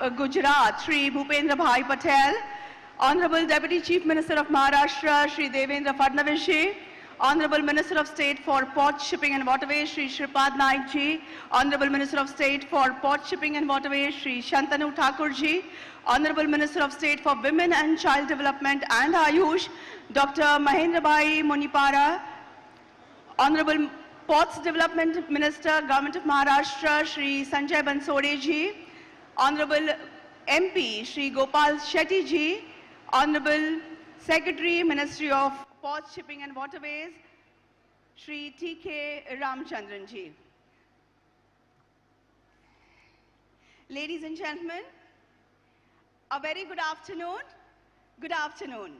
Gujarat, Shri Bhupendra Bhai Patel, Honorable Deputy Chief Minister of Maharashtra, Shri Devendra Fadnavis ji, Honorable Minister of State for Port Shipping and Waterways, Shri Shripad Naik ji, Honorable Minister of State for Port Shipping and Waterways, Shri Shantanu Thakur ji, Honorable Minister of State for Women and Child Development and Ayush, Dr. Mahendra Bhai Monipara, Honorable Ports Development Minister, Government of Maharashtra, Shri Sanjay Bansode ji, Honorable MP, Shri Gopal Shetty ji, Honorable Secretary, Ministry of Ports, Shipping and Waterways, Shri T.K. Ramchandran ji. Ladies and gentlemen, a very good afternoon. Good afternoon.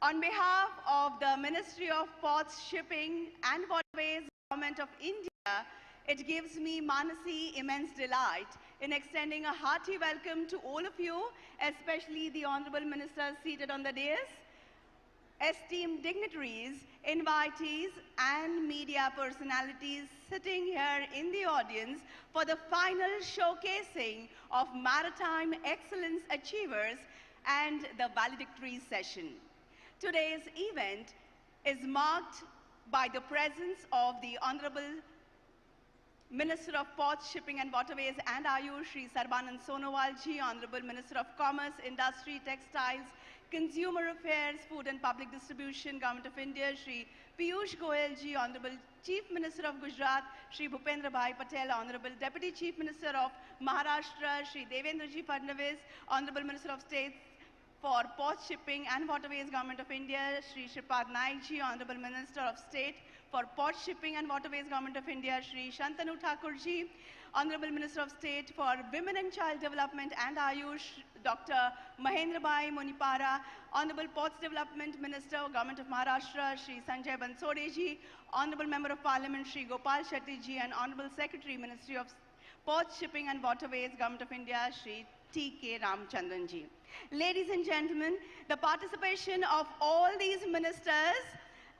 On behalf of the Ministry of Ports, Shipping and Waterways, Government of India, it gives me, Manasi, immense delight in extending a hearty welcome to all of you, especially the Honorable Ministers seated on the dais, esteemed dignitaries, invitees, and media personalities sitting here in the audience for the final showcasing of Maritime Excellence Achievers and the Valedictory session. Today's event is marked by the presence of the Honorable Minister of Ports, Shipping and Waterways and Ayush, Shri Sarbanand Sonowal ji, Honorable Minister of Commerce, Industry, Textiles, Consumer Affairs, Food and Public Distribution, Government of India, Shri Piyush Goyal ji, Honorable Chief Minister of Gujarat, Shri Bhupendra Bhai Patel, Honorable Deputy Chief Minister of Maharashtra, Shri Devendra ji Fadnavis, Honorable Minister of State for Ports, Shipping and Waterways, Government of India, Shri Shripad Naik ji, Honorable Minister of State for Ports, Shipping and Waterways, Government of India, Shri Shantanu Thakur ji, Honorable Minister of State for Women and Child Development and Ayush, Dr. Mahendra Bhai Monipara, Honorable Ports Development Minister, Government of Maharashtra, Shri Sanjay Bansode ji, Honorable Member of Parliament, Shri Gopal Shetty ji, and Honorable Secretary, Ministry of Ports, Shipping and Waterways, Government of India, Shri T.K. Ramchandran ji. Ladies and gentlemen, the participation of all these ministers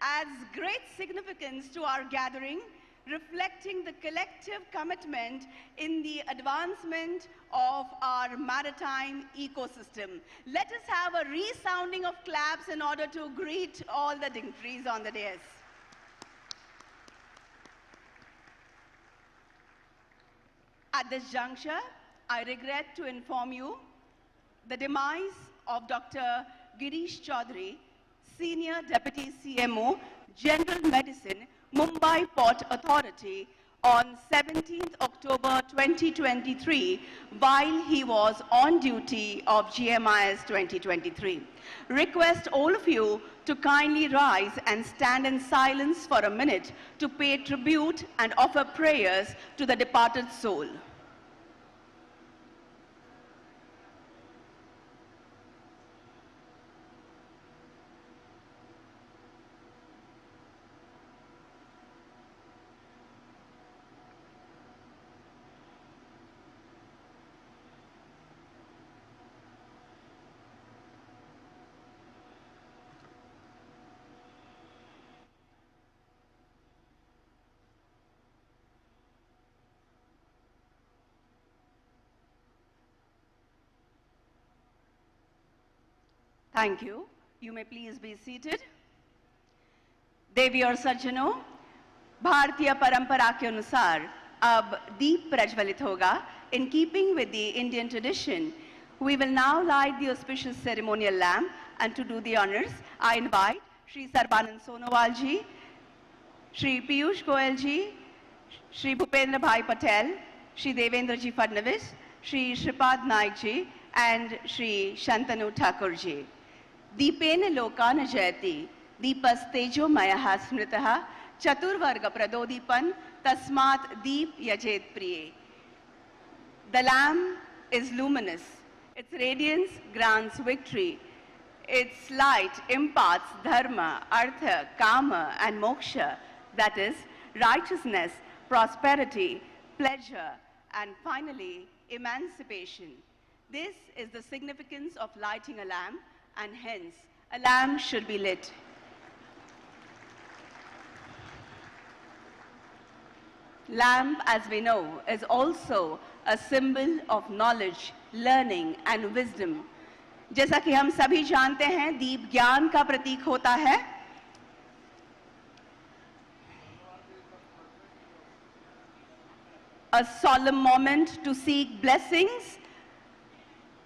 adds great significance to our gathering, reflecting the collective commitment in the advancement of our maritime ecosystem. Let us have a resounding of claps in order to greet all the dignitaries on the dais. At this juncture, I regret to inform you the demise of Dr. Girish Chaudhary, Senior Deputy CMO, General Medicine, Mumbai Port Authority, on 17th October 2023, while he was on duty of GMIS 2023. Request all of you to kindly rise and stand in silence for a minute to pay tribute and offer prayers to the departed soul. Thank you. You may please be seated. देवी और सज्जनों, भारतीय परंपरा के अनुसार अब दीप प्रज्वलित होगा. In keeping with the Indian tradition, we will now light the auspicious ceremonial lamp, and to do the honors, I invite Shri Sarbanand Sonowal ji, Shri Piyush Goyal ji, Shri Bhupendra Bhai Patel, Shri Devendra ji Fadnavis, Shri Shripad Naik ji, and Shri Shantanu Thakur ji. Deepene lokana jayati, deepastejo mayaha smritaha, chaturvarga pradodipan, tasmat deep yajet priye. The lamp is luminous. Its radiance grants victory. Its light imparts dharma, artha, kama, and moksha, that is, righteousness, prosperity, pleasure, and finally, emancipation. This is the significance of lighting a lamp, and hence, a lamp should be lit. Lamp, as we know, is also a symbol of knowledge, learning and wisdom. जैसा कि हम सभी जानते हैं, दीप ज्ञान का प्रतीक होता है. A solemn moment to seek blessings,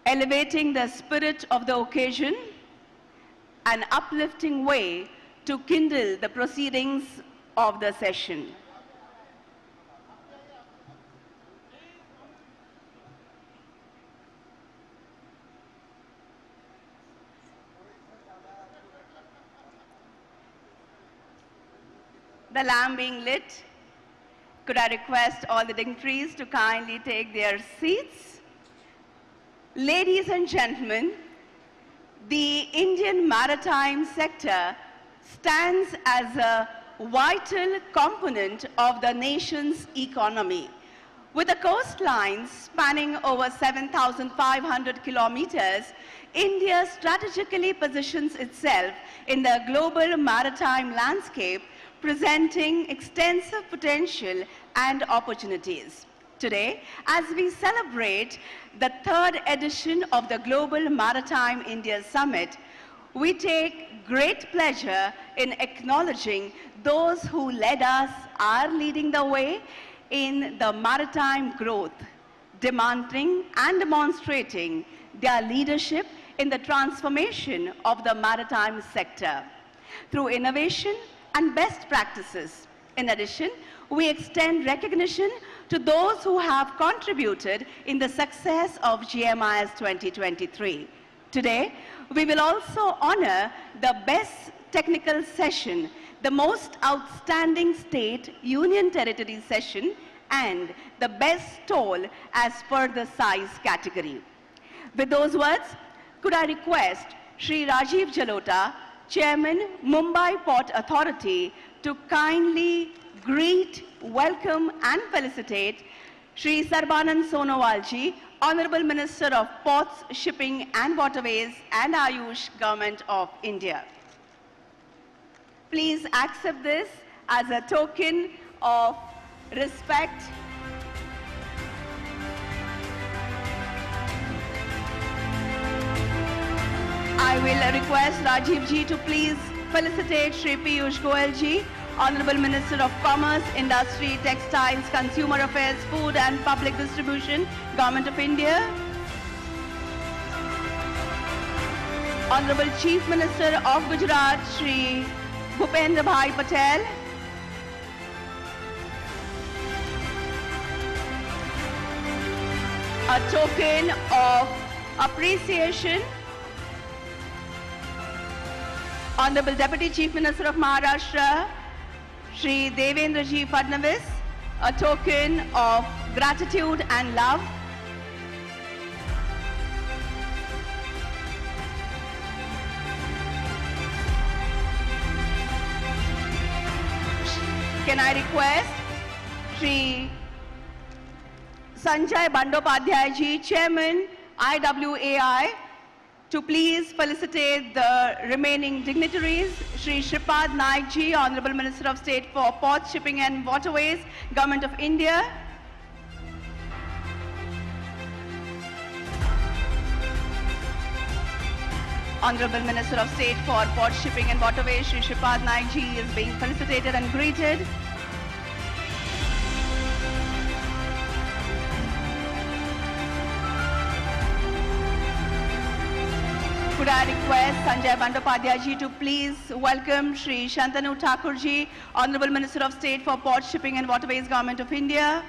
elevating the spirit of the occasion, an uplifting way to kindle the proceedings of the session. The lamp being lit, could I request all the dignitaries to kindly take their seats? Ladies and gentlemen, the Indian maritime sector stands as a vital component of the nation's economy. With the coastlines spanning over 7,500 kilometers, India strategically positions itself in the global maritime landscape, presenting extensive potential and opportunities. Today, as we celebrate the third edition of the Global Maritime India Summit, we take great pleasure in acknowledging those who led us, are leading the way in the maritime growth, demanding and demonstrating their leadership in the transformation of the maritime sector through innovation and best practices. In addition, we extend recognition to those who have contributed in the success of GMIS 2023. Today, we will also honor the best technical session, the most outstanding state union territory session, and the best stall as per the size category. With those words, could I request Shri Rajiv Jalota, Chairman, Mumbai Port Authority, to kindly greet, welcome and felicitate Shri Sarbanand Sonowalji, Honorable Minister of Ports, Shipping and Waterways and Ayush, Government of India. Please accept this as a token of respect. I will request Rajiv ji to please felicitate Shri Piyush Goyal ji, Honorable Minister of Commerce, Industry, Textiles, Consumer Affairs, Food and Public Distribution, Government of India. Honorable Chief Minister of Gujarat, Shri Bhupendra Bhai Patel. A token of appreciation, Honorable Deputy Chief Minister of Maharashtra, Shri Devendra Ji Fadnavis, a token of gratitude and love. Can I request Shri Sanjay Bandopadhyay Ji, Chairman, IWAI, to please felicitate the remaining dignitaries, Shri Shripad Naik Ji, Honorable Minister of State for Ports, Shipping and Waterways, Government of India. Honorable Minister of State for Ports, Shipping and Waterways, Shri Shripad Naik Ji, is being felicitated and greeted. Could I request Sanjay Bandopadhyay ji to please welcome Shri Shantanu Thakur ji, Honorable Minister of State for Ports, Shipping and Waterways, Government of India.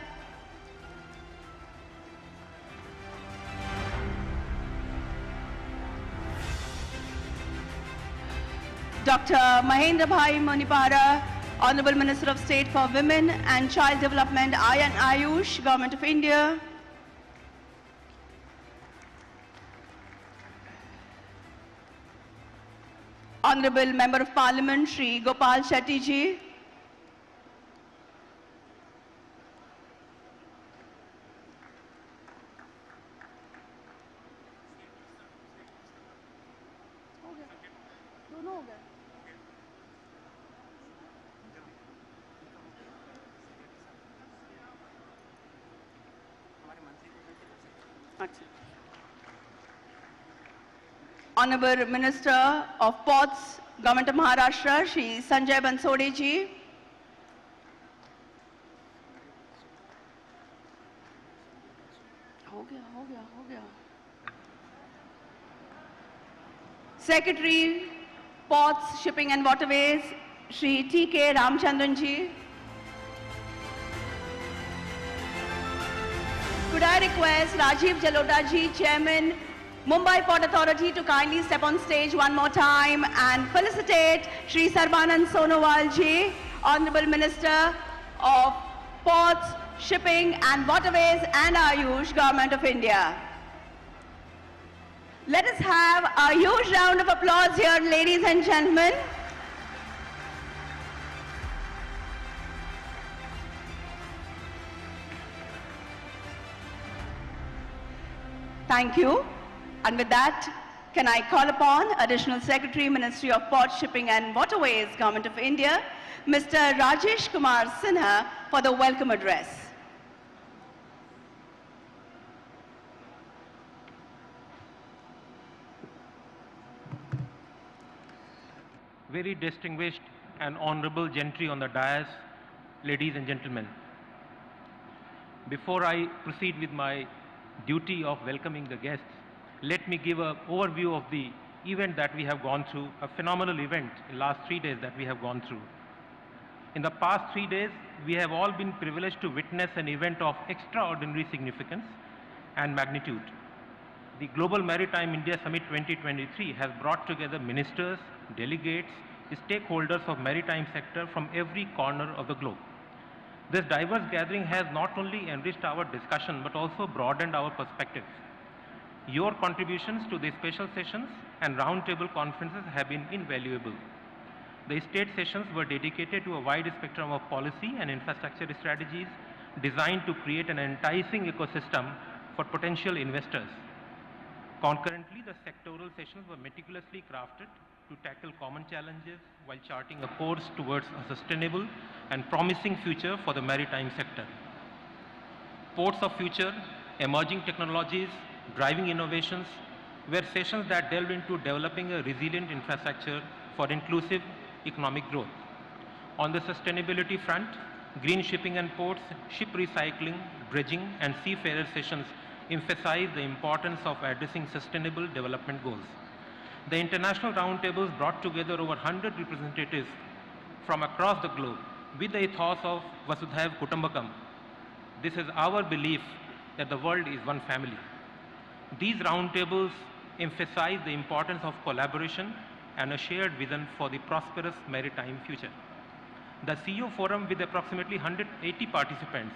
Dr. Mahendra Bhai Monipara, Honorable Minister of State for Women and Child Development, and Ayush, Government of India. Honorable Member of Parliament, Shri Gopal Shetty ji. Honorable Minister of Ports, Government of Maharashtra, Shri Sanjay Bansode ji. हो गया. Secretary, Ports, Shipping and Waterways, Shri T.K. Ramchandran ji. Could I request Rajiv Jalota ji, Chairman, Mumbai Port Authority, to kindly step on stage one more time and felicitate Shri Sarbanand Sonowal ji, Honorable Minister of Ports, Shipping and Waterways and Ayush, Government of India. Let us have a huge round of applause here, ladies and gentlemen. Thank you. And with that, can I call upon Additional Secretary, Ministry of Ports, Shipping and Waterways, Government of India, Mr. Rajesh Kumar Sinha, for the welcome address. Very distinguished and honorable gentry on the dais, ladies and gentlemen. Before I proceed with my duty of welcoming the guests, let me give an overview of the event that we have gone through, a phenomenal event in the last 3 days that we have gone through. In the past 3 days, we have all been privileged to witness an event of extraordinary significance and magnitude. The Global Maritime India Summit 2023 has brought together ministers, delegates, stakeholders of maritime sector from every corner of the globe. This diverse gathering has not only enriched our discussion but also broadened our perspectives. Your contributions to the special sessions and roundtable conferences have been invaluable. The state sessions were dedicated to a wide spectrum of policy and infrastructure strategies designed to create an enticing ecosystem for potential investors. Concurrently, the sectoral sessions were meticulously crafted to tackle common challenges while charting a course towards a sustainable and promising future for the maritime sector. Ports of Future, Emerging Technologies, Driving Innovations were sessions that delved into developing a resilient infrastructure for inclusive economic growth. On the sustainability front, green shipping and ports, ship recycling, dredging and seafarer sessions emphasize the importance of addressing sustainable development goals. The international roundtables brought together over 100 representatives from across the globe with the ethos of Vasudhaiv Kutumbakam. This is our belief that the world is one family. These roundtables emphasize the importance of collaboration and a shared vision for the prosperous maritime future. The CEO Forum, with approximately 180 participants,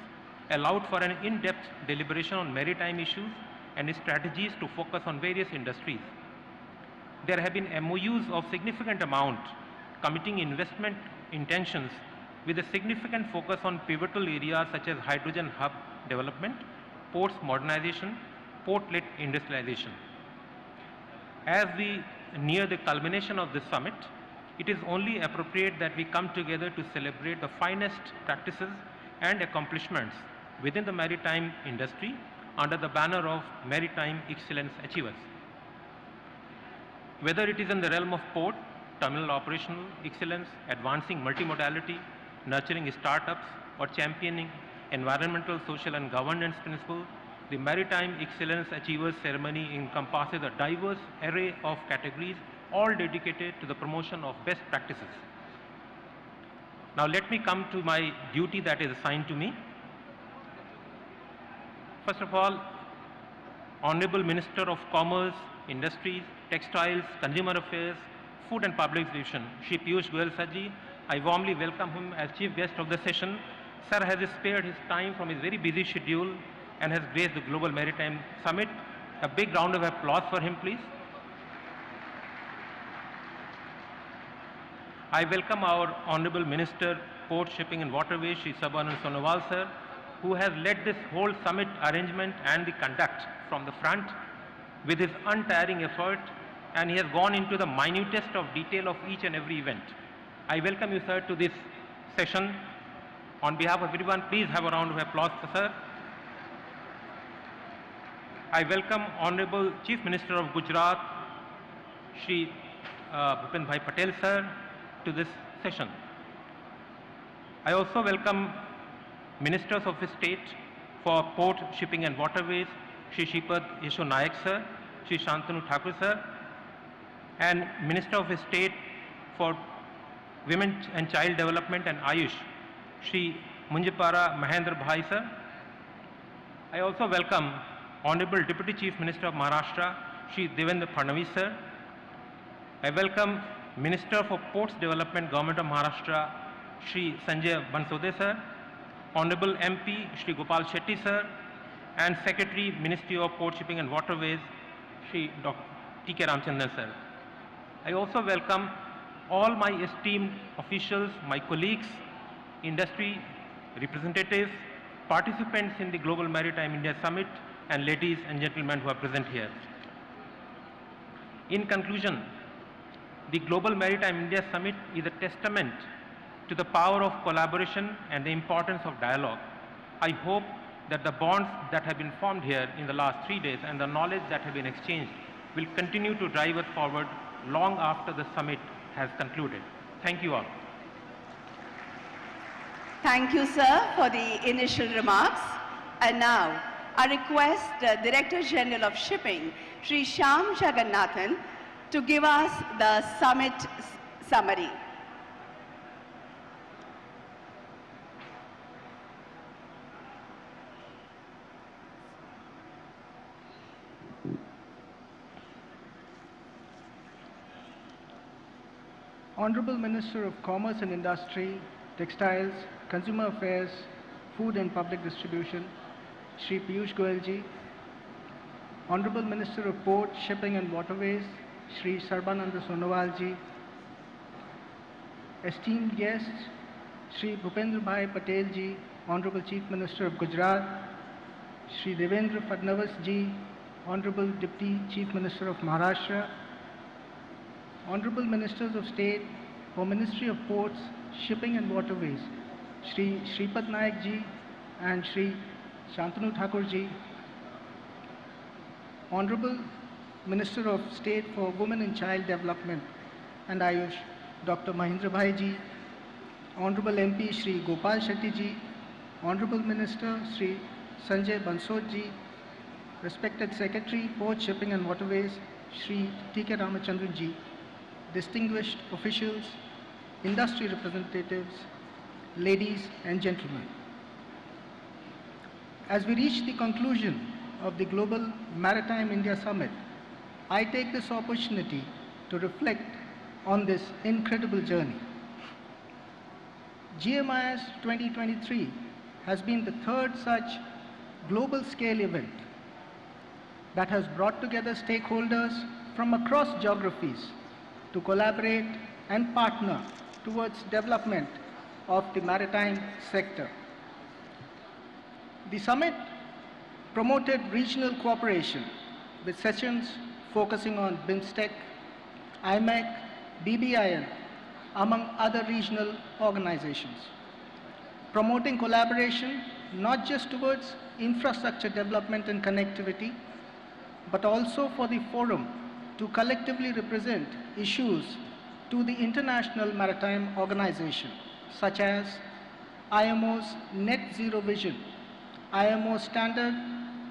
allowed for an in-depth deliberation on maritime issues and strategies to focus on various industries. There have been MOUs of significant amount committing investment intentions with a significant focus on pivotal areas such as hydrogen hub development, ports modernization, port-led industrialization. As we near the culmination of this summit, it is only appropriate that we come together to celebrate the finest practices and accomplishments within the maritime industry under the banner of Maritime Excellence Achievers. Whether it is in the realm of port, terminal operational excellence, advancing multimodality, nurturing startups, or championing environmental, social, and governance principles, the Maritime Excellence Achievers ceremony encompasses a diverse array of categories, all dedicated to the promotion of best practices. Now let me come to my duty that is assigned to me. First of all, Honorable Minister of Commerce, Industries, Textiles, Consumer Affairs, Food and Public Distribution, Shri Piyush Goyal Sir, I warmly welcome him as chief guest of the session. Sir has spared his time from his very busy schedule and has graced the Global Maritime Summit. A big round of applause for him, please. I welcome our Honorable Minister, Port, Shipping and Waterways, Shri Sarbanand Sonowal Sir, who has led this whole summit arrangement and the conduct from the front with his untiring effort, and he has gone into the minutest of detail of each and every event. I welcome you, sir, to this session. On behalf of everyone, please have a round of applause for sir. I welcome Honorable Chief Minister of Gujarat, Shri Bhupen Bhai Patel sir, to this session. I also welcome Ministers of State for Port, Shipping and Waterways, Shri Shripad Yesho Nayak sir, Shri Shantanu Thakur sir, and Minister of State for Women and Child Development and Ayush, Shri Munjipara Mahendra Bhai sir. I also welcome Honorable Deputy Chief Minister of Maharashtra, Shri Devendra Fadnavis sir. I welcome Minister for Ports Development, Government of Maharashtra, Shri Sanjay Bansode sir, Honorable MP Shri Gopal Shetty sir, and Secretary, Ministry of Port, Shipping and Waterways, Shri Dr. T.K. Ramchandran sir. I also welcome all my esteemed officials, my colleagues, industry representatives, participants in the Global Maritime India Summit, and ladies and gentlemen who are present here. In conclusion, the Global Maritime India Summit is a testament to the power of collaboration and the importance of dialogue. I hope that the bonds that have been formed here in the last 3 days and the knowledge that have been exchanged will continue to drive us forward long after the summit has concluded. Thank you all. Thank you, sir, for the initial remarks. And now, I request the Director General of Shipping, Shri Shyam Jagannathan, to give us the summit summary. Honorable Minister of Commerce and Industry, Textiles, Consumer Affairs, Food and Public Distribution, Shri Piyush Goyal ji, Honorable Minister of Port, Shipping and Waterways, Shri Sarbananda Sonowal ji, esteemed guests, Shri Bhupendra Bhai Patel ji, Honorable Chief Minister of Gujarat, Shri Devendra Fadnavis ji, Honorable Deputy Chief Minister of Maharashtra, Honorable Ministers of State for Ministry of Ports, Shipping and Waterways, Shri Shripad Nayak ji and Shri Shantanu Thakur ji, Honorable Minister of State for Women and Child Development and Ayush, Dr. Mahendra Bhai ji, Honorable MP Shri Gopal Shetty ji, Honorable Minister Shri Sanjay Bansode ji, respected Secretary, Port, Shipping and Waterways, Shri T.K. Ramachandran ji, distinguished officials, industry representatives, ladies and gentlemen. As we reach the conclusion of the Global Maritime India Summit, I take this opportunity to reflect on this incredible journey. GMIS 2023 has been the third such global scale event that has brought together stakeholders from across geographies to collaborate and partner towards development of the maritime sector. The summit promoted regional cooperation with sessions focusing on BIMSTEC, IMEC, BBIN, among other regional organizations, promoting collaboration not just towards infrastructure development and connectivity, but also for the forum to collectively represent issues to the International Maritime Organization, such as IMO's net zero vision, IMO's standard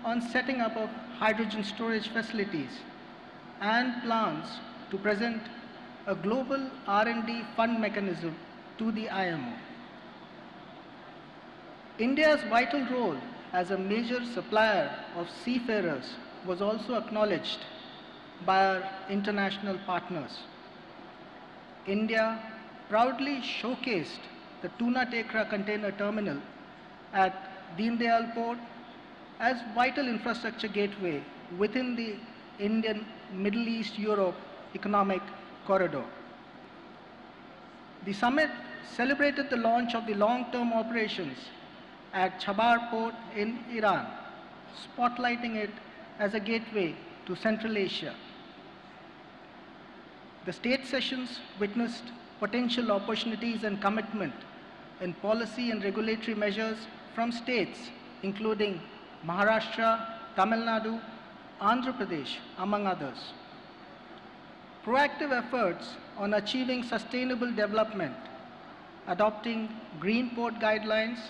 on setting up of hydrogen storage facilities, and plans to present a global R&D fund mechanism to the IMO. India's vital role as a major supplier of seafarers was also acknowledged by our international partners. India proudly showcased the Tuna Tekra container terminal at Deen Dayal Port as vital infrastructure gateway within the Indian Middle East Europe economic corridor. The summit celebrated the launch of the long-term operations at Chabar Port in Iran, spotlighting it as a gateway to Central Asia. The state sessions witnessed potential opportunities and commitment in policy and regulatory measures from states including Maharashtra, Tamil Nadu, Andhra Pradesh, among others. Proactive efforts on achieving sustainable development, adopting green port guidelines,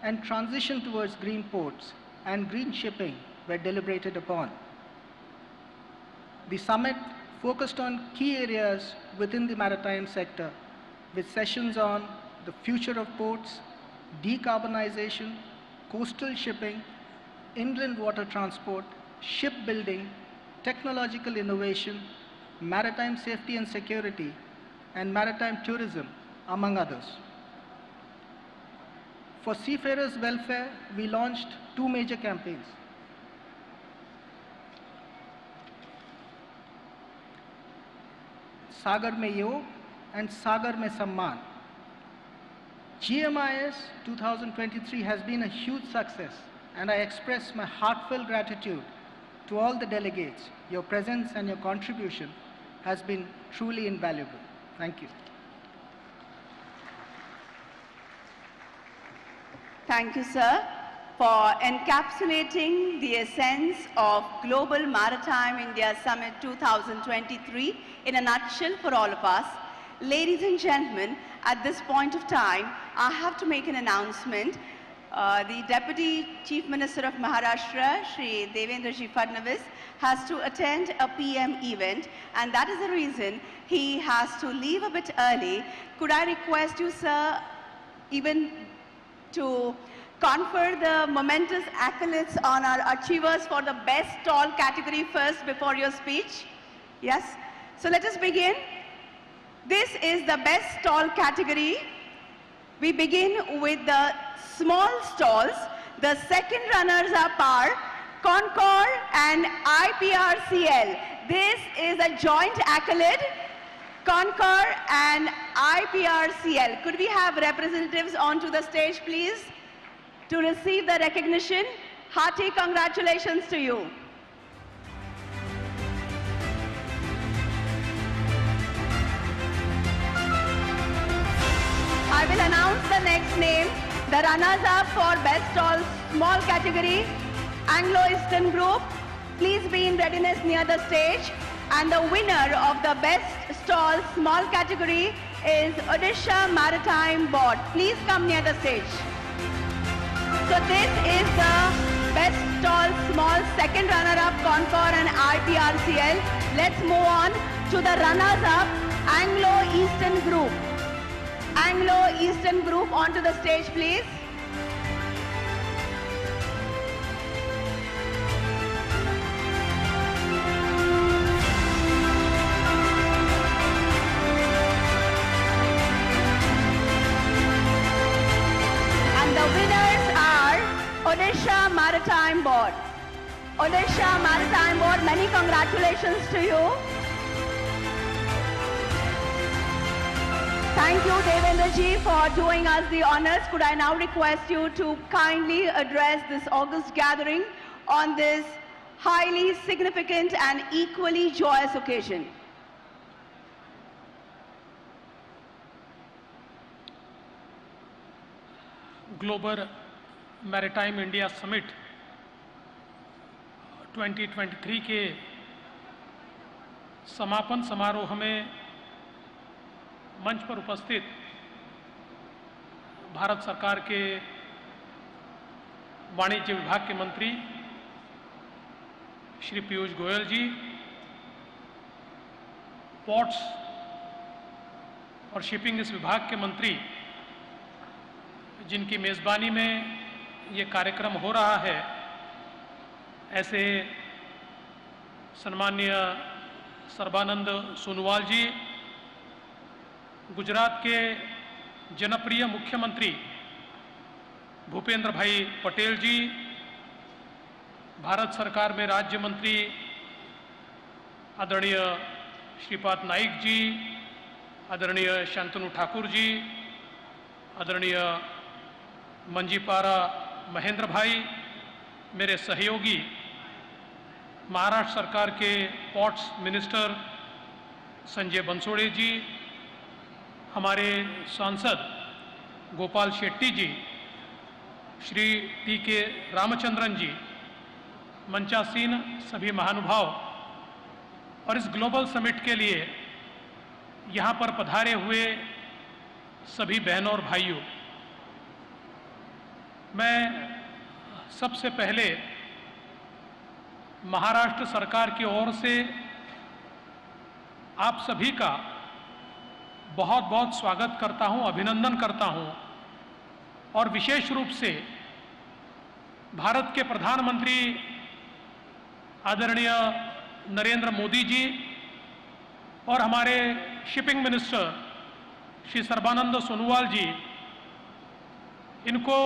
and transition towards green ports and green shipping were deliberated upon. The summit focused on key areas within the maritime sector, with sessions on the future of ports, decarbonization, coastal shipping, inland water transport, shipbuilding, technological innovation, maritime safety and security, and maritime tourism, among others. For seafarers' welfare, we launched 2 major campaigns. Sagar Mein Yog and Sagar Mein Samman. GMIS 2023 has been a huge success, and I express my heartfelt gratitude to all the delegates. Your presence and your contribution has been truly invaluable. Thank you. Thank you, sir, for encapsulating the essence of Global Maritime India Summit 2023 in a nutshell for all of us. Ladies and gentlemen, at this point of time, I have to make an announcement. The Deputy Chief Minister of Maharashtra, Shri Devendraji Fadnavis, has to attend a PM event, and that is the reason he has to leave a bit early. Could I request you, sir, even to confer the momentous accolades on our achievers for the best stall category first before your speech? Yes? So let us begin. This is the best stall category. We begin with the small stalls. The second runners-up are Concord and IPRCL. This is a joint accolade. Concord and IPRCL. Could we have representatives onto the stage, please, to receive the recognition? Hearty congratulations to you. I will announce the next name. The runners-up for Best Stall Small category, Anglo-Eastern Group. Please be in readiness near the stage. And the winner of the Best Stall Small category is Odisha Maritime Board. Please come near the stage. So this is the Best Stall Small second runner-up, Concord and IPRCL. Let's move on to the runners-up, Anglo-Eastern Group. Anglo-Eastern Group onto the stage, please. Odisha Maritime Board. Odisha Maritime Board, many congratulations to you. Thank you, Devendraji, for doing us the honors. Could I now request you to kindly address this august gathering on this highly significant and equally joyous occasion? Global maritime India summit 2023 के समापन समारोह में मंच पर उपस्थित भारत सरकार के वाणिज्य विभाग के मंत्री श्री पीयूष गोयल जी, पोर्ट्स और शिपिंग इस विभाग के मंत्री जिनकी मेज़बानी में ये कार्यक्रम हो रहा है, ऐसे सम्माननीय सर्बानंद सोनोवाल जी, गुजरात के जनप्रिय मुख्यमंत्री भूपेंद्र भाई पटेल जी, भारत सरकार में राज्य मंत्री आदरणीय श्रीपाद नाइक जी, आदरणीय शांतनु ठाकुर जी, आदरणीय मंजीपारा महेंद्र भाई, मेरे सहयोगी महाराष्ट्र सरकार के पोर्ट्स मिनिस्टर संजय बंसोड़े जी, हमारे सांसद गोपाल शेट्टी जी, श्री टी के रामचंद्रन जी, मंचासीन सभी महानुभाव और इस ग्लोबल समिट के लिए यहाँ पर पधारे हुए सभी बहनों और भाइयों, मैं सबसे पहले महाराष्ट्र सरकार की ओर से आप सभी का बहुत बहुत स्वागत करता हूं, अभिनंदन करता हूं और विशेष रूप से भारत के प्रधानमंत्री आदरणीय नरेंद्र मोदी जी और हमारे शिपिंग मिनिस्टर श्री सर्बानंद सोनोवाल जी, इनको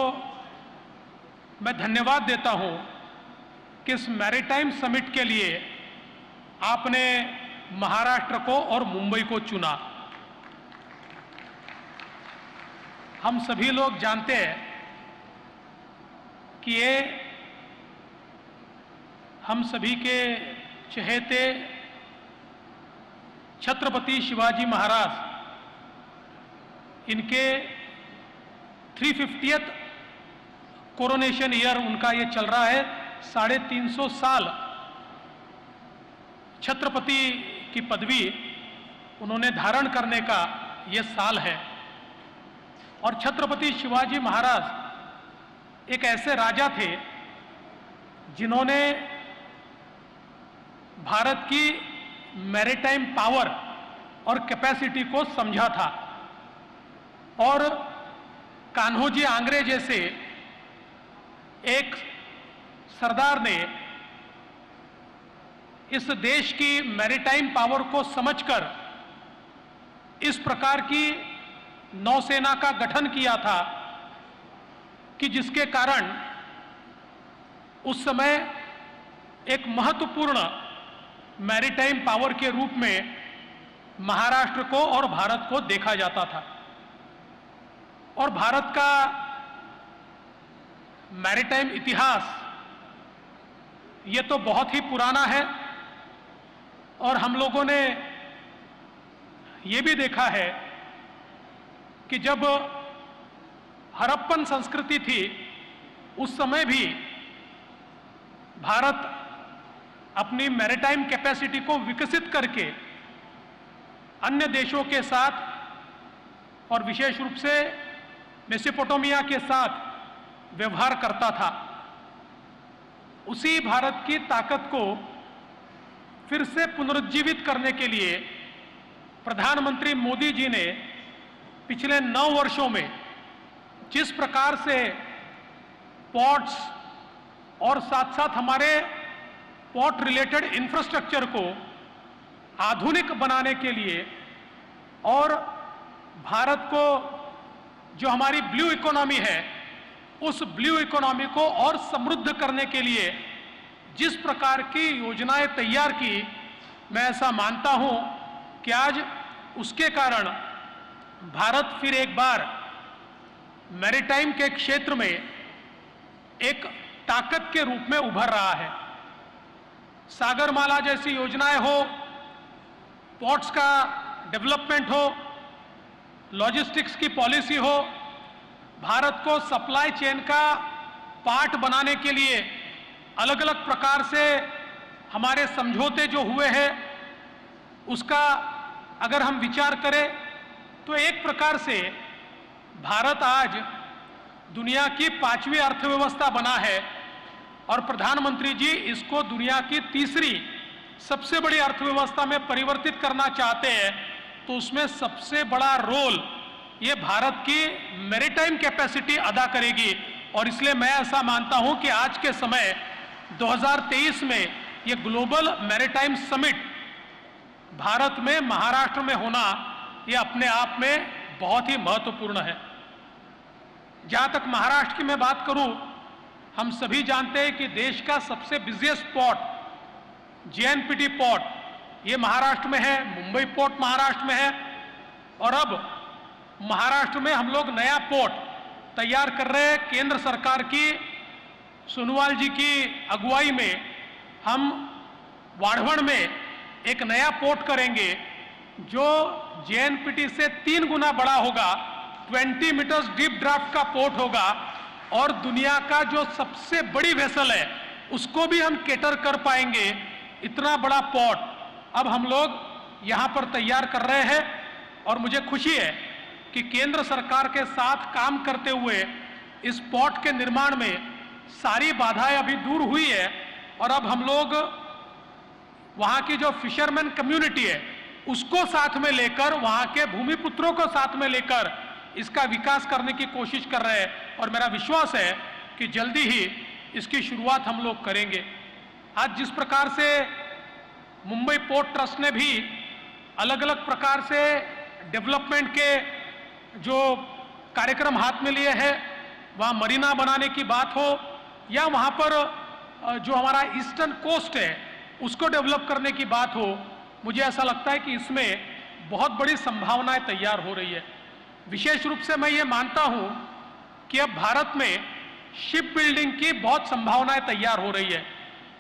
मैं धन्यवाद देता हूं कि इस मैरीटाइम समिट के लिए आपने महाराष्ट्र को और मुंबई को चुना। हम सभी लोग जानते हैं कि ये हम सभी के चहेते छत्रपति शिवाजी महाराज, इनके 350th कोरोनेशन ईयर उनका ये चल रहा है। 350 साल छत्रपति की पदवी उन्होंने धारण करने का ये साल है। और छत्रपति शिवाजी महाराज एक ऐसे राजा थे जिन्होंने भारत की मैरीटाइम पावर और कैपेसिटी को समझा था और कान्होजी आंग्रे जैसे एक सरदार ने इस देश की मैरीटाइम पावर को समझकर इस प्रकार की नौसेना का गठन किया था कि जिसके कारण उस समय एक महत्वपूर्ण मैरीटाइम पावर के रूप में महाराष्ट्र को और भारत को देखा जाता था। और भारत का मैरीटाइम इतिहास ये तो बहुत ही पुराना है और हम लोगों ने ये भी देखा है कि जब हड़प्पन संस्कृति थी उस समय भी भारत अपनी मैरीटाइम कैपेसिटी को विकसित करके अन्य देशों के साथ और विशेष रूप से मेसोपोटामिया के साथ व्यवहार करता था। उसी भारत की ताकत को फिर से पुनरुज्जीवित करने के लिए प्रधानमंत्री मोदी जी ने पिछले 9 वर्षों में जिस प्रकार से पोर्ट्स और साथ साथ हमारे पोर्ट रिलेटेड इंफ्रास्ट्रक्चर को आधुनिक बनाने के लिए और भारत को जो हमारी ब्लू इकोनॉमी है उस ब्लू इकोनॉमी को और समृद्ध करने के लिए जिस प्रकार की योजनाएं तैयार की, मैं ऐसा मानता हूं कि आज उसके कारण भारत फिर एक बार मैरीटाइम के क्षेत्र में एक ताकत के रूप में उभर रहा है। सागरमाला जैसी योजनाएं हो, पोर्ट्स का डेवलपमेंट हो, लॉजिस्टिक्स की पॉलिसी हो, भारत को सप्लाई चेन का पार्ट बनाने के लिए अलग अलग प्रकार से हमारे समझौते जो हुए हैं उसका अगर हम विचार करें तो एक प्रकार से भारत आज दुनिया की 5वीं अर्थव्यवस्था बना है और प्रधानमंत्री जी इसको दुनिया की 3री सबसे बड़ी अर्थव्यवस्था में परिवर्तित करना चाहते हैं। तो उसमें सबसे बड़ा रोल ये भारत की मैरीटाइम कैपेसिटी अदा करेगी और इसलिए मैं ऐसा मानता हूं कि आज के समय 2023 में ये ग्लोबल मैरीटाइम समिट भारत में महाराष्ट्र में होना ये अपने आप में बहुत ही महत्वपूर्ण है। जहां तक महाराष्ट्र की मैं बात करूं, हम सभी जानते हैं कि देश का सबसे बिजिएस्ट पोर्ट जेएनपीटी पोर्ट ये महाराष्ट्र में है, मुंबई पोर्ट महाराष्ट्र में है और अब महाराष्ट्र में हम लोग नया पोर्ट तैयार कर रहे हैं। केंद्र सरकार की सोनोवाल जी की अगुवाई में हम वाढ़वण में एक नया पोर्ट करेंगे जो जेएनपीटी से 3 गुना बड़ा होगा, 20 मीटर्स डीप ड्राफ्ट का पोर्ट होगा और दुनिया का जो सबसे बड़ी वेसल है उसको भी हम केटर कर पाएंगे, इतना बड़ा पोर्ट अब हम लोग यहाँ पर तैयार कर रहे हैं। और मुझे खुशी है कि केंद्र सरकार के साथ काम करते हुए इस पोर्ट के निर्माण में सारी बाधाएं अभी दूर हुई है, और अब हम लोग वहाँ की जो फिशरमैन कम्युनिटी है उसको साथ में लेकर, वहाँ के भूमिपुत्रों को साथ में लेकर इसका विकास करने की कोशिश कर रहे हैं। और मेरा विश्वास है कि जल्दी ही इसकी शुरुआत हम लोग करेंगे। आज जिस प्रकार से मुंबई पोर्ट ट्रस्ट ने भी अलग अलग प्रकार से डेवलपमेंट के जो कार्यक्रम हाथ में लिए हैं, वहाँ मरीना बनाने की बात हो या वहाँ पर जो हमारा ईस्टर्न कोस्ट है उसको डेवलप करने की बात हो, मुझे ऐसा लगता है कि इसमें बहुत बड़ी संभावनाएं तैयार हो रही है। विशेष रूप से मैं ये मानता हूँ कि अब भारत में शिप बिल्डिंग की बहुत संभावनाएं तैयार हो रही है।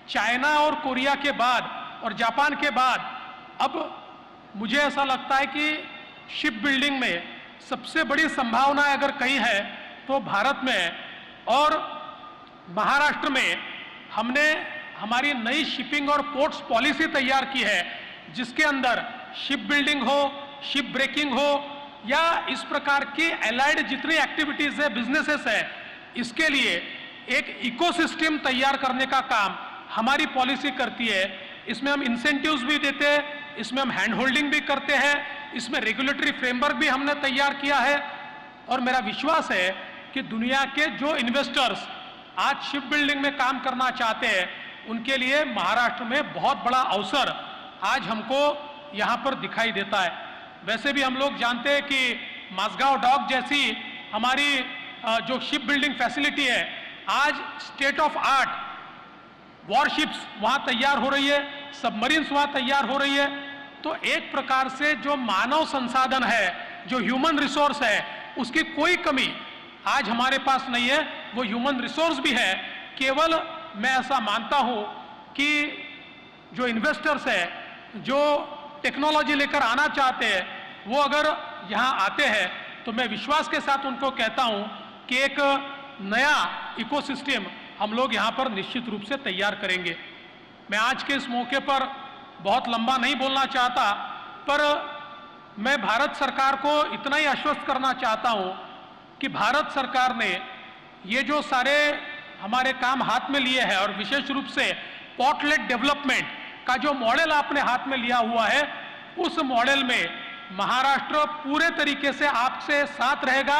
चाइना और कोरिया के बाद और जापान के बाद अब मुझे ऐसा लगता है कि शिप बिल्डिंग में सबसे बड़ी संभावनाएं अगर कहीं है तो भारत में है। और महाराष्ट्र में हमने हमारी नई शिपिंग और पोर्ट्स पॉलिसी तैयार की है, जिसके अंदर शिप बिल्डिंग हो, शिप ब्रेकिंग हो या इस प्रकार की एलाइड जितनी एक्टिविटीज है, बिजनेसेस है, इसके लिए एक इकोसिस्टम तैयार करने का काम हमारी पॉलिसी करती है। इसमें हम इंसेंटिव्स भी देते हैं, इसमें हम हैंड होल्डिंग भी करते हैं, इसमें रेगुलेटरी फ्रेमवर्क भी हमने तैयार किया है। और मेरा विश्वास है कि दुनिया के जो इन्वेस्टर्स आज शिप बिल्डिंग में काम करना चाहते हैं उनके लिए महाराष्ट्र में बहुत बड़ा अवसर आज हमको यहाँ पर दिखाई देता है। वैसे भी हम लोग जानते हैं कि माजगांव डॉक जैसी हमारी जो शिप बिल्डिंग फैसिलिटी है, आज स्टेट ऑफ आर्ट वॉरशिप्स वहाँ तैयार हो रही है, सबमरीन्स वहाँ तैयार हो रही है। तो एक प्रकार से जो मानव संसाधन है, जो ह्यूमन रिसोर्स है, उसकी कोई कमी आज हमारे पास नहीं है। वो ह्यूमन रिसोर्स भी है, केवल मैं ऐसा मानता हूँ कि जो इन्वेस्टर्स है, जो टेक्नोलॉजी लेकर आना चाहते हैं, वो अगर यहाँ आते हैं तो मैं विश्वास के साथ उनको कहता हूँ कि एक नया इकोसिस्टम हम लोग यहाँ पर निश्चित रूप से तैयार करेंगे। मैं आज के इस मौके पर बहुत लंबा नहीं बोलना चाहता, पर मैं भारत सरकार को इतना ही आश्वस्त करना चाहता हूँ कि भारत सरकार ने ये जो सारे हमारे काम हाथ में लिए हैं और विशेष रूप से पोर्टलेट डेवलपमेंट का जो मॉडल आपने हाथ में लिया हुआ है, उस मॉडल में महाराष्ट्र पूरे तरीके से आपसे साथ रहेगा।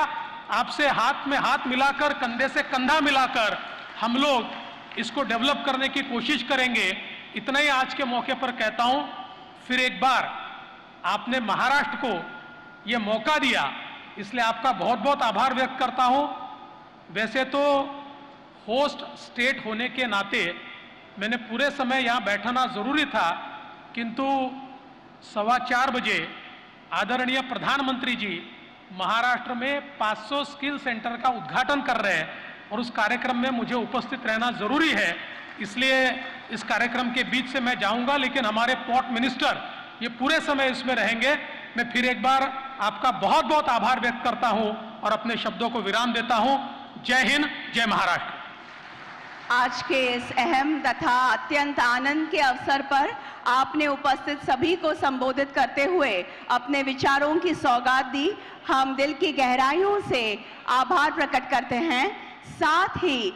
आपसे हाथ में हाथ मिलाकर, कंधे से कंधा मिलाकर हम लोग इसको डेवलप करने की कोशिश करेंगे। इतना ही आज के मौके पर कहता हूं। फिर एक बार आपने महाराष्ट्र को ये मौका दिया, इसलिए आपका बहुत बहुत आभार व्यक्त करता हूं। वैसे तो होस्ट स्टेट होने के नाते मैंने पूरे समय यहाँ बैठना जरूरी था, किंतु 4:15 बजे आदरणीय प्रधानमंत्री जी महाराष्ट्र में 500 स्किल सेंटर का उद्घाटन कर रहे हैं और उस कार्यक्रम में मुझे उपस्थित रहना जरूरी है, इसलिए इस कार्यक्रम के बीच से मैं जाऊंगा। लेकिन हमारे पोर्ट मिनिस्टर ये पूरे समय इसमें रहेंगे। मैं फिर एक बार आपका बहुत बहुत आभार व्यक्त करता हूं और अपने शब्दों को विराम देता हूं। जय हिंद, जय महाराष्ट्र। आज के इस अहम तथा अत्यंत आनंद के अवसर पर आपने उपस्थित सभी को संबोधित करते हुए अपने विचारों की सौगात दी। हम दिल की गहराइयों से आभार प्रकट करते हैं। साथ ही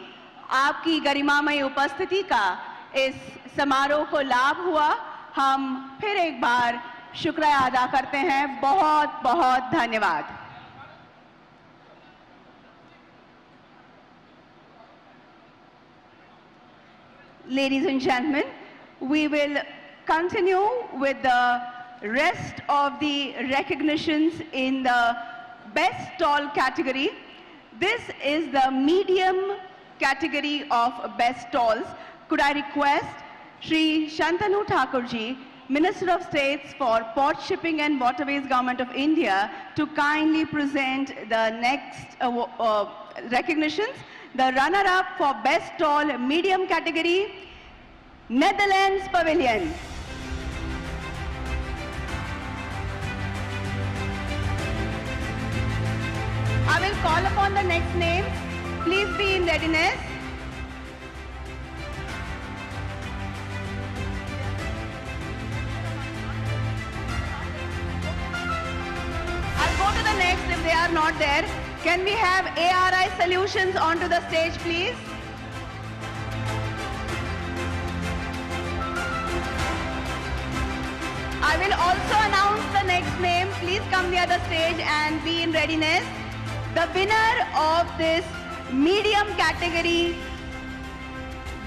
आपकी गरिमामय उपस्थिति का इस समारोह को लाभ हुआ, हम फिर एक बार शुक्रिया अदा करते हैं। बहुत बहुत धन्यवाद। Ladies and gentlemen, we will continue with the rest of the recognitions in the Best Stall category. This is the medium category of Best Stalls. Could I request Shri Shantanu Thakurji, Minister of States for Port Shipping and Waterways, Government of India, to kindly present the next recognitions. The runner-up for Best Stall medium category, Netherlands Pavilion. I will call upon the next names. Please be in readiness. they are not there. Can we have ARI Solutions onto the stage, please? I will also announce the next name. Please come near the stage and be in readiness. The winner of this medium category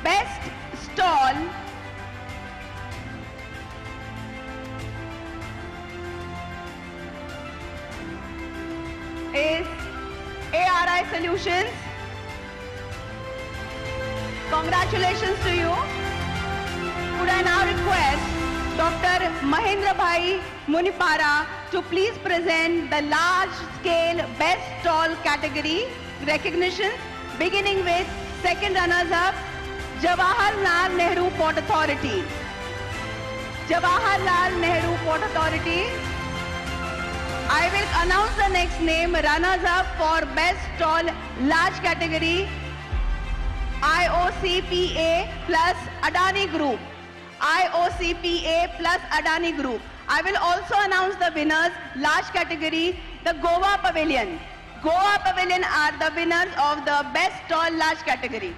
best stall is ARI Solutions. Congratulations to you. Could I now request Dr. Mahendra Bhai Munipara to please present the large scale best stall category recognitions, beginning with second runners up, Jawaharlal Nehru Port Authority. Jawaharlal Nehru Port Authority. I will announce the next name, runners up for best stall large category, IOCPA plus Adani Group. IOCPA plus Adani Group. I will also announce the winners, large category, the Goa Pavilion. Goa Pavilion are the winners of the best stall large category.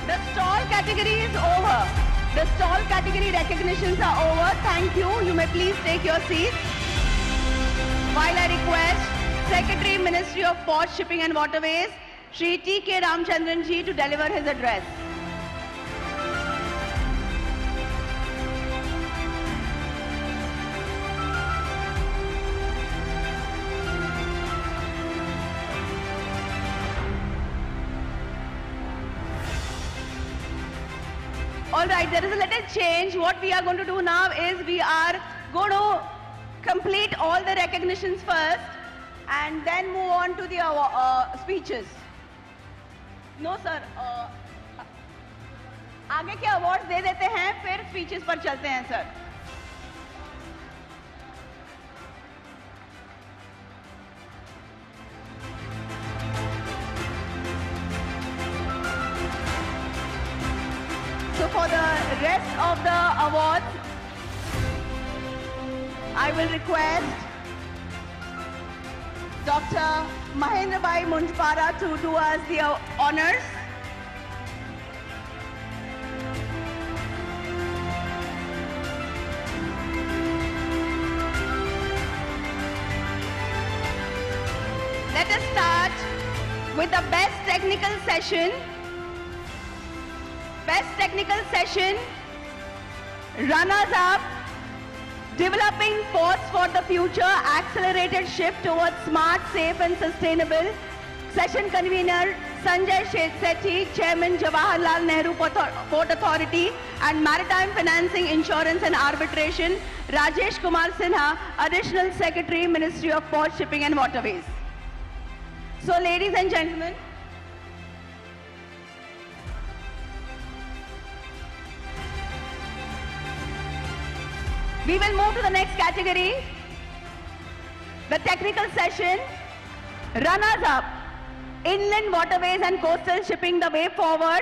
The stall category is over. The stall category recognitions are over. Thank you. You may please take your seats. While I request Secretary, Ministry of Ports, Shipping and Waterways, Shri T.K. Ramchandran ji to deliver his address. All right, there is a little change. What we are going to do now is we are going to complete all the recognitions first and then move on to the speeches. No, sir. आगे के awards दे देते हैं, फिर speeches पर चलते हैं, sir. So for the rest of the awards, I will request Dr. Mahendra Bhai Munipara to do us the honors. Let us start with the best technical session. Best technical session, runners up, developing ports for the future, accelerated shift towards smart, safe and sustainable. Session convener Sanjay Sethi, Chairman Jawaharlal Nehru Port Authority and Maritime Financing, Insurance and Arbitration, Rajesh Kumar Sinha, Additional Secretary, Ministry of Ports, Shipping and Waterways. So ladies and gentlemen, we will move to the next category, the technical session, runners up, Inland Waterways and Coastal Shipping, the way forward,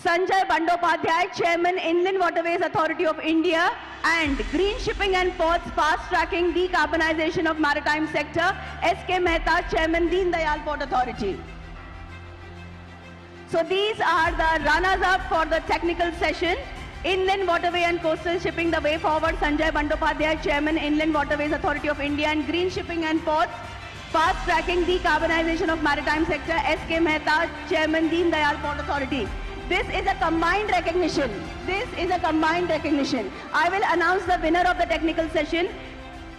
Sanjay Bandopadhyay, Chairman, Inland Waterways Authority of India, and Green Shipping and Ports, fast-tracking decarbonization of maritime sector, S.K. Mehta, Chairman, Deen Dayal Port Authority. So these are the runners-up for the technical session. Inland Waterway and Coastal Shipping, the way forward, Sanjay Bandopadhyay, Chairman, Inland Waterways Authority of India, and Green Shipping and Ports, fast-tracking decarbonization of maritime sector, S.K. Mehta, Chairman, Deen Dayal Port Authority. This is a combined recognition. This is a combined recognition. I will announce the winner of the technical session.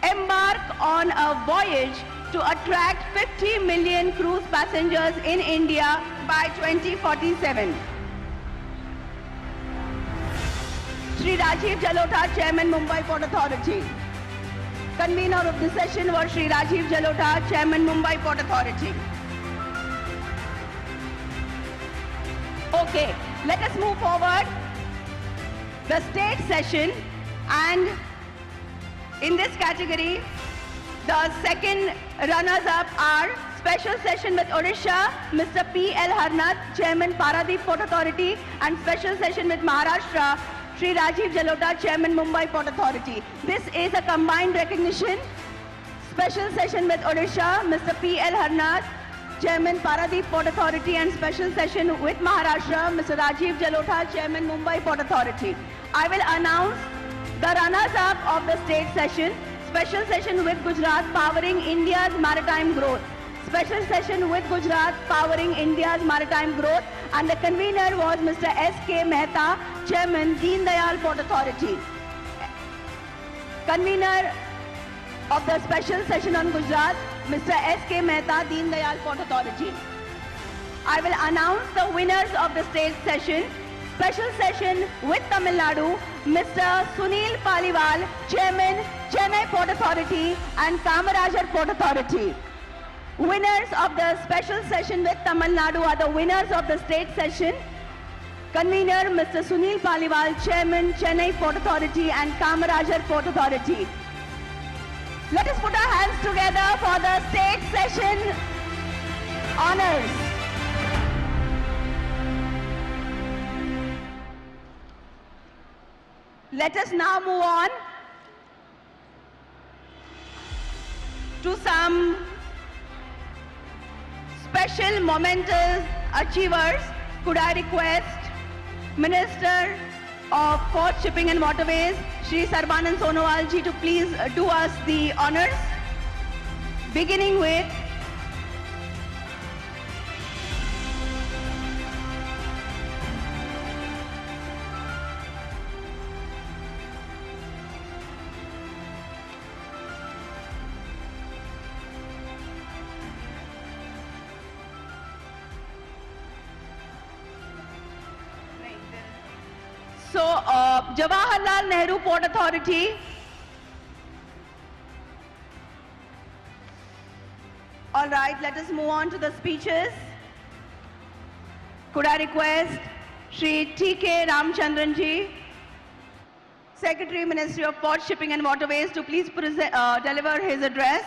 Embark on a voyage to attract 50 million cruise passengers in India by 2047. Shri Rajiv Jalota, Chairman, Mumbai Port Authority. Convener of the session was Shri Rajiv Jalota, Chairman, Mumbai Port Authority. Okay, let us move forward. the state session, and in this category, the second runners-up are special session with Odisha, Mr. P.L. Harnath, Chairman Paradip Port Authority, and special session with Maharashtra, Shri Rajiv Jalota, Chairman Mumbai Port Authority. This is a combined recognition. Special session with Odisha, Mr. P.L. Harnath, Chairman Paradip Port Authority, and special session with Maharashtra, Mr. Rajiv Jalota, Chairman Mumbai Port Authority. I will announce the runners-up of the state session. Special session with Gujarat, powering India's maritime growth. Special session with Gujarat, powering India's maritime growth. And the convener was Mr. S.K. Mehta, Chairman, Deen Dayal Port Authority. Convener of the special session on Gujarat, Mr. S.K. Mehta, Deen Dayal Port Authority. I will announce the winners of the state session. Special session with Tamil Nadu, Mr. Sunil Paliwal, Chairman, Chennai Port Authority and Kamarajar Port Authority. Winners of the special session with Tamil Nadu are the winners of the state session. Convener, Mr. Sunil Paliwal, Chairman, Chennai Port Authority and Kamarajar Port Authority. Let us put our hands together for the state session honors. Let us now move on to some special momentous achievers. Could I request Minister of Port, Shipping and Waterways, Shri Sarbanand Sonowal ji, to please do us the honors, beginning with Jawaharlal Nehru Port Authority. All right, let us move on to the speeches. Could I request Shri T.K. Ramchandran ji, Secretary, Ministry of Port, Shipping and Waterways, to please deliver his address.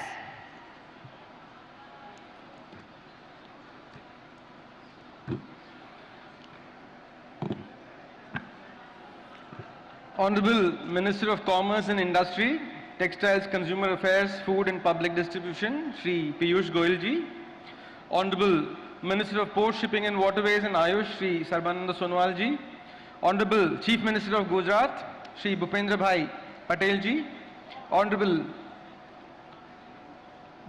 Honorable Minister of Commerce and Industry, Textiles, Consumer Affairs, Food and Public Distribution, Shri Piyush Goyal ji. Honorable Minister of Port, Shipping and Waterways and Ayush, Shri Sarbanand Sonowal ji. Honorable Chief Minister of Gujarat, Shri Bhupendra Bhai Patel ji. Honorable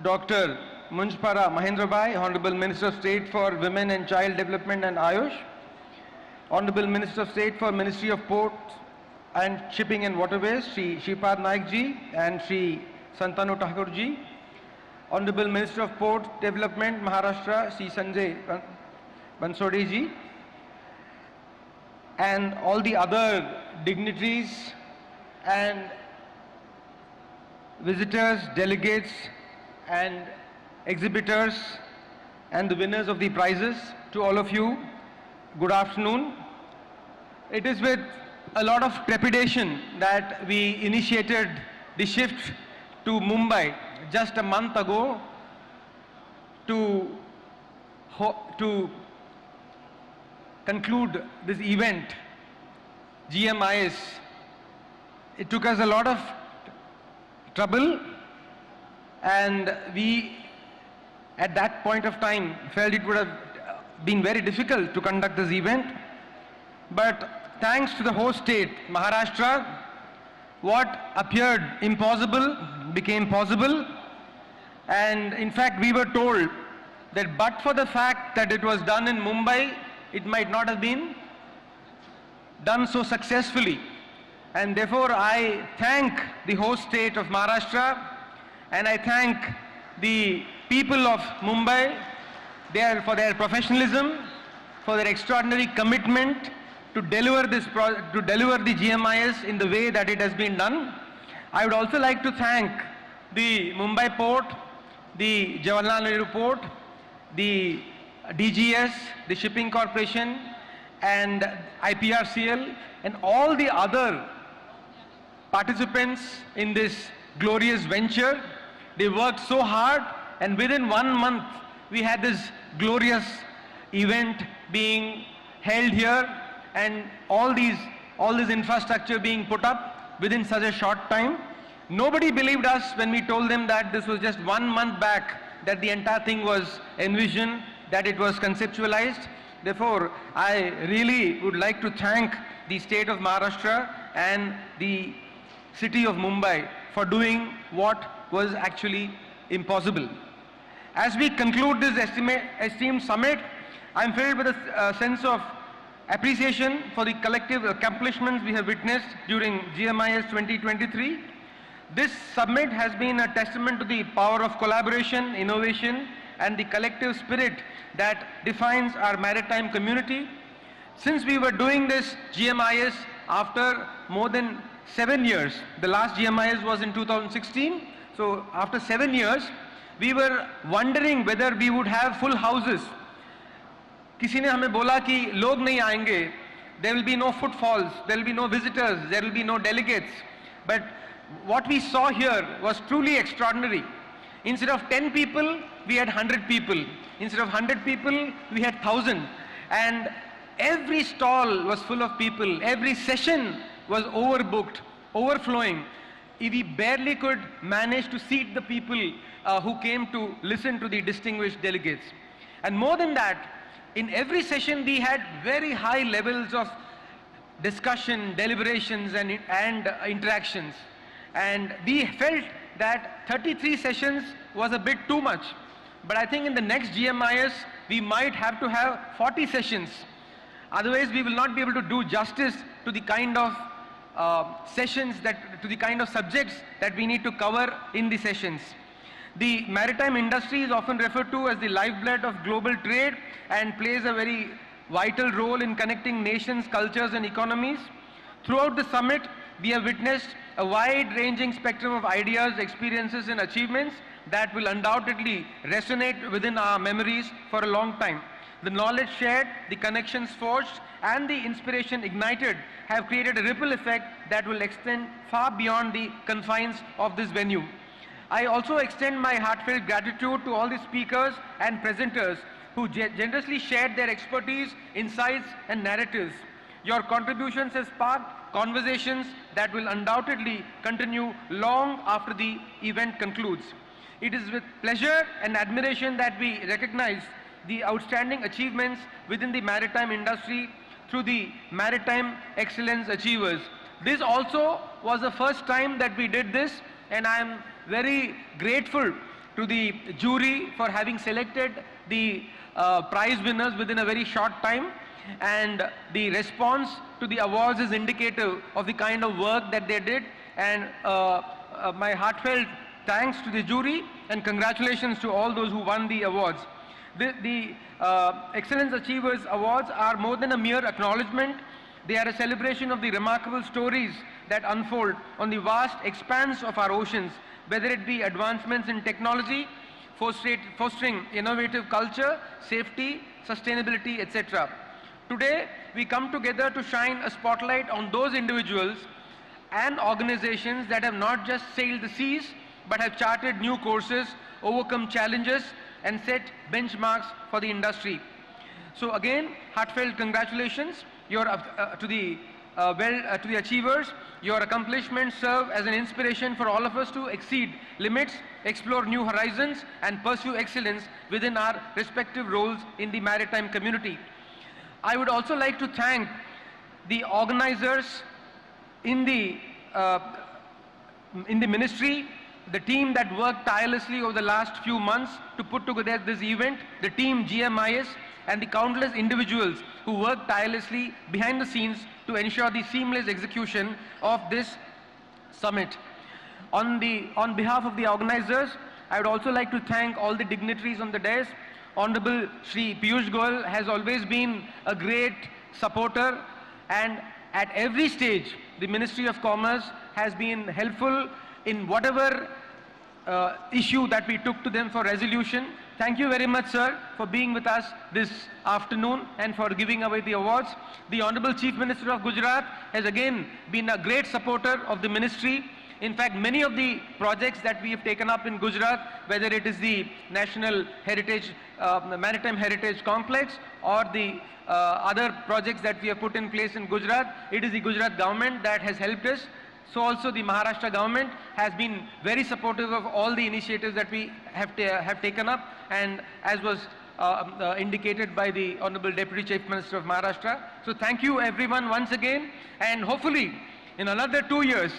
Dr. Munjpara Mahendra Bhai, Honorable Minister of State for Women and Child Development and Ayush. Honorable Minister of State for Ministry of Ports and Shipping and Waterways, Shri Shripad Naik ji and Shri Santanu Thakur ji. Honorable Minister of Port Development, Maharashtra, Shri Sanjay Bansode ji. And all the other dignitaries and visitors, delegates and exhibitors and the winners of the prizes, to all of you, good afternoon. It is with a lot of trepidation that we initiated the shift to Mumbai just a month ago to conclude this event, GMIS. It took us a lot of trouble, and we at that point of time felt it would have been very difficult to conduct this event. But thanks to the host state, Maharashtra, what appeared impossible became possible. And in fact, we were told that but for the fact that it was done in Mumbai, it might not have been done so successfully. And therefore, I thank the host state of Maharashtra, and I thank the people of Mumbai for their professionalism, for their extraordinary commitment to deliver the GMIS in the way that it has been done. I would also like to thank the Mumbai Port, the Jawaharlal Nehru Port, the DGS, the Shipping Corporation, and IPRCL and all the other participants in this glorious venture. They worked so hard, and within 1 month we had this glorious event being held here, and all this infrastructure being put up within such a short time. Nobody believed us when we told them that this was just 1 month back that the entire thing was envisioned, that it was conceptualized. Therefore, I really would like to thank the state of Maharashtra and the city of Mumbai for doing what was actually impossible. As we conclude this esteemed summit, I am filled with a sense of appreciation for the collective accomplishments we have witnessed during GMIS 2023. This summit has been a testament to the power of collaboration, innovation, and the collective spirit that defines our maritime community. Since we were doing this GMIS after more than 7 years, the last GMIS was in 2016, so after 7 years, we were wondering whether we would have full houses. किसी ने हमें बोला कि लोग नहीं आएंगे, there will be no footfalls, there will be no visitors, there will be no delegates. But what we saw here was truly extraordinary. Instead of 10 people, we had 100 people. Instead of 100 people, we had 1,000. And every stall was full of people. Every session was overbooked, overflowing. We barely could manage to seat the people who came to listen to the distinguished delegates. And more than that, in every session we had very high levels of discussion, deliberations and interactions. And we felt that 33 sessions was a bit too much. But I think in the next GMIS, we might have to have 40 sessions. Otherwise, we will not be able to do justice to the kind of to the kind of subjects that we need to cover in the sessions. The maritime industry is often referred to as the lifeblood of global trade and plays a very vital role in connecting nations, cultures and economies. Throughout the summit, we have witnessed a wide-ranging spectrum of ideas, experiences and achievements that will undoubtedly resonate within our memories for a long time. The knowledge shared, the connections forged and the inspiration ignited have created a ripple effect that will extend far beyond the confines of this venue. I also extend my heartfelt gratitude to all the speakers and presenters who generously shared their expertise, insights and narratives. Your contributions have sparked conversations that will undoubtedly continue long after the event concludes. It is with pleasure and admiration that we recognize the outstanding achievements within the maritime industry through the Maritime Excellence Achievers. This also was the first time that we did this, and I am very grateful to the jury for having selected the prize winners within a very short time, and the response to the awards is indicative of the kind of work that they did, and my heartfelt thanks to the jury and congratulations to all those who won the awards. The Excellence Achievers Awards are more than a mere acknowledgement. They are a celebration of the remarkable stories that unfold on the vast expanse of our oceans, whether it be advancements in technology, fostering innovative culture, safety, sustainability, etc. Today, we come together to shine a spotlight on those individuals and organizations that have not just sailed the seas, but have charted new courses, overcome challenges, and set benchmarks for the industry. So again, heartfelt congratulations to the achievers. Your accomplishments serve as an inspiration for all of us to exceed limits, explore new horizons, and pursue excellence within our respective roles in the maritime community. I would also like to thank the organizers in the ministry, the team that worked tirelessly over the last few months to put together this event, the team GMIS, and the countless individuals who worked tirelessly behind the scenes to ensure the seamless execution of this summit. On behalf of the organizers, I would also like to thank all the dignitaries on the dais. Honorable Shri Piyush Goyal has always been a great supporter, and at every stage, the Ministry of Commerce has been helpful in whatever issue that we took to them for resolution. thank you very much, sir, for being with us this afternoon and for giving away the awards. The Honorable Chief Minister of Gujarat has again been a great supporter of the ministry. In fact, many of the projects that we have taken up in Gujarat, whether it is the National Heritage, Maritime Heritage Complex or the other projects that we have put in place in Gujarat, it is the Gujarat government that has helped us. So also the Maharashtra government has been very supportive of all the initiatives that we have taken up, and as was indicated by the Honorable Deputy Chief Minister of Maharashtra. So thank you everyone once again, and hopefully in another 2 years,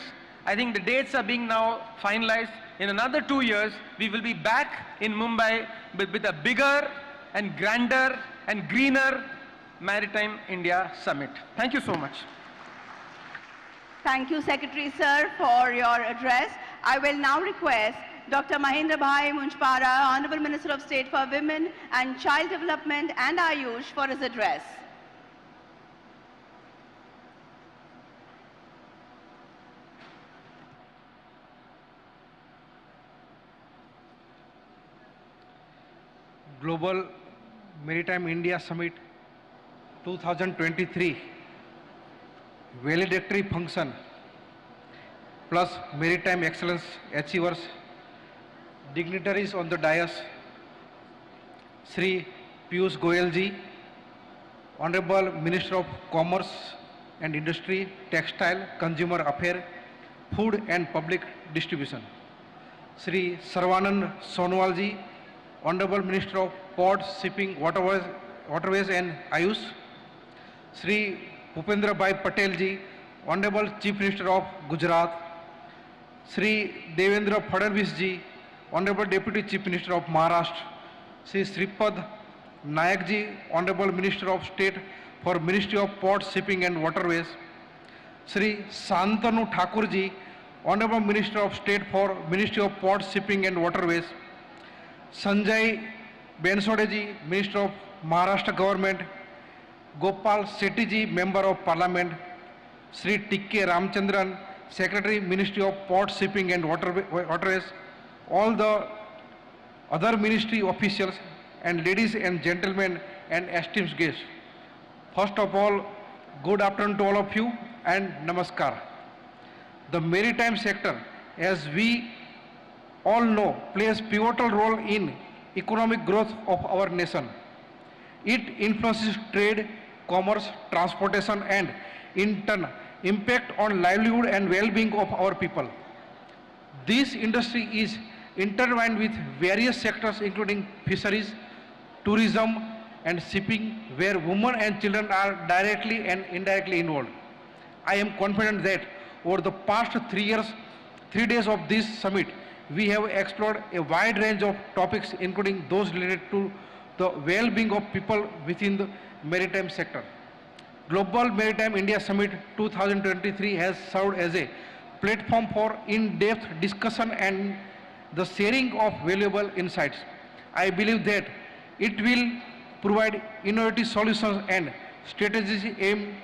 I think the dates are being now finalized. In another 2 years, we will be back in Mumbai with a bigger and grander and greener Maritime India Summit. Thank you so much. Thank you, Secretary Sir, for your address. I will now request Dr. Mahendra Bhai Munchpara, Honorable Minister of State for Women and Child Development and Ayush, for his address. Global Maritime India Summit 2023 valedictory function plus Maritime Excellence Achievers, dignitaries on the dais, Sri Piyush Goyal ji, Honorable Minister of Commerce and Industry, Textile, Consumer Affairs, Food and Public Distribution, Sri Sarvanand Sonowal ji, Honorable Minister of Ports, Shipping, Waterways and Ayush, Sri Bhupendra Bhai Patel ji, Honorable Chief Minister of Gujarat, Sri Devendra Fadnavis ji, Honorable Deputy Chief Minister of Maharashtra, Sri Sripad Nayak ji, Honorable Minister of State for Ministry of Ports, Shipping and Waterways, Sri Santanu Thakur ji, Honorable Minister of State for Ministry of Ports, Shipping and Waterways, Sanjay Bensode ji, Minister of Maharashtra Government, Gopal Shetty ji, Member of Parliament, Sri T.K. Ramchandran, Secretary, Ministry of Ports, Shipping and Waterways, all the other ministry officials, and ladies and gentlemen and esteemed guests. First of all, good afternoon to all of you and namaskar. The maritime sector, as we all know, plays pivotal role in economic growth of our nation. It influences trade, commerce, transportation and in turn impact on livelihood and well-being of our people. This industry is intertwined with various sectors including fisheries, tourism and shipping, where women and children are directly and indirectly involved. I am confident that over the past 3 days of this summit, we have explored a wide range of topics including those related to the well-being of people within the maritime sector. Global Maritime India Summit 2023 has served as a platform for in-depth discussion and the sharing of valuable insights. I believe that it will provide innovative solutions and strategies aimed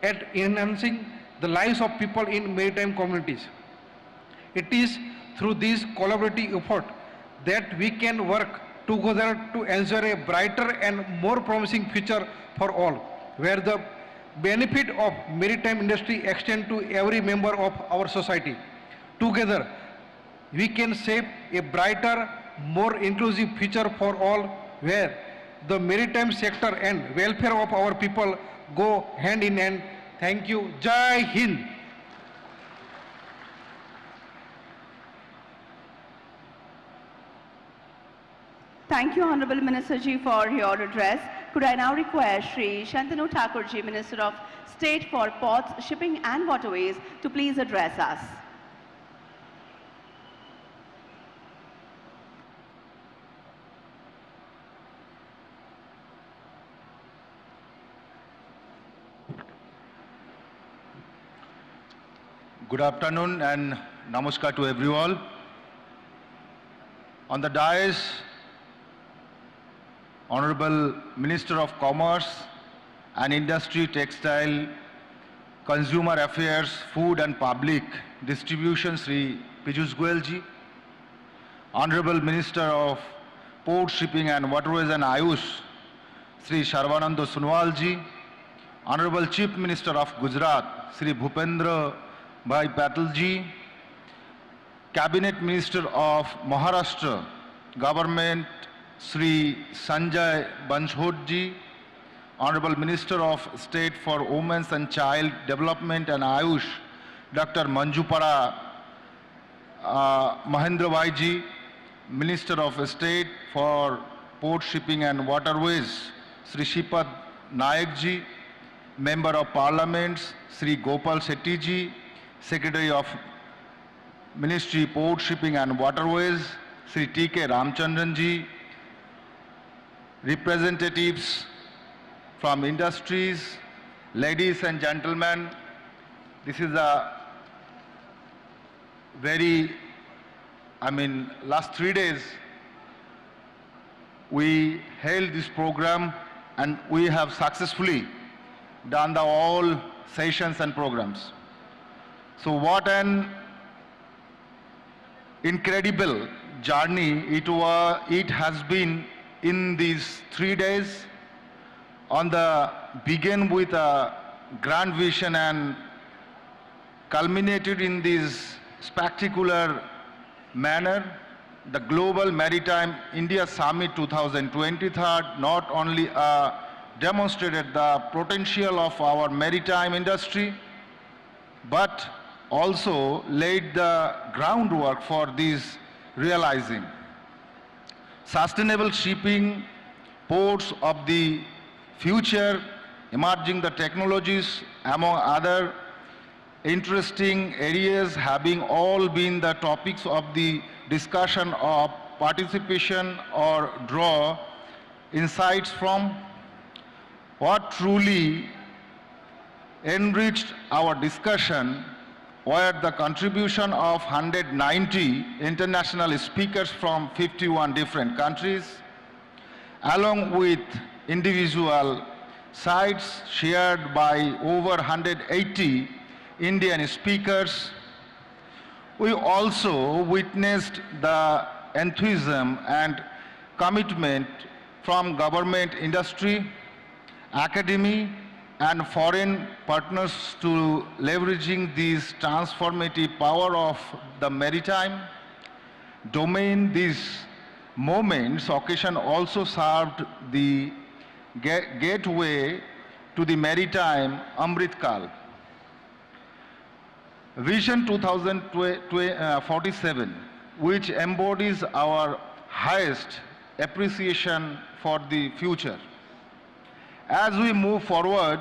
at enhancing the lives of people in maritime communities. It is through this collaborative effort that we can work together to ensure a brighter and more promising future for all, where the benefit of maritime industry extend to every member of our society. Together, we can shape a brighter, more inclusive future for all, where the maritime sector and welfare of our people go hand in hand. Thank you. Jai Hind. Thank you, Honorable Minister Ji, for your address. Could I now request Sri Shantanu Thakur Ji, Minister of State for Ports, Shipping and Waterways, to please address us. Good afternoon and namaskar to everyone. On the dais, Honorable Minister of Commerce and Industry, Textile, Consumer Affairs, Food and Public Distribution, Sri Piyush Goyal ji, Honorable Minister of Port Shipping and Waterways and Ayush, Sri Sarvananda Sonowal ji, Honorable Chief Minister of Gujarat, Sri Bhupendra Bhai Patel ji, Cabinet Minister of Maharashtra Government, Sri Sanjay Banshod ji, Honorable Minister of State for Women's and Child Development and Ayush, Dr. Manjupara Mahendra Bhai ji, Minister of State for Port Shipping and Waterways, Sri Shipad Nayak ji, Member of Parliament, Sri Gopal Shetty ji, Secretary of Ministry Port Shipping and Waterways, Sri T.K. Ramchandran ji, representatives from industries, ladies and gentlemen, this is a last 3 days we held this program and we have successfully done all sessions and programs. So what an incredible journey it has been in these 3 days. Begin with a grand vision and culminated in this spectacular manner. The Global Maritime India Summit 2023 not only demonstrated the potential of our maritime industry, but also laid the groundwork for this realizing. Sustainable shipping, ports of the future, emerging the technologies, among other interesting areas having all been the topics of the discussion of participation or draw insights from. What truly enriched our discussion were the contribution of 190 international speakers from 51 different countries, along with individual sites shared by over 180 Indian speakers. We also witnessed the enthusiasm and commitment from government, industry, academy, and foreign partners to leveraging this transformative power of the maritime domain. These moments occasion also served the gateway to the maritime Amrit Kal. Vision 2047, which embodies our highest appreciation for the future. As we move forward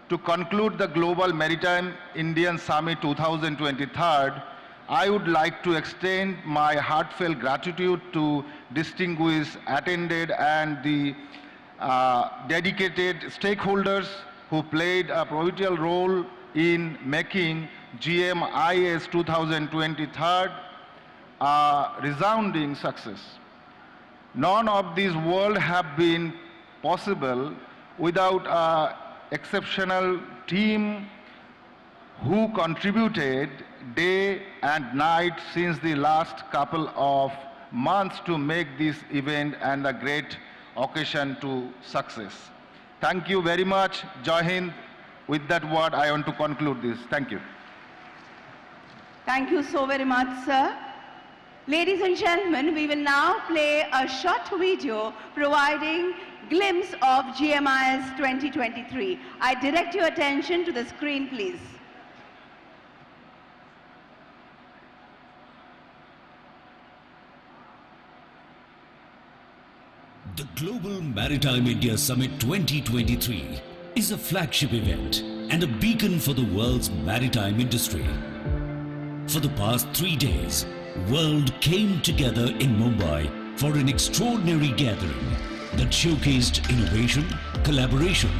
to conclude the Global Maritime Indian Summit 2023, I would like to extend my heartfelt gratitude to distinguished attended and the dedicated stakeholders who played a pivotal role in making GMIS 2023 a resounding success. None of these would have been possible without an exceptional team who contributed day and night since the last couple of months to make this event and a great occasion to success. Thank you very much. Jai Hind. With that word, I want to conclude this. Thank you. Thank you so very much, sir. Ladies and gentlemen, we will now play a short video providing glimpse of GMIS 2023. I direct your attention to the screen, please. The Global Maritime India Summit 2023 is a flagship event and a beacon for the world's maritime industry. For the past 3 days, world came together in Mumbai for an extraordinary gathering that showcased innovation, collaboration,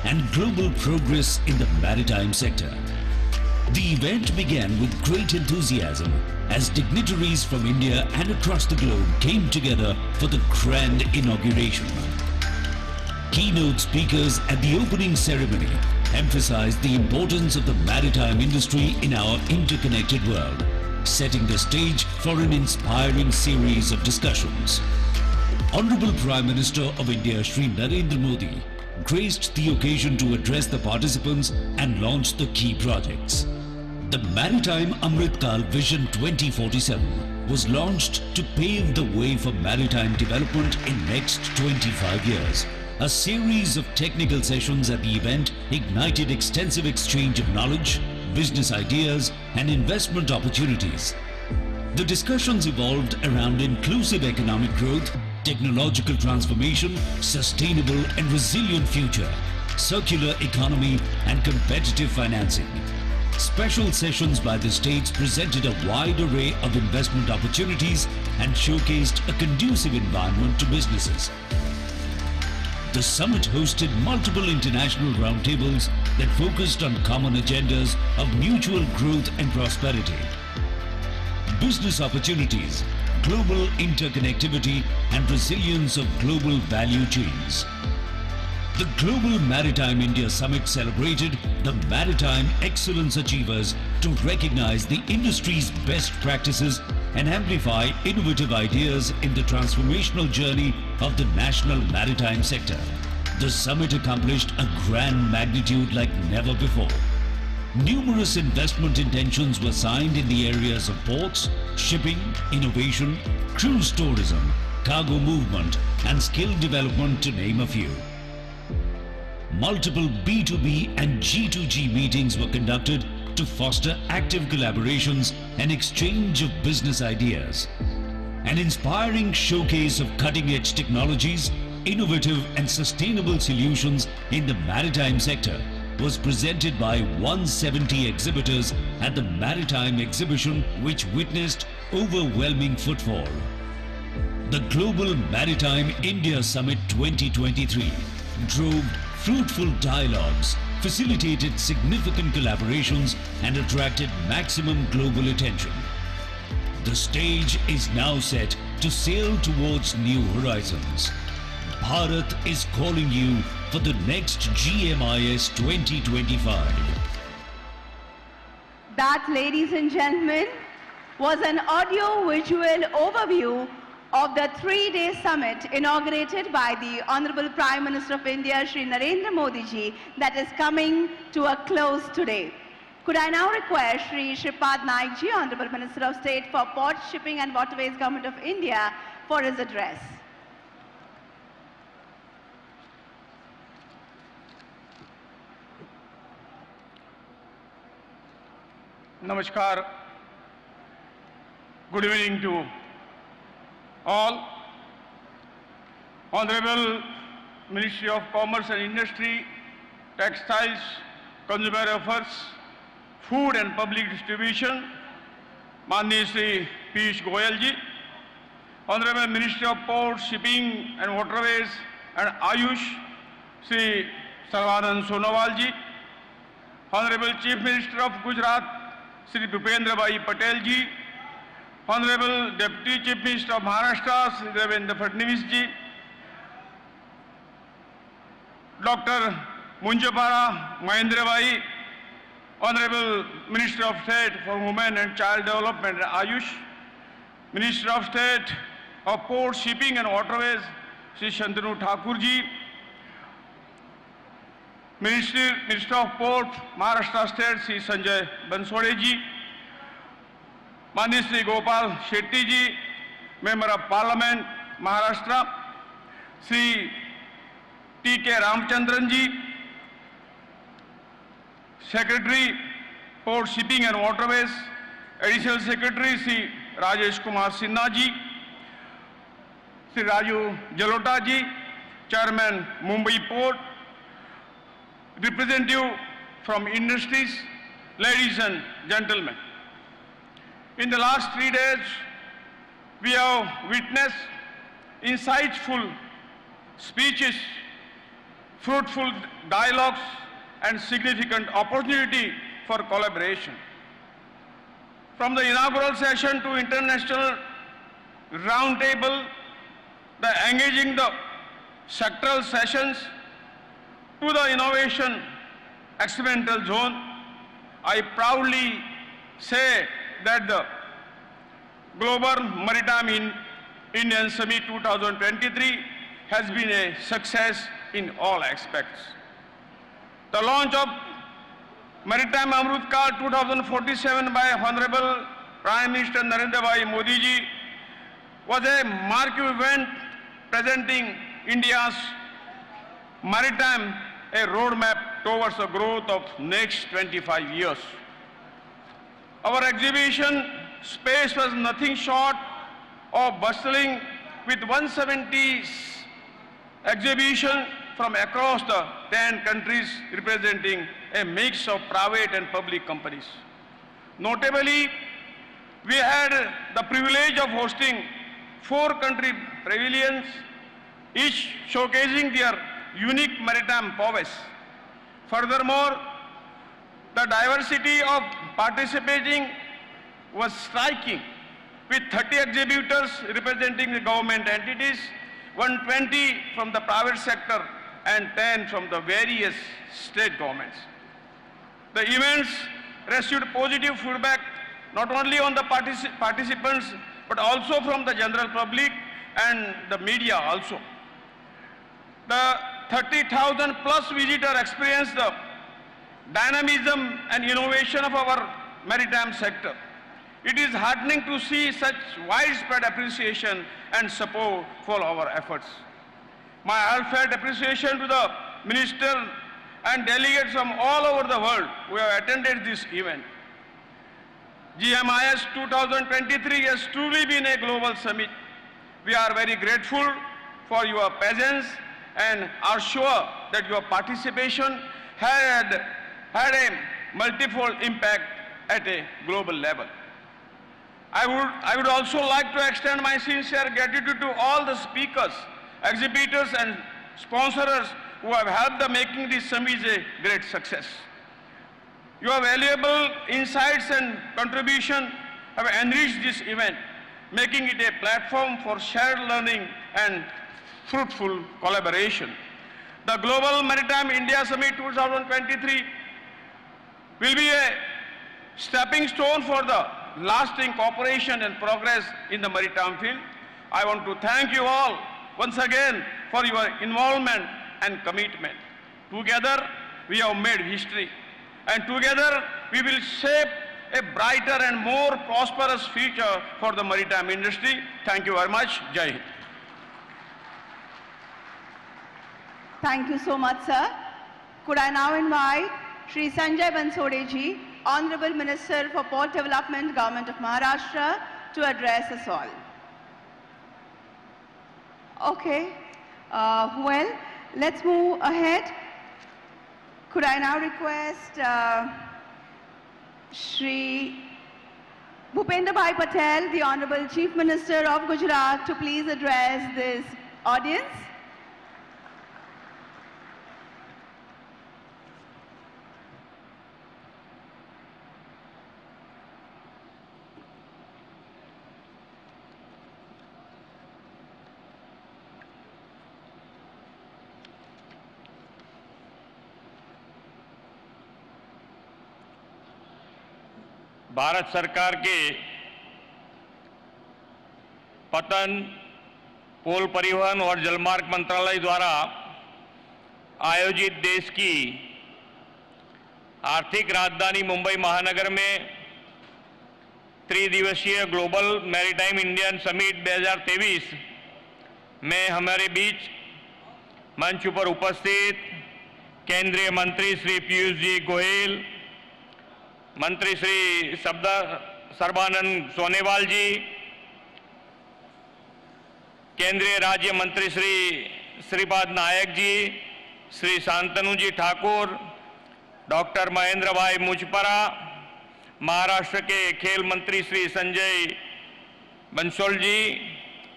and global progress in the maritime sector. The event began with great enthusiasm as dignitaries from India and across the globe came together for the grand inauguration. Keynote speakers at the opening ceremony emphasized the importance of the maritime industry in our interconnected world, setting the stage for an inspiring series of discussions. Honorable Prime Minister of India Shri Narendra Modi graced the occasion to address the participants and launch the key projects. The Maritime Amrit Kal Vision 2047 was launched to pave the way for maritime development in next 25 years. A series of technical sessions at the event ignited extensive exchange of knowledge, business ideas and investment opportunities. The discussions evolved around inclusive economic growth, technological transformation, sustainable and resilient future, circular economy and competitive financing. Special sessions by the states presented a wide array of investment opportunities and showcased a conducive environment to businesses. The summit hosted multiple international roundtables that focused on common agendas of mutual growth and prosperity. Business opportunities, global interconnectivity and resilience of global value chains. The Global Maritime India Summit celebrated the maritime excellence achievers to recognize the industry's best practices and amplify innovative ideas in the transformational journey of the national maritime sector. The summit accomplished a grand magnitude like never before. Numerous investment intentions were signed in the areas of ports, shipping, innovation, cruise tourism, cargo movement and skill development, to name a few. Multiple B2B and G2G meetings were conducted to foster active collaborations and exchange of business ideas. An inspiring showcase of cutting-edge technologies, innovative and sustainable solutions in the maritime sector was presented by 170 exhibitors at the Maritime exhibition, which witnessed overwhelming footfall. The Global Maritime India Summit 2023 drove fruitful dialogues, facilitated significant collaborations and attracted maximum global attention. The stage is now set to sail towards new horizons. Bharat is calling you for the next GMIS 2025. That, ladies and gentlemen, was an audio-visual overview of the three-day summit inaugurated by the Honorable Prime Minister of India, Shri Narendra Modi ji, that is coming to a close today. Could I now request Shri Shripad Naik ji, Honorable Minister of State for Ports, Shipping and Waterways, Government of India, for his address. Namaskar. Good evening to all. Honorable Ministry of Commerce and Industry, Textiles, Consumer Affairs, Food and Public Distribution, Mandi Shri Piyush Goyal ji. Honorable Ministry of Ports, Shipping and Waterways and Ayush, Shri Sarvanand Sonowal ji. Honorable Chief Minister of Gujarat, Shri Bhupendra Bhai Patel ji. Honorable Deputy Chief Minister of Maharashtra, Shri Devendra Fadnavis ji. Dr. Munjapara Mahendra Bhai, Honorable Minister of State for Women and Child Development, Ayush. Minister of State of Ports, Shipping and Waterways, Shri Shantanu Thakur ji. Minister of Ports, Maharashtra State, Shri Sanjay Banswade ji. Mani Shri Gopal Shetty ji, Member of Parliament, Maharashtra. Shri T.K. Ramchandran ji, Secretary, Port, Shipping and Waterways. Additional Secretary, Shri Rajesh Kumar Sinha ji. Shri Raju Jalota ji, Chairman, Mumbai Port. Representative from industries, ladies and gentlemen. In the last 3 days, we have witnessed insightful speeches, fruitful dialogues, and significant opportunity for collaboration. From the inaugural session to international roundtable, the engaging the sectoral sessions, to the innovation experimental zone, I proudly say that the Global Maritime Indian Summit 2023 has been a success in all aspects. The launch of Maritime Amrut Kal 2047 by Honorable Prime Minister Narendra Bhai Modi ji was a marquee event presenting India's maritime a roadmap towards the growth of next 25 years. Our exhibition space was nothing short of bustling with 170 exhibitions from across the 10 countries representing a mix of private and public companies. Notably, we had the privilege of hosting 4 country pavilions, each showcasing their unique maritime prowess. Furthermore, the diversity of participating was striking, with 30 exhibitors representing the government entities, 120 from the private sector, and 10 from the various state governments. The events received positive feedback not only on the participants but also from the general public and the media also. The 30,000 plus visitors experienced the dynamism and innovation of our maritime sector. It is heartening to see such widespread appreciation and support for our efforts. My heartfelt appreciation to the minister and delegates from all over the world who have attended this event. GMIS 2023 has truly been a global summit. We are very grateful for your presence and are sure that your participation had a multifold impact at a global level. I would also like to extend my sincere gratitude to all the speakers, exhibitors and sponsors who have helped the making this summit a great success. Your valuable insights and contribution have enriched this event, making it a platform for shared learning and fruitful collaboration. The Global Maritime India Summit 2023 will be a stepping stone for the lasting cooperation and progress in the maritime field. I want to thank you all once again for your involvement and commitment. Together, we have made history, and together we will shape a brighter and more prosperous future for the maritime industry. Thank you very much. Jai Hind. Thank you so much, sir. Could I now invite Shri Sanjay Bansode ji, Honorable Minister for Port Development, Government of Maharashtra, to address us all. Okay, well, let's move ahead. Could I now request Shri Bhupendra Bhai Patel, the Honorable Chief Minister of Gujarat, to please address this audience. Bharat सरकार के पतन, पोल परिवहन और जलमार्ग मंत्रालय द्वारा आयोजित देश की आर्थिक राजधानी मुंबई महानगर में त्रिदिवसीय ग्लोबल मैरीटाइम इंडियन समिट 2023 में हमारे बीच मंच पर उपस्थित केंद्रीय मंत्री श्री पीयूष जी गोयल, मंत्री श्री सर्बानंद सोनेवाल जी, केंद्रीय राज्य मंत्री श्री श्रीपाद नायक जी, श्री शांतनु जी ठाकुर, डॉक्टर महेंद्र भाई मुजपरा, महाराष्ट्र के खेल मंत्री श्री संजय बंसोल जी,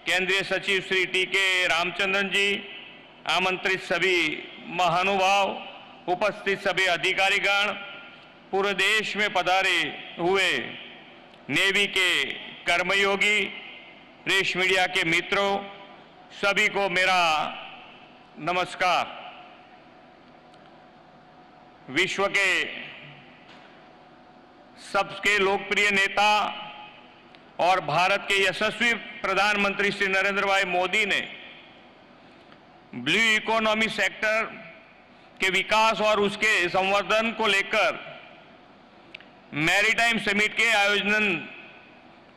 केंद्रीय सचिव श्री टी.के. रामचंद्रन जी, आमंत्रित सभी महानुभाव, उपस्थित सभी अधिकारीगण, पूरे देश में पधारे हुए नेवी के कर्मयोगी, प्रेस मीडिया के मित्रों, सभी को मेरा नमस्कार। विश्व के सबसे लोकप्रिय नेता और भारत के यशस्वी प्रधानमंत्री श्री नरेंद्र भाई मोदी ने ब्लू इकोनॉमी सेक्टर के विकास और उसके संवर्धन को लेकर मैरीटाइम समिट के आयोजन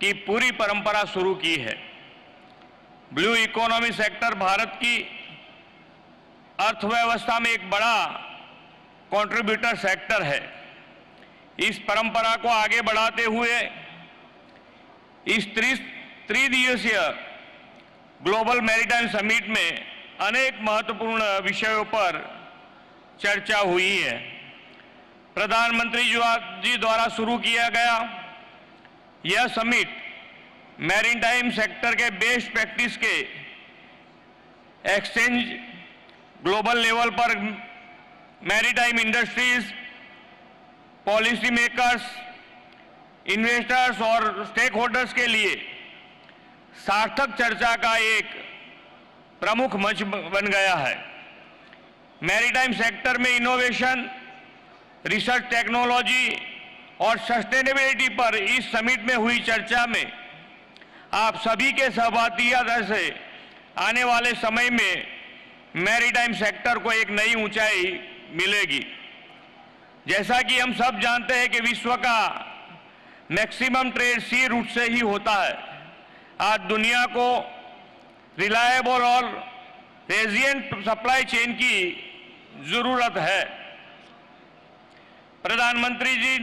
की पूरी परंपरा शुरू की है। ब्लू इकोनॉमी सेक्टर भारत की अर्थव्यवस्था में एक बड़ा कंट्रीब्यूटर सेक्टर है। इस परंपरा को आगे बढ़ाते हुए इस त्रिदिवसीय ग्लोबल मैरीटाइम समिट में अनेक महत्वपूर्ण विषयों पर चर्चा हुई है। प्रधानमंत्री जी द्वारा शुरू किया गया यह समिट मैरीटाइम सेक्टर के बेस्ट प्रैक्टिस के एक्सचेंज, ग्लोबल लेवल पर maritime industries, policy makers, investors और स्टेक होल्डर्स के लिए सार्थक चर्चा का एक प्रमुख मंच बन गया है। मैरीटाइम सेक्टर में इनोवेशन, रिसर्च, टेक्नोलॉजी और सस्टेनेबिलिटी पर इस समिट में हुई चर्चा में आप सभी के सहभागिता से आने वाले समय में मैरीटाइम सेक्टर को एक नई ऊंचाई मिलेगी। जैसा कि हम सब जानते हैं कि विश्व का मैक्सिमम ट्रेड सी रूट से ही होता है। आज दुनिया को रिलायबल और रेजिलिएंट सप्लाई चेन की जरूरत है। प्रधानमंत्री जी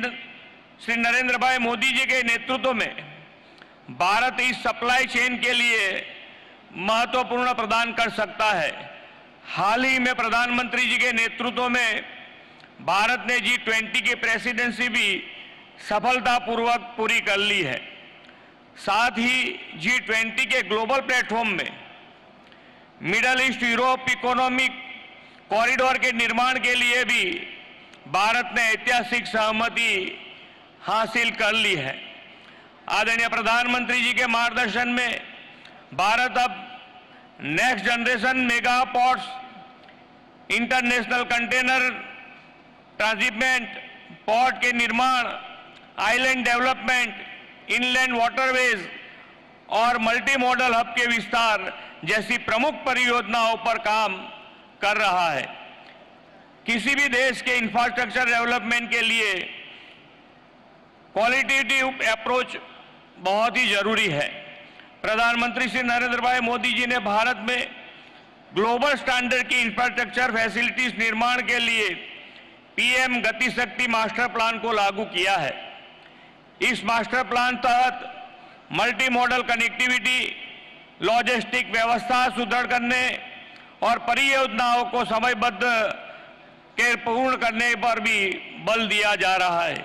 श्री नरेंद्र भाई मोदी जी के नेतृत्व में भारत इस सप्लाई चेन के लिए महत्वपूर्ण प्रदान कर सकता है। हाल ही में प्रधानमंत्री जी के नेतृत्व में भारत ने G20 की प्रेसिडेंसी भी सफलतापूर्वक पूरी कर ली है। साथ ही G20 के ग्लोबल प्लेटफॉर्म में middle east Europe economic corridor के निर्माण के लिए भी भारत ने ऐतिहासिक सहमति हासिल कर ली है। आदरणीय प्रधानमंत्री जी के मार्गदर्शन में भारत अब next generation mega ports, international container transshipment, port के निर्माण, आइलैंड डेवलपमेंट, इनलैंड वाटरवेज और मल्टी मॉडल हब के विस्तार जैसी प्रमुख परियोजनाओं पर काम कर रहा है। किसी भी देश के इंफ्रास्ट्रक्चर डेवलपमेंट के लिए क्वालिटेटिव अप्रोच बहुत ही जरूरी है। प्रधानमंत्री श्री नरेंद्र भाई मोदी जी ने भारत में ग्लोबल स्टैंडर्ड की इंफ्रास्ट्रक्चर फैसिलिटीज निर्माण के लिए पीएम गति शक्ति मास्टर प्लान को लागू किया है। इस मास्टर प्लान तहत मल्टी मॉडल कनेक्टिविटी, लॉजिस्टिक व्यवस्था सुदृढ़ करने और परियोजनाओं को समयबद्ध के पूर्ण करने पर भी बल दिया जा रहा है।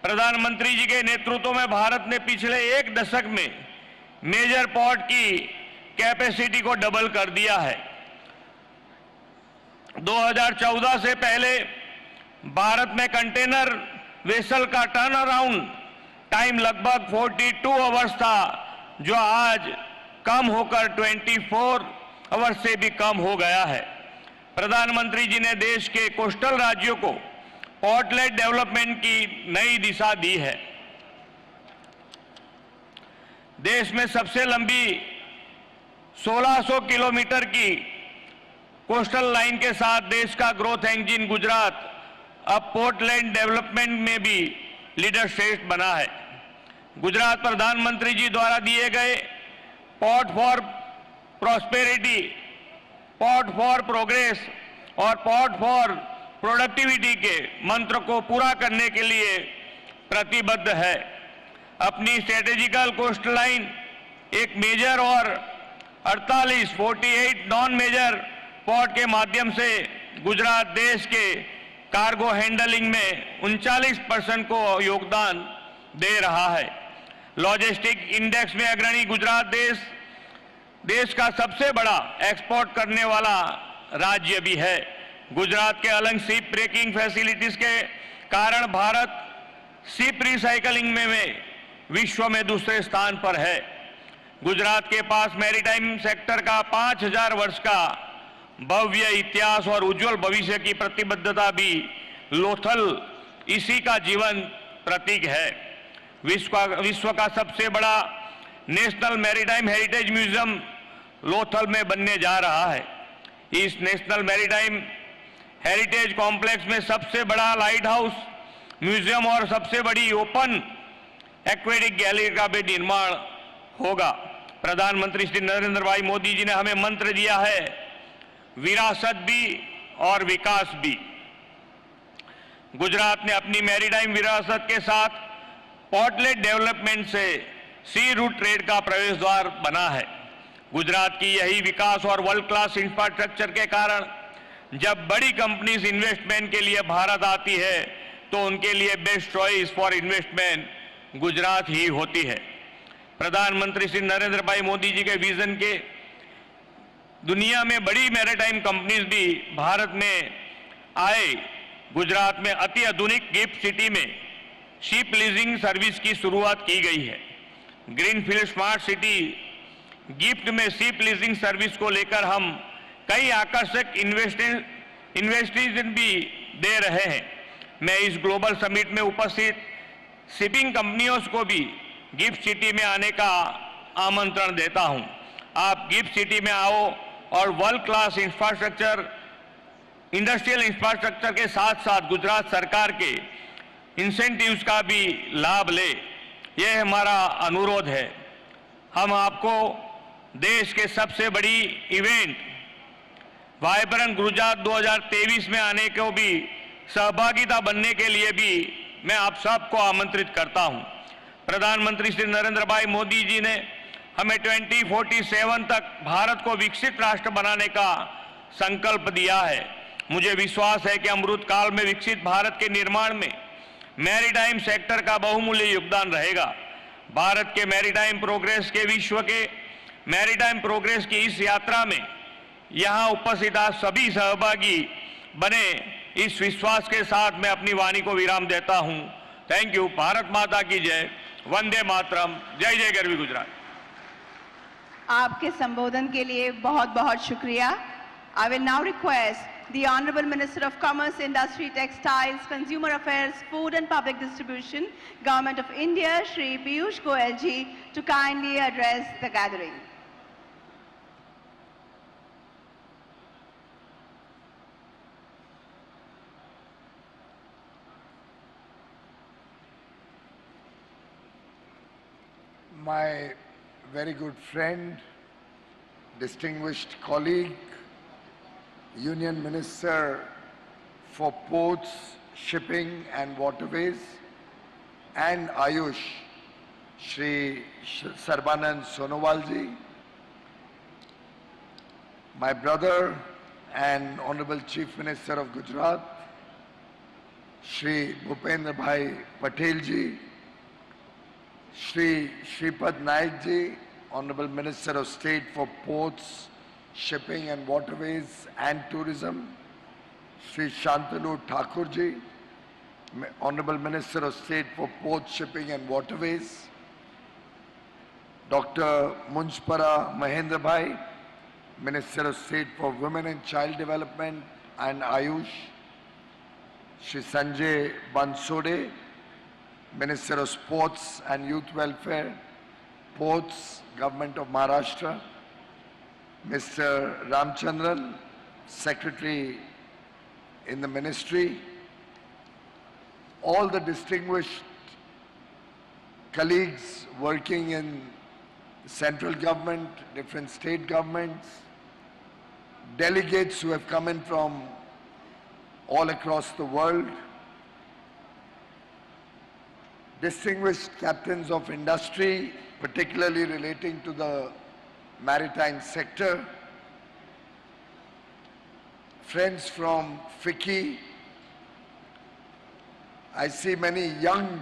प्रधानमंत्री जी के नेतृत्व में भारत ने पिछले एक दशक में मेजर पोर्ट की कैपेसिटी को डबल कर दिया है। 2014 से पहले भारत में कंटेनर वेसल का टर्न अराउंड टाइम लगभग 42 आवर्स था, जो आज कम होकर 24 आवर्स से भी कम हो गया है। प्रधानमंत्री जी ने देश के कोस्टल राज्यों को पोर्टलेट डेवलपमेंट की नई दिशा दी है। देश में सबसे लंबी 1600 किलोमीटर की कोस्टल लाइन के साथ देश का ग्रोथ इंजन गुजरात अब पोर्टलैंड डेवलपमेंट में भी लीडर श्रेष्ठ बना है। गुजरात प्रधानमंत्री जी द्वारा दिए गए port for prosperity, port for progress और पोर्ट फॉर प्रोडक्टिविटी के मंत्र को पूरा करने के लिए प्रतिबद्ध है। अपनी स्ट्रेटेजिकल कोस्ट लाइन, एक मेजर और 48 नॉन मेजर पोर्ट के माध्यम से गुजरात देश के कार्गो हैंडलिंग में 39% को योगदान दे रहा है। लॉजिस्टिक इंडेक्स में अग्रणी गुजरात देश का सबसे बड़ा एक्सपोर्ट करने वाला राज्य भी है। गुजरात के अलग शिप ब्रेकिंग फैसिलिटीज के कारण भारत शिप रिसाइकलिंग में विश्व में दूसरे स्थान पर है। गुजरात के पास मैरीटाइम सेक्टर का 5000 वर्ष का भव्य इतिहास और उज्जवल भविष्य की प्रतिबद्धता भी लोथल इसी का जीवन प्रतीक है। विश्व का सबसे बड़ा national maritime heritage museum Lothal में बनने जा रहा है। इस नेशनल मैरीटाइम हेरिटेज कॉम्प्लेक्स में सबसे बड़ा लाइट हाउस म्यूजियम और सबसे बड़ी ओपन एक्वेटिक गैलरी का भी निर्माण होगा। प्रधानमंत्री श्री नरेंद्र भाई मोदी जी ने हमें मंत्र दिया है, विरासत भी और विकास भी। गुजरात ने अपनी मैरीटाइम विरासत के साथ पोर्टलेट डेवलपमेंट से सी रूट ट्रेड का प्रवेश द्वार बना है। गुजरात की यही विकास और वर्ल्ड क्लास इंफ्रास्ट्रक्चर के कारण जब बड़ी कंपनीज इन्वेस्टमेंट के लिए भारत आती है तो उनके लिए best choice for investment Gujarat ही होती है। प्रधानमंत्री श्री नरेंद्र भाई मोदी जी के विजन के दुनिया में बड़ी मैरीटाइम कंपनीज भी भारत में आए। गुजरात में अति आधुनिक गिफ्ट सिटी में शिप लीजिंग सर्विस की शुरुआत की गई है। ग्रीनफील्ड स्मार्ट सिटी गिफ्ट में शिप लीजिंग सर्विस को लेकर हम कई आकर्षक इन्वेस्टिगेशन भी दे रहे हैं। मैं इस ग्लोबल समिट में उपस्थित शिपिंग कंपनियों को भी गिफ्ट सिटी में आने का आमंत्रण देता हूं। आप गिफ्ट सिटी में आओ और world class infrastructure, industrial infrastructure के साथ साथ गुजरात सरकार के इंसेंटिव्स का भी लाभ ले, यह हमारा अनुरोध है। हम आपको देश के सबसे बड़ी इवेंट वाइब्रेंट गुजरात 2023 में आने को भी सहभागिता बनने के लिए भी मैं आप सबको आमंत्रित करता हूं। प्रधानमंत्री श्री नरेंद्र भाई मोदी जी ने हमें 2047 तक भारत को विकसित राष्ट्र बनाने का संकल्प दिया है। मुझे विश्वास है कि अमृत काल में विकसित भारत के निर्माण में मैरीटाइम सेक्टर का बहुमूल्य योगदान रहेगा। भारत के मैरीटाइम प्रोग्रेस के विश्व के मैरीटाइम प्रोग्रेस की इस यात्रा में यहाँ उपस्थित आज सभी सहभागी बने, इस विश्वास के साथ मैं अपनी वाणी को विराम देता हूँ। Thank you. भारत माता की जय। वंदे मातरम। जय जय गरवी गुजरात। आपके संबोधन के लिए बहुत बहुत शुक्रिया। I will now request the Honorable Minister of Commerce, Industry, Textiles, Consumer Affairs, Food and Public Distribution, Government of India, Shri Piyush Goyal ji, to kindly address the gathering. My very good friend, distinguished colleague, Union Minister for Ports, Shipping and Waterways, and Ayush, Shri Sarbanand Sonowal ji, my brother and Honorable Chief Minister of Gujarat, Shri Bhupendra Bhai Patel ji, Shri Shripad Naik ji, Honorable Minister of State for Ports, Shipping and Waterways and Tourism, Shri Shantanu Thakur ji, Honorable Minister of State for Ports, Shipping and Waterways, Dr. Munshpara Mahendra Bhai, Minister of State for Women and Child Development and Ayush, Shri Sanjay Bansode, Minister of Sports and Youth Welfare, Ports, Government of Maharashtra, Mr. Ramchandran, Secretary in the Ministry, all the distinguished colleagues working in central government, different state governments, delegates who have come in from all across the world, distinguished captains of industry, particularly relating to the maritime sector, friends from FICCI. I see many young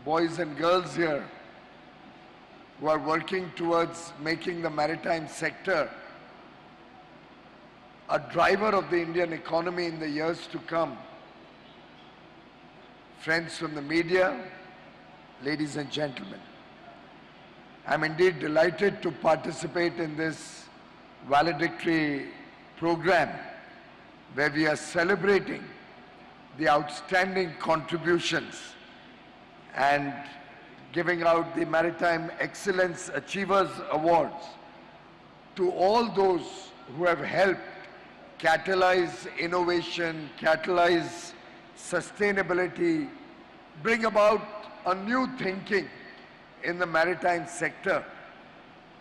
boys and girls here who are working towards making the maritime sector a driver of the Indian economy in the years to come. Friends from the media, ladies and gentlemen, I'm indeed delighted to participate in this valedictory program where we are celebrating the outstanding contributions and giving out the Maritime Excellence Achievers Awards to all those who have helped catalyze innovation, catalyze sustainability, bring about a new thinking in the maritime sector.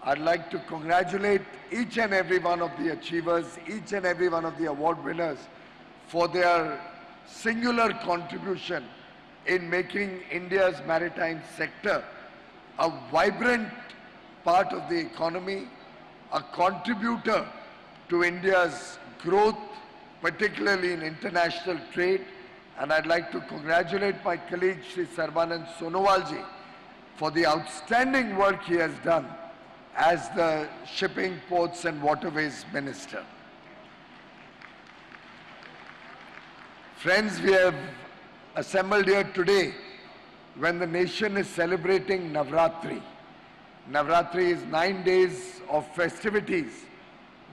I'd like to congratulate each and every one of the achievers, each and every one of the award winners for their singular contribution in making India's maritime sector a vibrant part of the economy, a contributor to India's growth, particularly in international trade. And I'd like to congratulate my colleague Shri Sarbanand Sonowalji for the outstanding work he has done as the Shipping, Ports and Waterways Minister. Friends, we have assembled here today when the nation is celebrating Navratri. Navratri is 9 days of festivities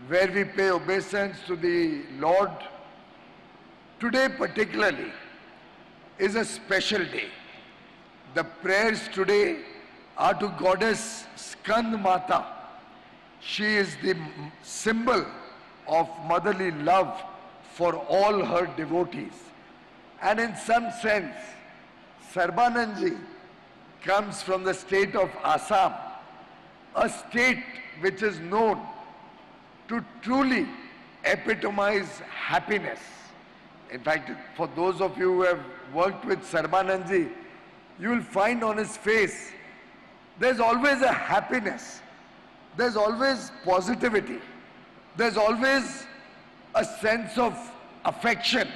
where we pay obeisance to the Lord. Today particularly is a special day. The prayers today are to Goddess Skand Mata. She is the symbol of motherly love for all her devotees. And in some sense, Sarbanandji comes from the state of Assam, a state which is known to truly epitomize happiness. In fact, for those of you who have worked with Sarbanandji, you will find on his face, there's always a happiness. There's always positivity. There's always a sense of affection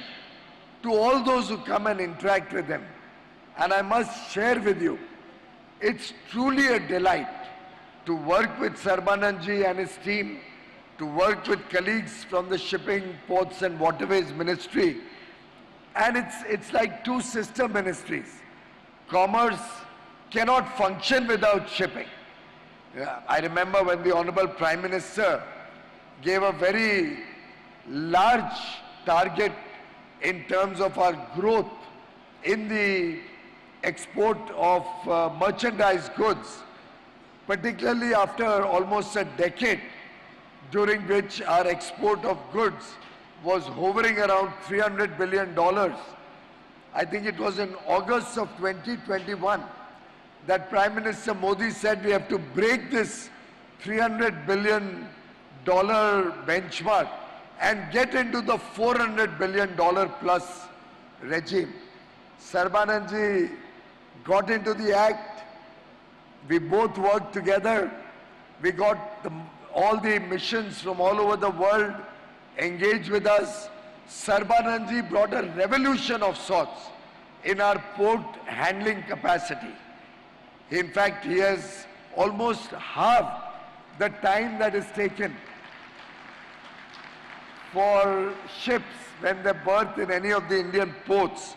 to all those who come and interact with him. And I must share with you, it's truly a delight to work with Sarbanandji and his team, to work with colleagues from the Shipping, Ports and Waterways Ministry. And it's like two sister ministries. Commerce cannot function without shipping. I remember when the Honorable Prime Minister gave a very large target in terms of our growth in the export of merchandise goods, particularly after almost a decade during which our export of goods was hovering around $300 billion. I think it was in August of 2021 that Prime Minister Modi said we have to break this $300 billion benchmark and get into the $400 billion plus regime. Sarbanandji got into the act. We both worked together. We got all the missions from all over the world engaged with us. Sarbanandji brought a revolution of sorts in our port handling capacity. In fact, he has almost halved the time that is taken for ships when they berth in any of the Indian ports.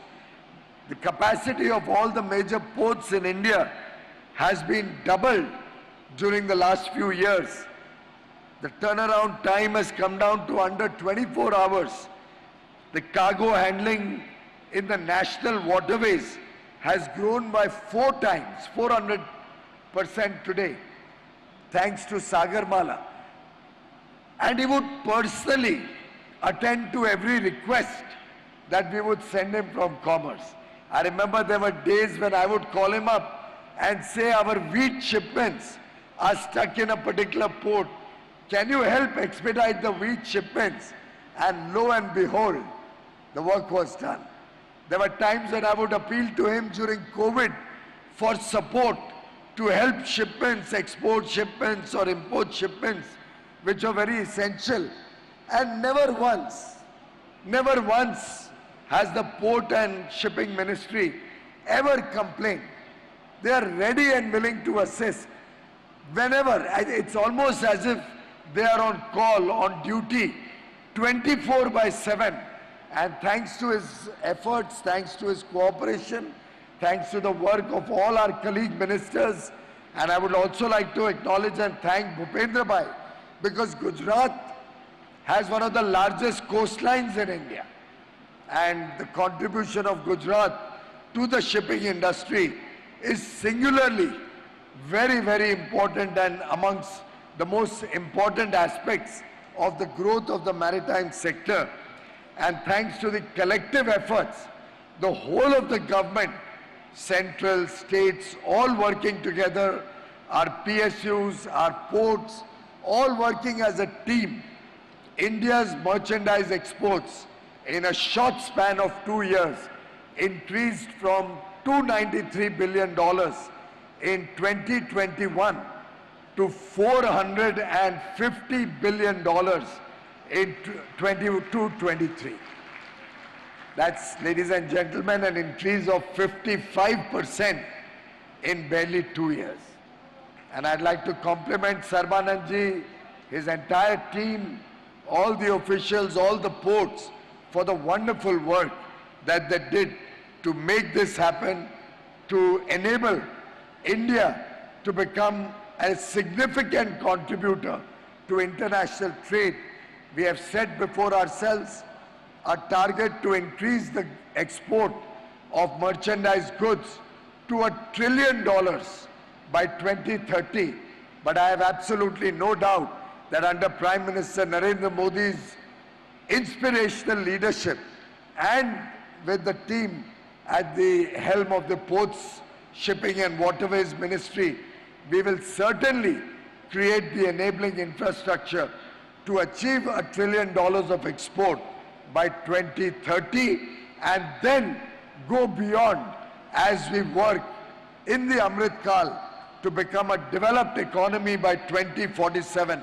The capacity of all the major ports in India has been doubled during the last few years. The turnaround time has come down to under 24 hours. The cargo handling in the national waterways has grown by 4 times, 400% today, thanks to Sagarmala. And he would personally attend to every request that we would send him from Commerce. I remember there were days when I would call him up and say our wheat shipments are stuck in a particular port. Can you help expedite the wheat shipments? And lo and behold, the work was done. There were times when I would appeal to him during COVID for support to help shipments, export shipments or import shipments, which are very essential. And never once has the Port and Shipping Ministry ever complained. They are ready and willing to assist. Whenever, it's almost as if they are on call, on duty, 24/7. And thanks to his efforts, thanks to his cooperation, thanks to the work of all our colleague ministers, and I would also like to acknowledge and thank Bhupendra Bhai, because Gujarat has one of the largest coastlines in India. And the contribution of Gujarat to the shipping industry is singularly very, very important and amongst the most important aspects of the growth of the maritime sector. And thanks to the collective efforts, the whole of the government, central, states, all working together, our PSUs, our ports, all working as a team, India's merchandise exports in a short span of 2 years increased from $293 billion in 2021 to $450 billion in 22-23. That's, ladies and gentlemen, an increase of 55% in barely 2 years. And I'd like to compliment Sarbananji, his entire team, all the officials, all the ports for the wonderful work that they did to make this happen, to enable India to become a significant contributor to international trade. We have set before ourselves a target to increase the export of merchandise goods to $1 trillion by 2030. But I have absolutely no doubt that under Prime Minister Narendra Modi's inspirational leadership and with the team at the helm of the Ports, Shipping and Waterways Ministry, we will certainly create the enabling infrastructure to achieve $1 trillion of export by 2030 and then go beyond as we work in the Amrit Kal to become a developed economy by 2047,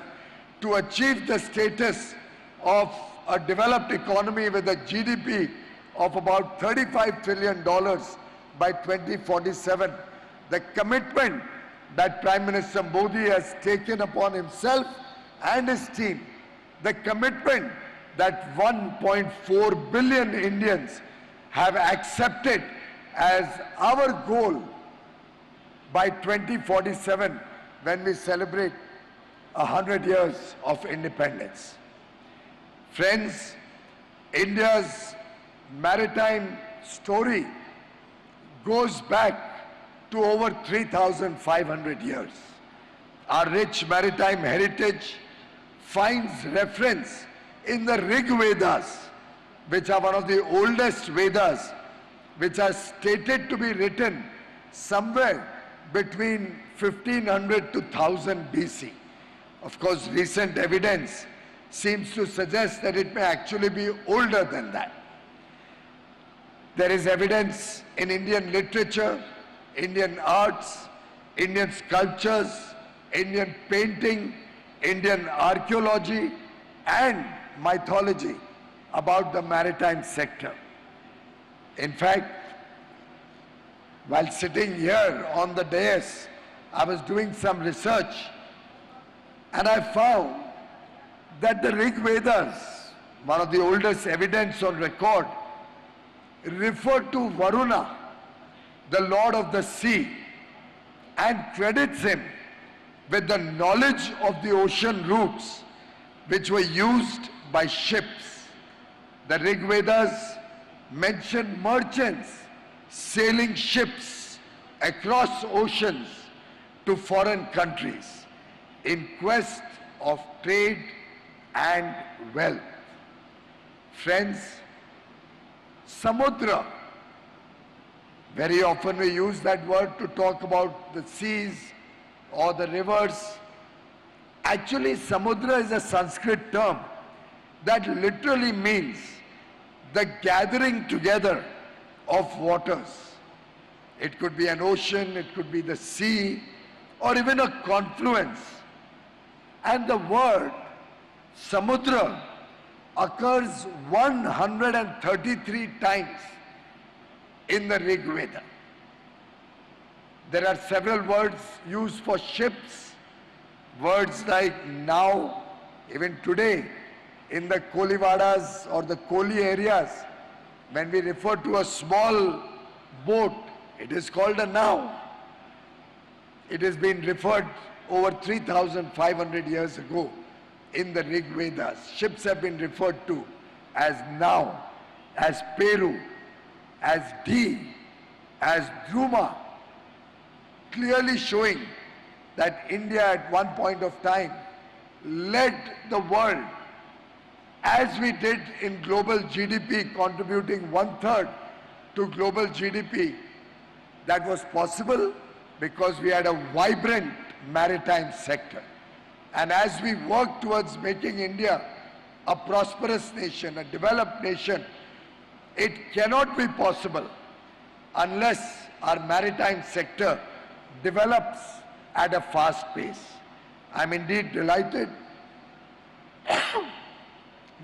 to achieve the status of a developed economy with a GDP of about $35 trillion by 2047. The commitment that Prime Minister Modi has taken upon himself and his team, the commitment that 1.4 billion Indians have accepted as our goal by 2047 when we celebrate 100 years of independence. Friends, India's maritime story goes back to over 3,500 years. Our rich maritime heritage finds reference in the Rig Vedas, which are one of the oldest Vedas, which are stated to be written somewhere between 1500 to 1000 BC. Of course, recent evidence seems to suggest that it may actually be older than that. There is evidence in Indian literature, Indian arts, Indian sculptures, Indian painting, Indian archaeology, and mythology about the maritime sector. In fact, while sitting here on the dais, I was doing some research and I found that the Rig Vedas, one of the oldest evidence on record, refer to Varuna, the lord of the sea, and credits him with the knowledge of the ocean routes which were used by ships. The Rig Vedas mention merchants sailing ships across oceans to foreign countries in quest of trade and wealth. Friends, Samudra, very often we use that word to talk about the seas or the rivers. Actually, Samudra is a Sanskrit term that literally means the gathering together of waters. It could be an ocean, it could be the sea, or even a confluence. And the word Samudra occurs 133 times in the Rig Veda. There are several words used for ships, words like now, even today, in the Kolivadas or the Koli areas, when we refer to a small boat, it is called a now. It has been referred over 3,500 years ago in the Rig Vedas. Ships have been referred to as now, as Peru, as Dhi, as Druma, clearly showing that India at one point of time led the world, as we did in global GDP, contributing 1/3 to global GDP. That was possible because we had a vibrant maritime sector. And as we work towards making India a prosperous nation, a developed nation, it cannot be possible unless our maritime sector develops at a fast pace. I'm indeed delighted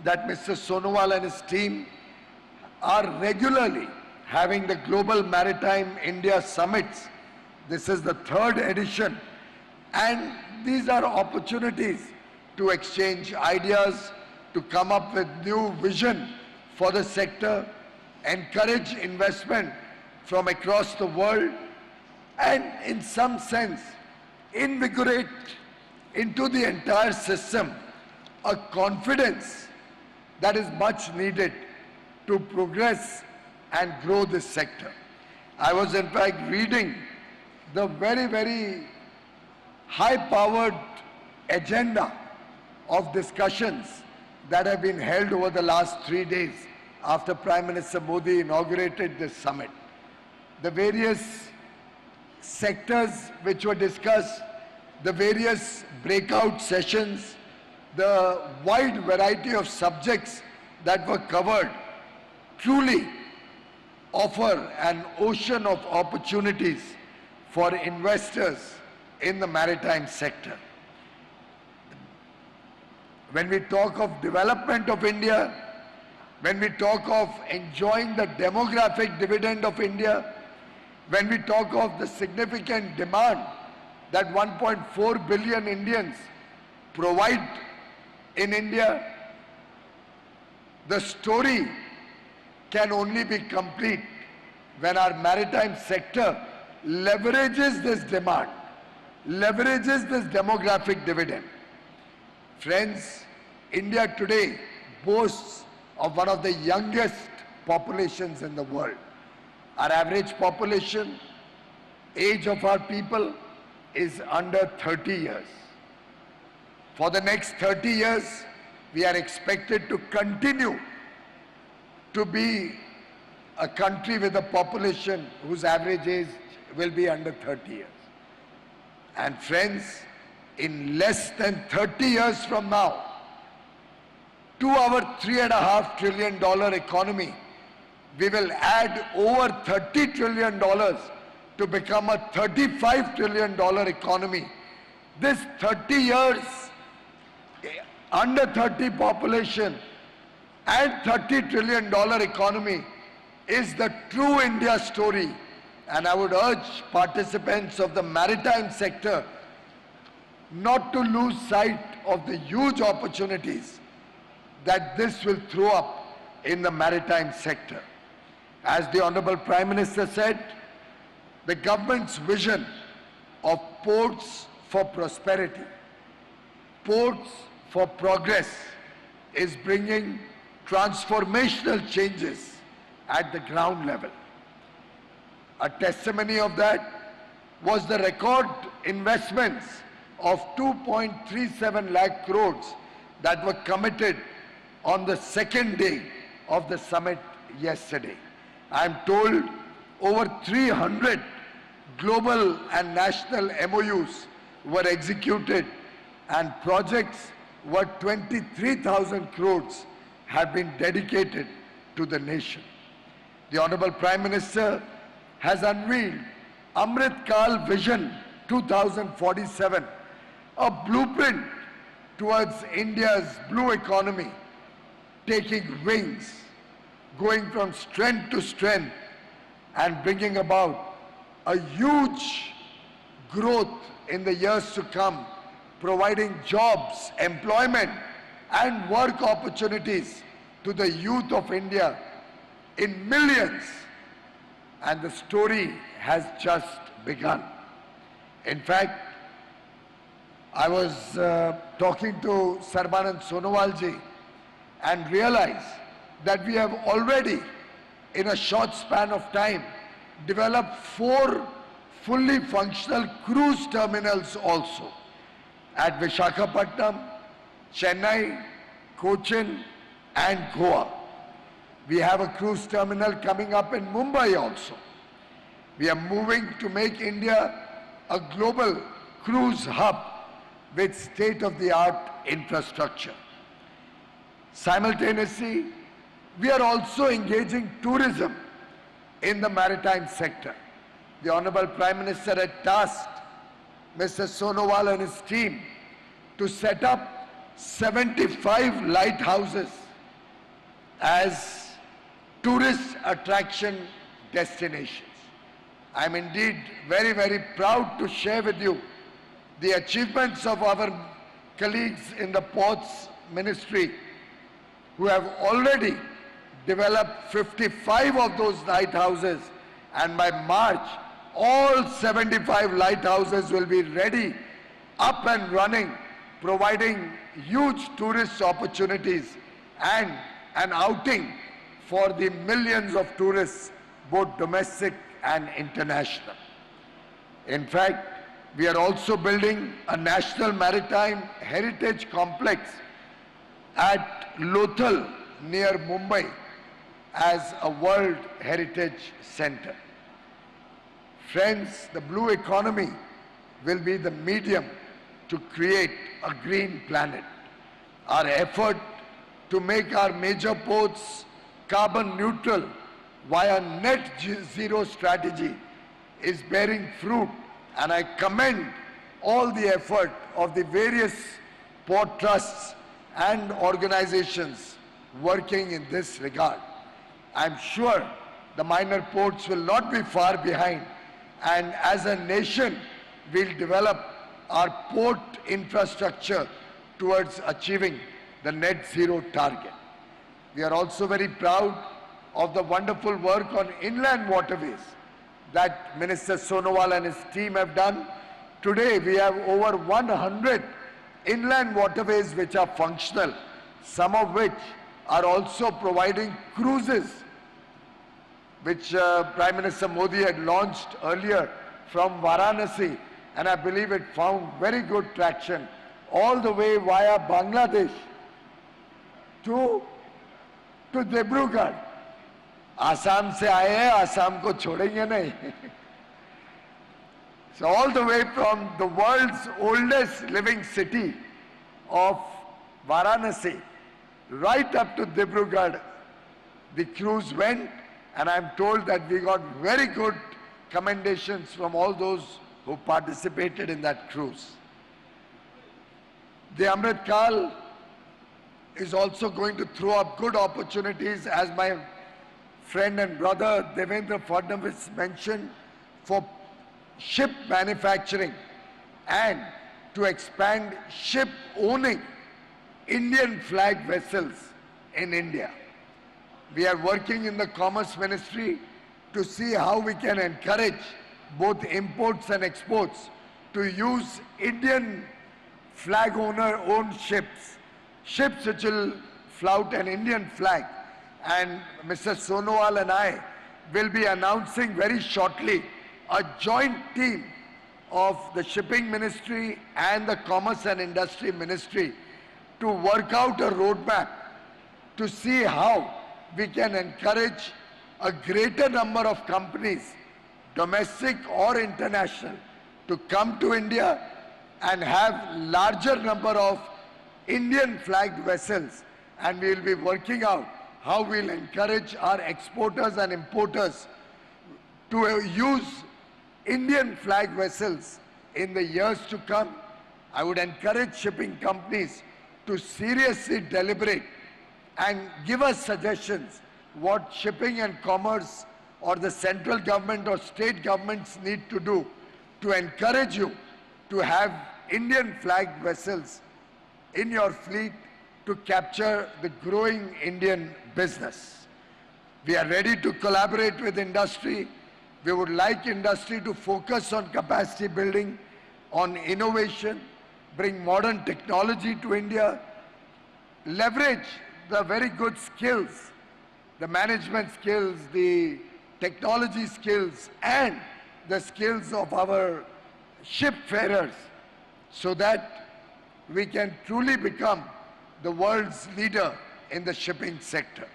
that Mr. Sonowal and his team are regularly having the Global Maritime India Summits. This is the 3rd edition, and these are opportunities to exchange ideas, to come up with new vision for the sector, encourage investment from across the world, and in some sense invigorate into the entire system a confidence that is much needed to progress and grow this sector. I was in fact reading the very high-powered agenda of discussions that have been held over the last 3 days after Prime Minister Modi inaugurated this summit. The various sectors which were discussed, the various breakout sessions, the wide variety of subjects that were covered truly offer an ocean of opportunities for investors in the maritime sector. When we talk of development of India, when we talk of enjoying the demographic dividend of India, when we talk of the significant demand that 1.4 billion Indians provide in India, the story can only be complete when our maritime sector leverages this demand, leverages this demographic dividend. Friends, India today boasts of one of the youngest populations in the world. Our average population, age of our people is under 30 years. For the next 30 years, we are expected to continue to be a country with a population whose average age will be under 30 years. And friends, in less than 30 years from now, to our $3.5 trillion economy, we will add over $30 trillion to become a $35 trillion economy. This 30 years, under 30 population and $30 trillion economy is the true India story. And I would urge participants of the maritime sector not to lose sight of the huge opportunities that this will throw up in the maritime sector. As the Honorable Prime Minister said, the government's vision of ports for prosperity, ports for progress, is bringing transformational changes at the ground level. A testimony of that was the record investments of 2.37 lakh crores that were committed on the second day of the summit yesterday. I am told over 300 global and national MOUs were executed and projects worth 23,000 crores have been dedicated to the nation. The Honorable Prime Minister has unveiled Amrit Kal Vision 2047, a blueprint towards India's blue economy taking wings, going from strength to strength and bringing about a huge growth in the years to come, providing jobs, employment and work opportunities to the youth of India in millions. And the story has just begun. In fact, I was talking to Sarbanand Sonowal ji and realized that we have already, in a short span of time, developed four fully functional cruise terminals also at Visakhapatnam, Chennai, Cochin and Goa. We have a cruise terminal coming up in Mumbai also. We are moving to make India a global cruise hub with state-of-the-art infrastructure. Simultaneously, we are also engaging tourism in the maritime sector. The Honorable Prime Minister had tasked Mr. Sonowal and his team to set up 75 lighthouses as tourist attraction destinations. I am indeed very, very proud to share with you the achievements of our colleagues in the Ports Ministry who have already developed 55 of those lighthouses, and by March all 75 lighthouses will be ready, up and running, providing huge tourist opportunities and an outing for the millions of tourists, both domestic and international. In fact, we are also building a national maritime heritage complex at Lothal near Mumbai as a World Heritage Center. Friends, the blue economy will be the medium to create a green planet. Our effort to make our major ports carbon neutral via net zero strategy is bearing fruit, and I commend all the effort of the various port trusts and organizations working in this regard. I'm sure the minor ports will not be far behind, and as a nation we'll develop our port infrastructure towards achieving the net zero target. We are also very proud of the wonderful work on inland waterways that Minister Sonowal and his team have done. Today we have over 100 inland waterways which are functional, some of which are also providing cruises, which Prime Minister Modi had launched earlier from Varanasi, and I believe it found very good traction all the way via Bangladesh to Dibrugarh. Assam se aaye hain, Assam ko chhodenge nahi. So all the way from the world's oldest living city of Varanasi right up to Dibrugarh, the cruise went, and I'm told that we got very good commendations from all those who participated in that cruise. The Amrit Kal is also going to throw up good opportunities, as my friend and brother Devendra Fadnavis mentioned, for ship manufacturing and to expand ship owning Indian flag vessels in India. We are working in the Commerce Ministry to see how we can encourage both imports and exports to use Indian flag owner owned ships, ships which will flout an Indian flag. And Mr. Sonowal and I will be announcing very shortly a joint team of the Shipping Ministry and the Commerce and Industry Ministry to work out a roadmap to see how we can encourage a greater number of companies, domestic or international, to come to India and have larger number of Indian flagged vessels, and we will be working out how we will encourage our exporters and importers to use Indian flag vessels in the years to come. I would encourage shipping companies to seriously deliberate and give us suggestions what shipping and commerce or the central government or state governments need to do to encourage you to have Indian flagged vessels in your fleet to capture the growing Indian business. We are ready to collaborate with industry. We would like industry to focus on capacity building, on innovation, bring modern technology to India, leverage the very good skills, the management skills, the technology skills, and the skills of our shipfarers so that we can truly become the world's leader in the shipping sector.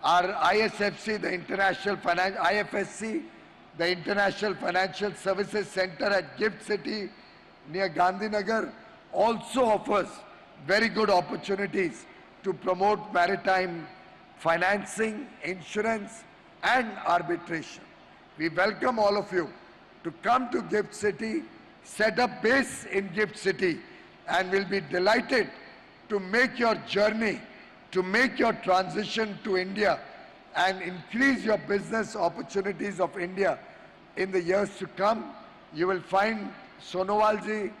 Our ISFC, the IFSC, the International Financial Services Center at Gift City near Gandhinagar also offers very good opportunities to promote maritime financing, insurance and arbitration. We welcome all of you to come to Gift City, set up base in Gift City, and we'll be delighted to make your journey, to make your transition to India and increase your business opportunities of India in the years to come. You will find Sonowalji,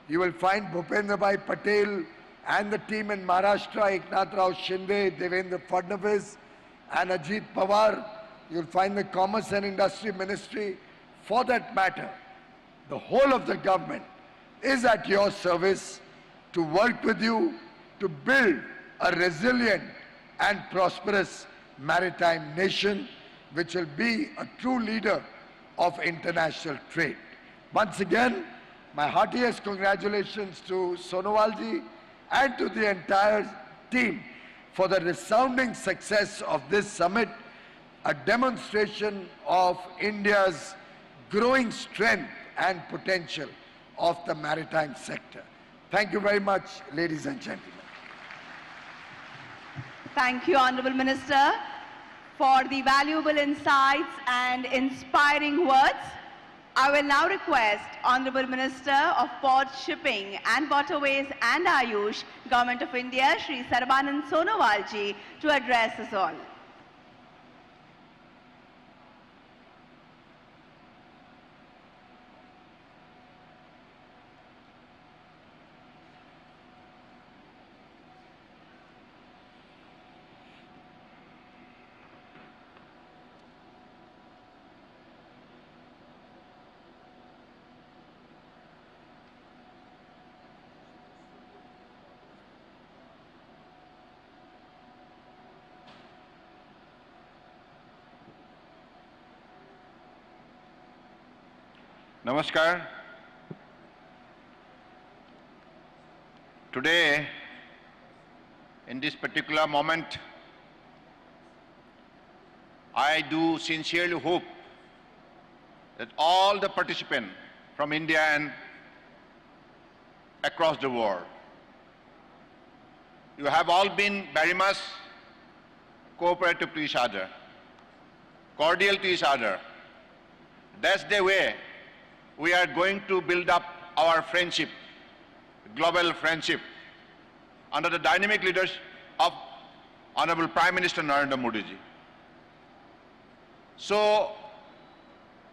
you will find Bhupendra Bhai Patel and the team in Maharashtra, Eknath Rao Shinde, Devendra Fadnavis and Ajit Pawar. You'll find the Commerce and Industry Ministry. For that matter, the whole of the government is at your service to work with you to build a resilient and prosperous maritime nation which will be a true leader of international trade. Once again, my heartiest congratulations to Sonowalji and to the entire team for the resounding success of this summit, a demonstration of India's growing strength and potential of the maritime sector. Thank you very much, ladies and gentlemen. Thank you, Honorable Minister, for the valuable insights and inspiring words. I will now request Honorable Minister of Ports, Shipping and Waterways and Ayush, Government of India, Shri Sarbanand Sonowalji, to address us all. Namaskar. Today, in this particular moment, I do sincerely hope that all the participants from India and across the world, you have all been very much cooperative to each other, cordial to each other. That's the way we are going to build up our friendship, global friendship, under the dynamic leadership of Honorable Prime Minister Narendra Modi ji. So,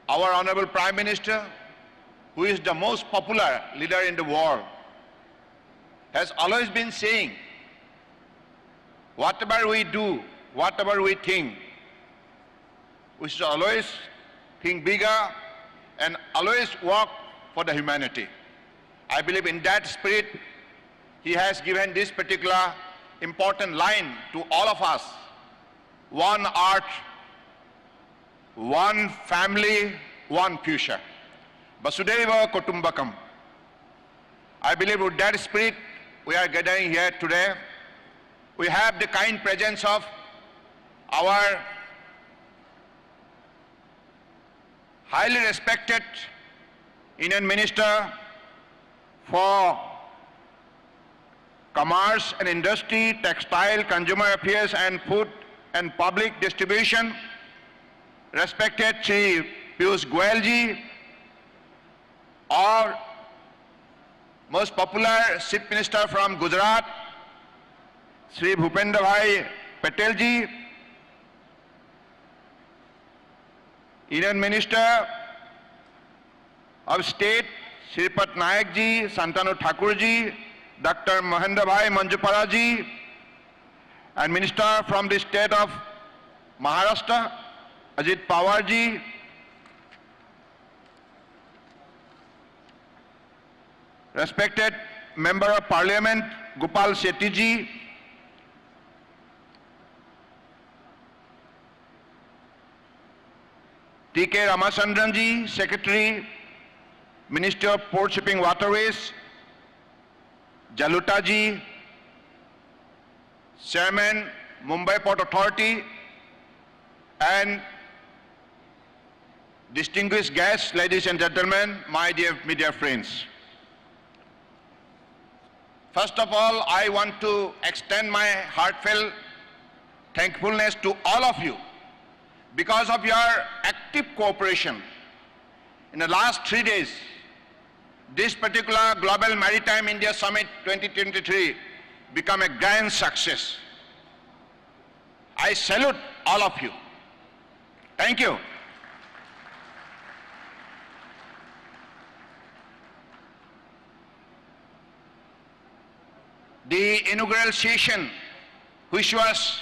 our Honorable Prime Minister, who is the most popular leader in the world, has always been saying, whatever we do, whatever we think, we should always think bigger and always work for the humanity. I believe in that spirit, he has given this particular important line to all of us. One earth, one family, one future. Vasudhaiva Kutumbakam. I believe with that spirit, we are gathering here today. We have the kind presence of our highly respected Indian Minister for Commerce and Industry, Textile, Consumer Affairs and Food and Public Distribution, respected Shri Piyush Goyal ji, our most popular Chief Minister from Gujarat, Shri Bhupendra Bhai Patel ji, Indian Minister of State, Shripat Nayak ji, Santanu Thakur ji, Dr. Mahendra Bhai Manjupara ji, and Minister from the State of Maharashtra, Ajit Pawar ji, respected Member of Parliament, Gopal Shetty ji, T.K. Ramachandranji, Secretary, Ministry of Port Shipping Waterways, Jalutaji, Chairman, Mumbai Port Authority, and distinguished guests, ladies and gentlemen, my dear media friends. First of all, I want to extend my heartfelt thankfulness to all of you because of your active cooperation. In the last 3 days, this particular Global Maritime India Summit 2023 became a grand success. I salute all of you. Thank you. The inaugural session, which was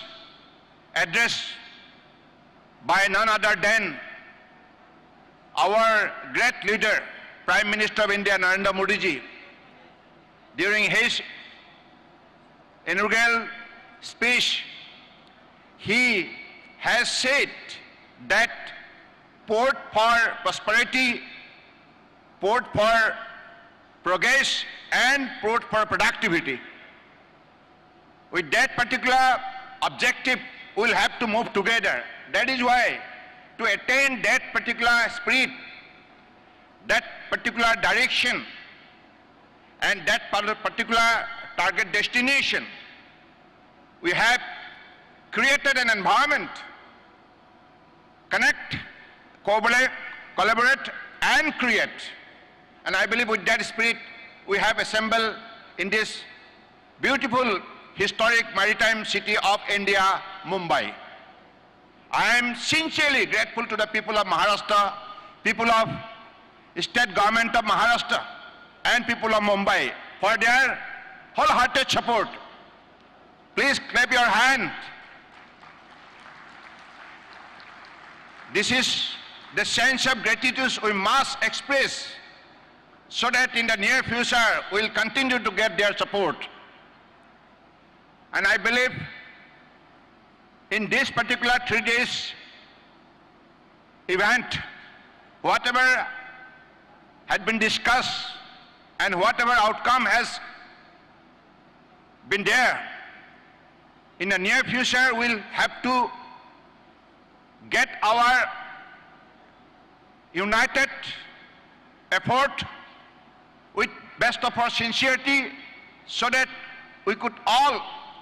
addressed by none other than our great leader, Prime Minister of India, Narendra Modi ji, during his inaugural speech, he has said that port for prosperity, port for progress, and port for productivity. With that particular objective, we'll have to move together. That is why, to attain that particular spirit, that particular direction, and that particular target destination, we have created an environment, connect, collaborate, and create. And I believe with that spirit, we have assembled in this beautiful historic maritime city of India, Mumbai. I am sincerely grateful to the people of Maharashtra, people of state government of Maharashtra, and people of Mumbai for their wholehearted support. Please clap your hand. This is the sense of gratitude we must express so that in the near future we'll continue to get their support. And I believe in this particular 3 days event, whatever had been discussed and whatever outcome has been there, in the near future we'll have to get our united effort with best of our sincerity so that we could all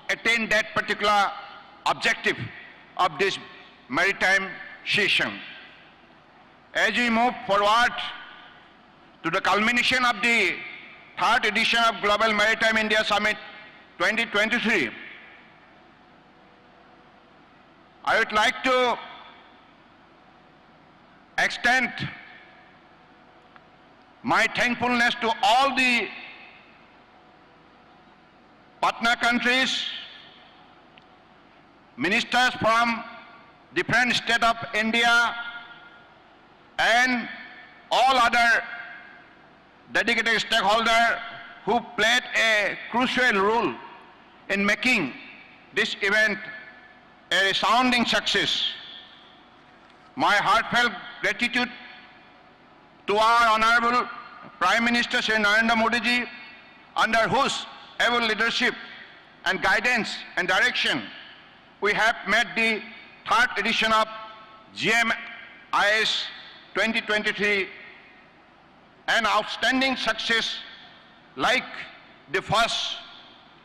attain that particular objective of this maritime session. As we move forward to the culmination of the 3rd edition of Global Maritime India Summit 2023, I would like to extend my thankfulness to all the partner countries, ministers from different states of India, and all other dedicated stakeholders who played a crucial role in making this event a resounding success. My heartfelt gratitude to our Honorable Prime Minister Shri Narendra Modi ji, under whose able leadership and guidance and direction we have made the 3rd edition of GMIS 2023 an outstanding success like the first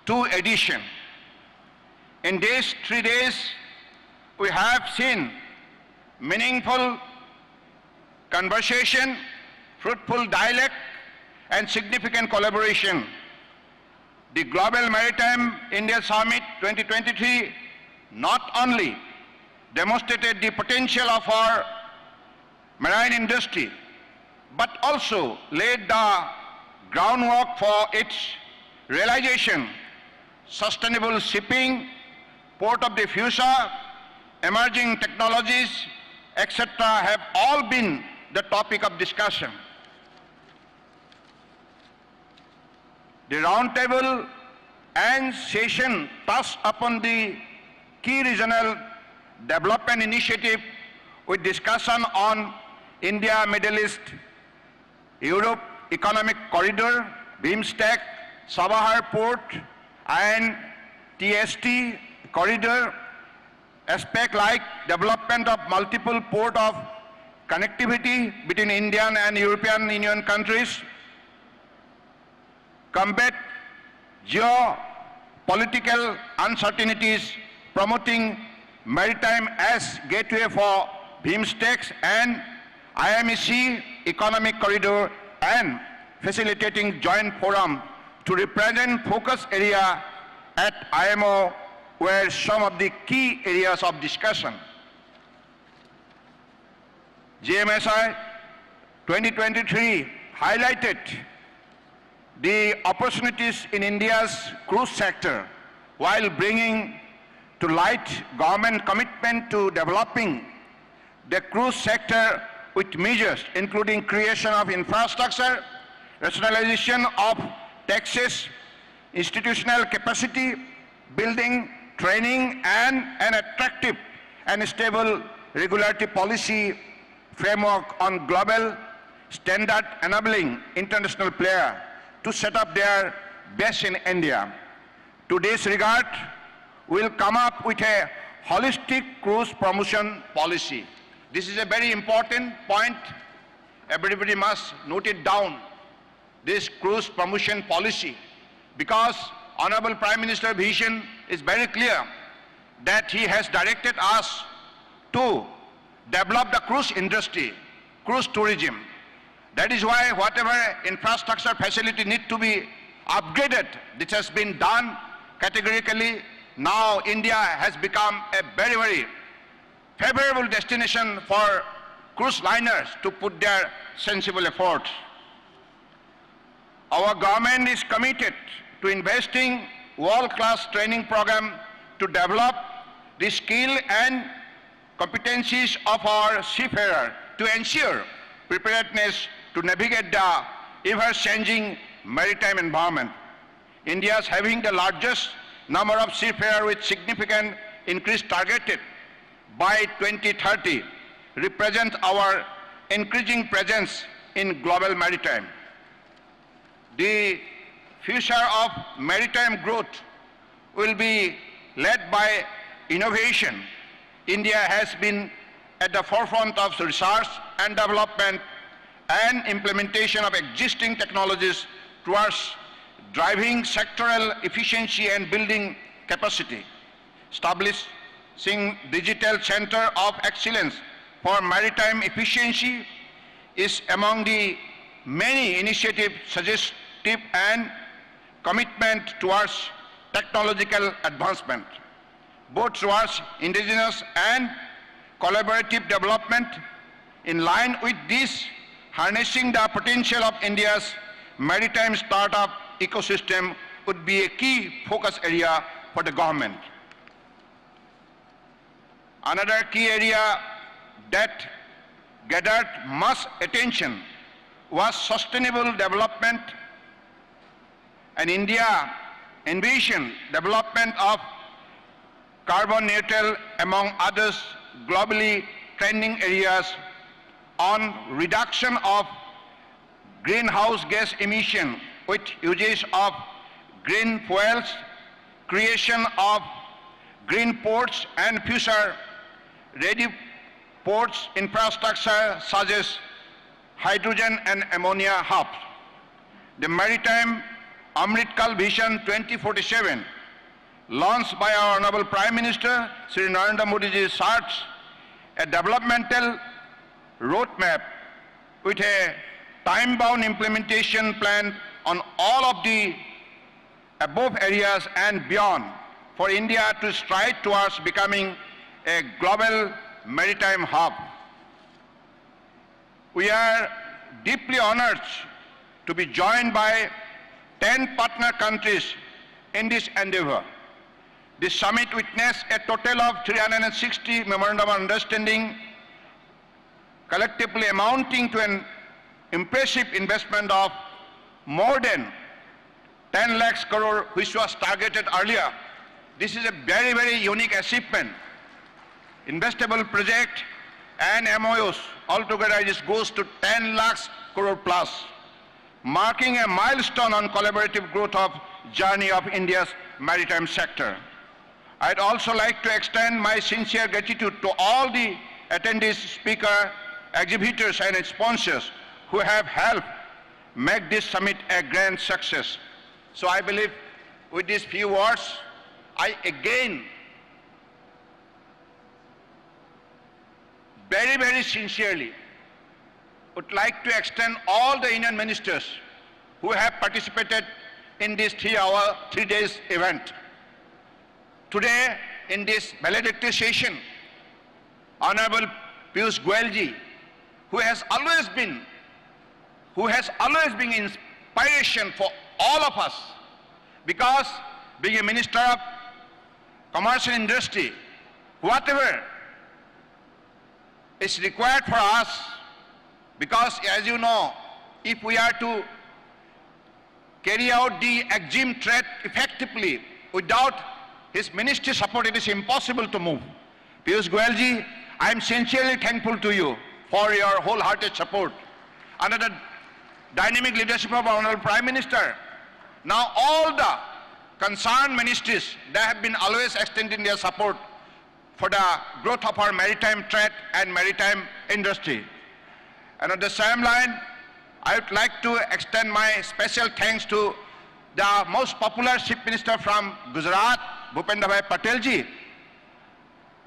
2 editions. In these 3 days, we have seen meaningful conversation, fruitful dialogue, and significant collaboration. The Global Maritime India Summit 2023 not only demonstrated the potential of our marine industry, but also laid the groundwork for its realization. Sustainable shipping, port of the future, emerging technologies, etc. have all been the topic of discussion. The roundtable and session touched upon the key regional development initiative with discussion on India, Middle East, Europe Economic Corridor, BIMSTEC, Sabahar Port, and TST Corridor, aspect like development of multiple port of connectivity between Indian and European Union countries, combat geopolitical uncertainties, promoting maritime as gateway for BIMSTEC and IMEC Economic Corridor, and facilitating joint forum to represent focus area at IMO were some of the key areas of discussion. GMSI 2023 highlighted the opportunities in India's cruise sector while bringing to light government commitment to developing the cruise sector with measures including creation of infrastructure, rationalization of taxes, institutional capacity building, training, and an attractive and stable regulatory policy framework on global standard enabling international players to set up their base in India. To this regard, we'll come up with a holistic cruise promotion policy. This is a very important point. Everybody must note it down, this cruise promotion policy, because Honorable Prime Minister's vision is very clear that he has directed us to develop the cruise industry, cruise tourism. That is why whatever infrastructure facility need to be upgraded, this has been done categorically. Now India has become a very, very favorable destination for cruise liners to put their sensible efforts. Our government is committed to investing world-class training program to develop the skill and competencies of our seafarer to ensure preparedness to navigate the ever-changing maritime environment. India is having the largest number of seafarers with significant increase targeted by 2030, represent our increasing presence in global maritime. The future of maritime growth will be led by innovation. India has been at the forefront of research and development and implementation of existing technologies towards driving sectoral efficiency and building capacity. Establishing Digital Center of Excellence for Maritime Efficiency is among the many initiatives suggestive and commitment towards technological advancement, both towards indigenous and collaborative development. In line with this, harnessing the potential of India's maritime startup ecosystem would be a key focus area for the government. Another key area that gathered much attention was sustainable development, and India envisioned development of carbon neutral, among others, globally trending areas on reduction of greenhouse gas emission with usage of green fuels, creation of green ports and future-ready ports infrastructure such as hydrogen and ammonia hubs. The Maritime Amritkal Vision 2047, launched by our Honorable Prime Minister, Sri Narendra Modi ji, charts a developmental roadmap with a time-bound implementation plan on all of the above areas and beyond for India to stride towards becoming a global maritime hub. We are deeply honored to be joined by 10 partner countries in this endeavor. This summit witnessed a total of 360 memorandum of understanding, collectively amounting to an impressive investment of more than 10 lakhs crore, which was targeted earlier. This is a very, very unique achievement. Investable project and MOUs. Altogether, it goes to 10 lakhs crore plus, marking a milestone on collaborative growth of journey of India's maritime sector. I'd also like to extend my sincere gratitude to all the attendees, speakers, exhibitors and sponsors who have helped make this summit a grand success. So I believe with these few words, I again very, very sincerely would like to extend all the Union ministers who have participated in this 3 days event. Today, in this valedictory session, Honorable Piyush Goyal ji, who has always been inspiration for all of us, because being a Minister of Commerce and Industry, whatever is required for us, because as you know, if we are to carry out the EXIM trade effectively, without his ministry support, it is impossible to move. Piyush Goyal ji, I am sincerely thankful to you for your wholehearted support. Under the dynamic leadership of our Honorable Prime Minister, now all the concerned ministries, they have been always extending their support for the growth of our maritime trade and maritime industry. And on the same line, I would like to extend my special thanks to the most popular Chief Minister from Gujarat, Bhupendra Bhai Patel ji.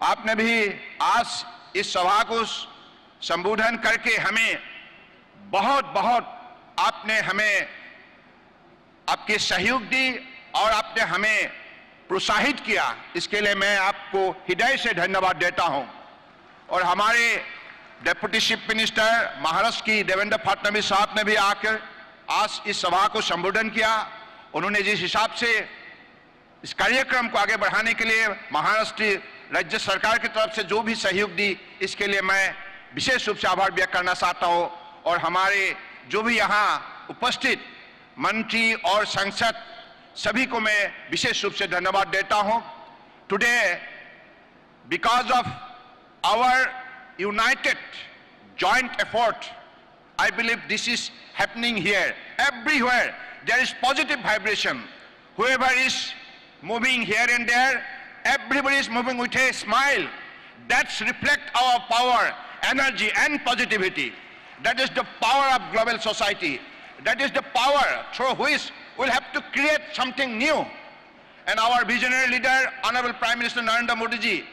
आपने भी आज इस सभा को संबोधन करके हमें बहुत बहुत आपने हमें आपके सहयोग दी और आपने हमें प्रोत्साहित किया, इसके लिए मैं आपको हृदय से धन्यवाद देता हूं। और हमारे डेप्यूटी चीफ मिनिस्टर महाराष्ट्र की देवेंद्र फडणवीस साहब ने भी आकर आज इस सभा को संबोधन किया। उन्होंने जिस हिसाब से इस कार्यक्रम को आगे बढ़ाने के लिए महाराष्ट्र राज्य सरकार की तरफ से जो भी सहयोग दी, इसके लिए मैं विशेष रूप से आभार व्यक्त करना चाहता हूं। और हमारे जो भी यहाँ उपस्थित मंत्री और सांसद सभी को मैं विशेष रूप से धन्यवाद देता हूं। Today, because of our united joint effort, I believe this is happening here. Everywhere there is positive vibration. Whoever is moving here and there, everybody is moving with a smile. That's reflect our power, energy and positivity. That is the power of global society. That is the power through which we'll have to create something new. And our visionary leader, Honorable Prime Minister Narendra Modi ji,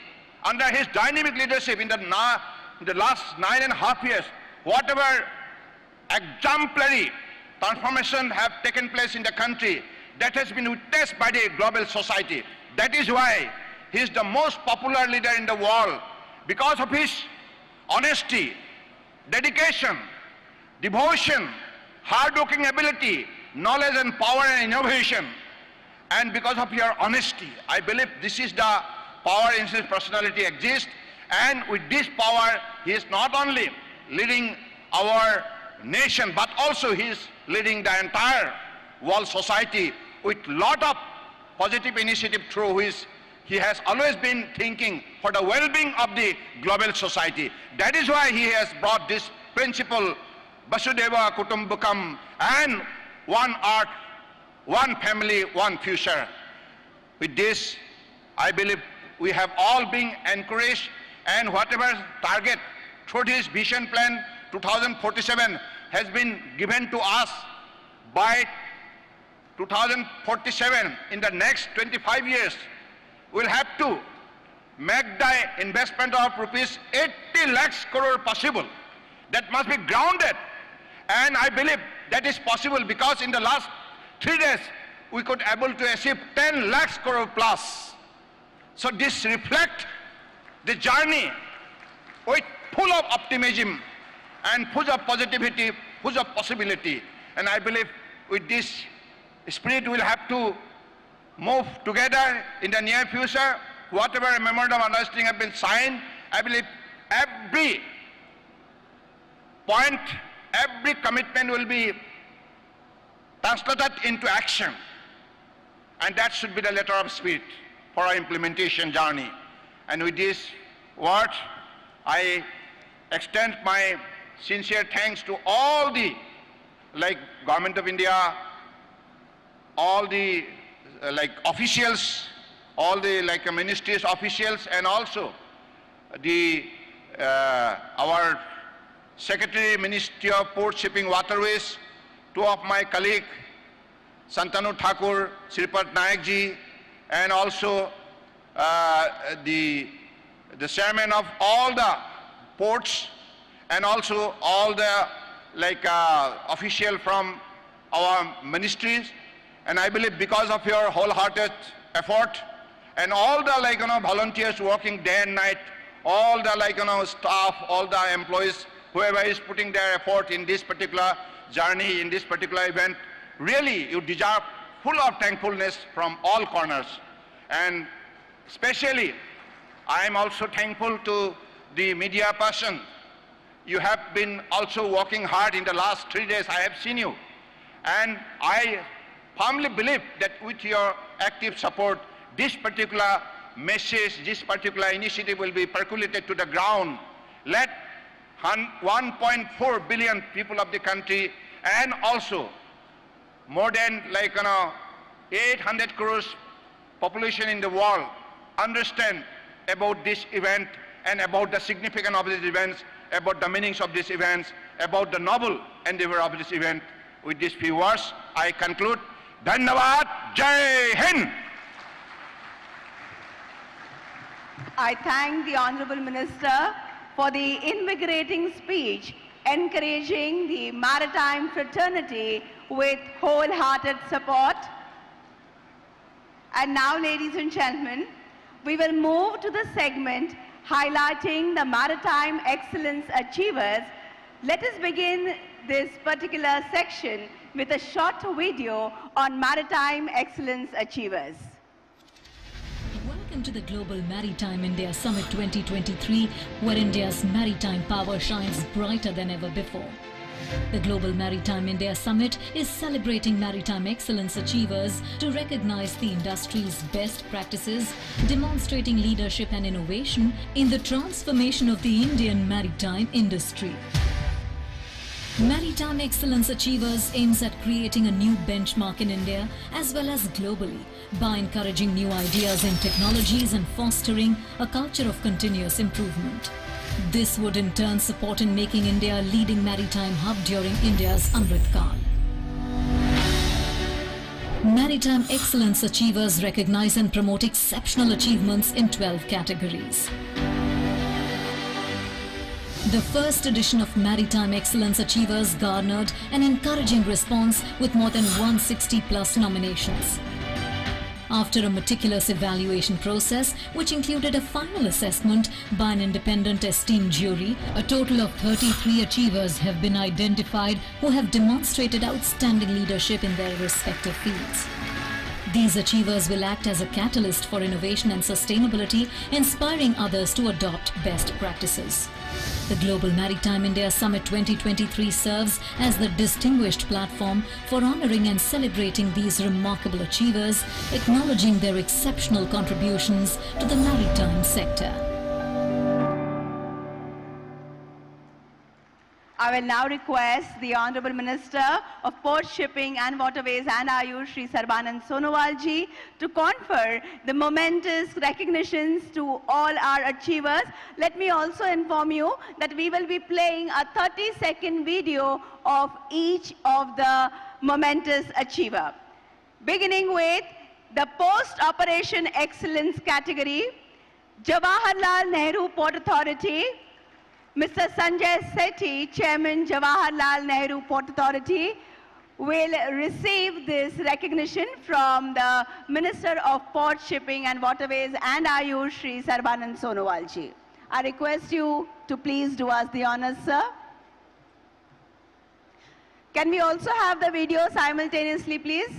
under his dynamic leadership in the last 9.5 years, whatever exemplary transformation have taken place in the country, that has been witnessed by the global society. That is why he is the most popular leader in the world, because of his honesty, dedication, devotion, hard-working ability, knowledge and power and innovation. And because of your honesty, I believe this is the power in his personality exists. And with this power, he is not only leading our nation, but also he is leading the entire world society with lot of positive initiative through which he has always been thinking for the well-being of the global society. That is why he has brought this principle, Vasudeva Kutumbakam, and one earth, one family, one future. With this, I believe we have all been encouraged, and whatever target through this vision plan 2047 has been given to us by 2047, in the next 25 years, we'll have to make the investment of rupees 80 lakhs crore possible. That must be grounded. And I believe that is possible because in the last 3 days, we could able to achieve 10 lakhs crore plus. So this reflects the journey with full of optimism and full of positivity, full of possibility. And I believe with this spirit we'll have to move together in the near future. Whatever memorandum of understanding have been signed, I believe every point, every commitment will be translated into action. And that should be the letter of spirit for our implementation journey. And with this word, I extend my sincere thanks to all the Government of India, all the officials, all the ministries officials, and also the our Secretary, Ministry of Port, Shipping, Waterways, two of my colleagues, Santanu Thakur, Sripat Nayak ji, and also the chairman of all the ports, and also all the official from our ministries. And I believe because of your wholehearted effort and all the volunteers working day and night, all the staff, all the employees, whoever is putting their effort in this particular journey, in this particular event, really you deserve full of thankfulness from all corners. And especially I am also thankful to the media person. You have been also working hard in the last 3 days. I have seen you, and I firmly believe that with your active support, this particular message, this particular initiative will be percolated to the ground. Let 1.4 billion people of the country, and also more than 800 crores population in the world understand about this event and about the significance of these events, about the meanings of these events, about the noble endeavor of this event. With these few words, I conclude. Dhanyavad, Jai Hind. I thank the Honorable Minister for the invigorating speech encouraging the maritime fraternity with wholehearted support. And now, ladies and gentlemen, we will move to the segment highlighting the maritime excellence achievers. Let us begin this particular section with a short video on maritime excellence achievers. Welcome to the Global Maritime India Summit 2023, where India's maritime power shines brighter than ever before. The Global Maritime India Summit is celebrating maritime excellence achievers to recognize the industry's best practices, demonstrating leadership and innovation in the transformation of the Indian maritime industry. Maritime Excellence Achievers aims at creating a new benchmark in India as well as globally by encouraging new ideas and technologies and fostering a culture of continuous improvement. This would in turn support in making India a leading maritime hub during India's Amrit Kaal. Maritime Excellence Achievers recognize and promote exceptional achievements in 12 categories. The first edition of Maritime Excellence Achievers garnered an encouraging response with more than 160 plus nominations. After a meticulous evaluation process, which included a final assessment by an independent esteemed jury, a total of 33 achievers have been identified who have demonstrated outstanding leadership in their respective fields. These achievers will act as a catalyst for innovation and sustainability, inspiring others to adopt best practices. The Global Maritime India Summit 2023 serves as the distinguished platform for honoring and celebrating these remarkable achievers, acknowledging their exceptional contributions to the maritime sector. I will now request the Honorable Minister of Port, Shipping and Waterways and Ayush, Shri Sarbanand Sonowal ji, to confer the momentous recognitions to all our achievers. Let me also inform you that we will be playing a 30-second video of each of the momentous achiever. Beginning with the Post-Operation Excellence category, Jawaharlal Nehru Port Authority, Mr. Sanjay Sethi, Chairman, Jawaharlal Nehru Port Authority, will receive this recognition from the Minister of Port, Shipping and Waterways and Ayush, Shri Sarbanand Sonowal ji. I request you to please do us the honors, sir. Can we also have the video simultaneously, please?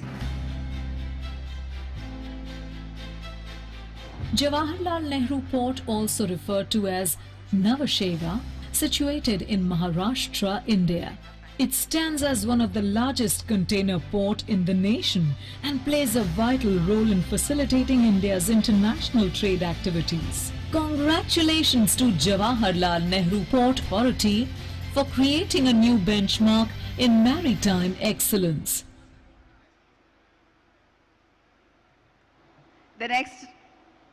Jawaharlal Nehru Port, also referred to as Navasheva, situated in Maharashtra, India. It stands as one of the largest container port in the nation and plays a vital role in facilitating India's international trade activities. Congratulations to Jawaharlal Nehru Port Authority for creating a new benchmark in maritime excellence. The next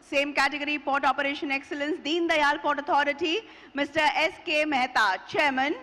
same category, Port Operation Excellence, Deen Dayal Port Authority, Mr. S.K. Mehta, Chairman.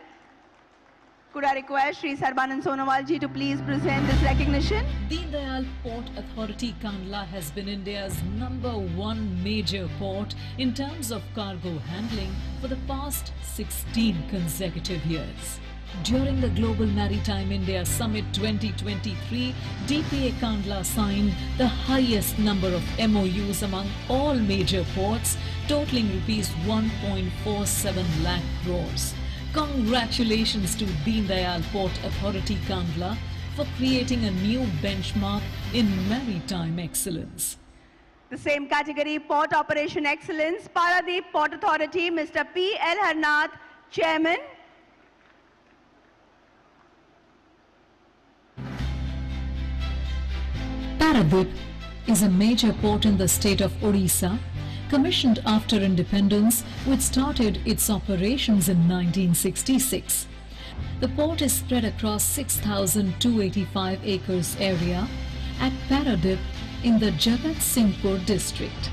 Could I request Shri Sarbanand Sonowal ji to please present this recognition? Deen Dayal Port Authority Kandla has been India's #1 major port in terms of cargo handling for the past 16 consecutive years. During the Global Maritime India Summit 2023, DPA Kandla signed the highest number of MOUs among all major ports, totaling rupees 1.47 lakh crores. Congratulations to Deen Dayal Port Authority Kandla for creating a new benchmark in maritime excellence. The same category, Port Operation Excellence, Paradeep Port Authority, Mr. P. L. Harnath, Chairman. Paradeep is a major port in the state of Odisha, commissioned after independence, which started its operations in 1966. The port is spread across 6,285 acres area at Paradeep in the Jagat Singhpur district.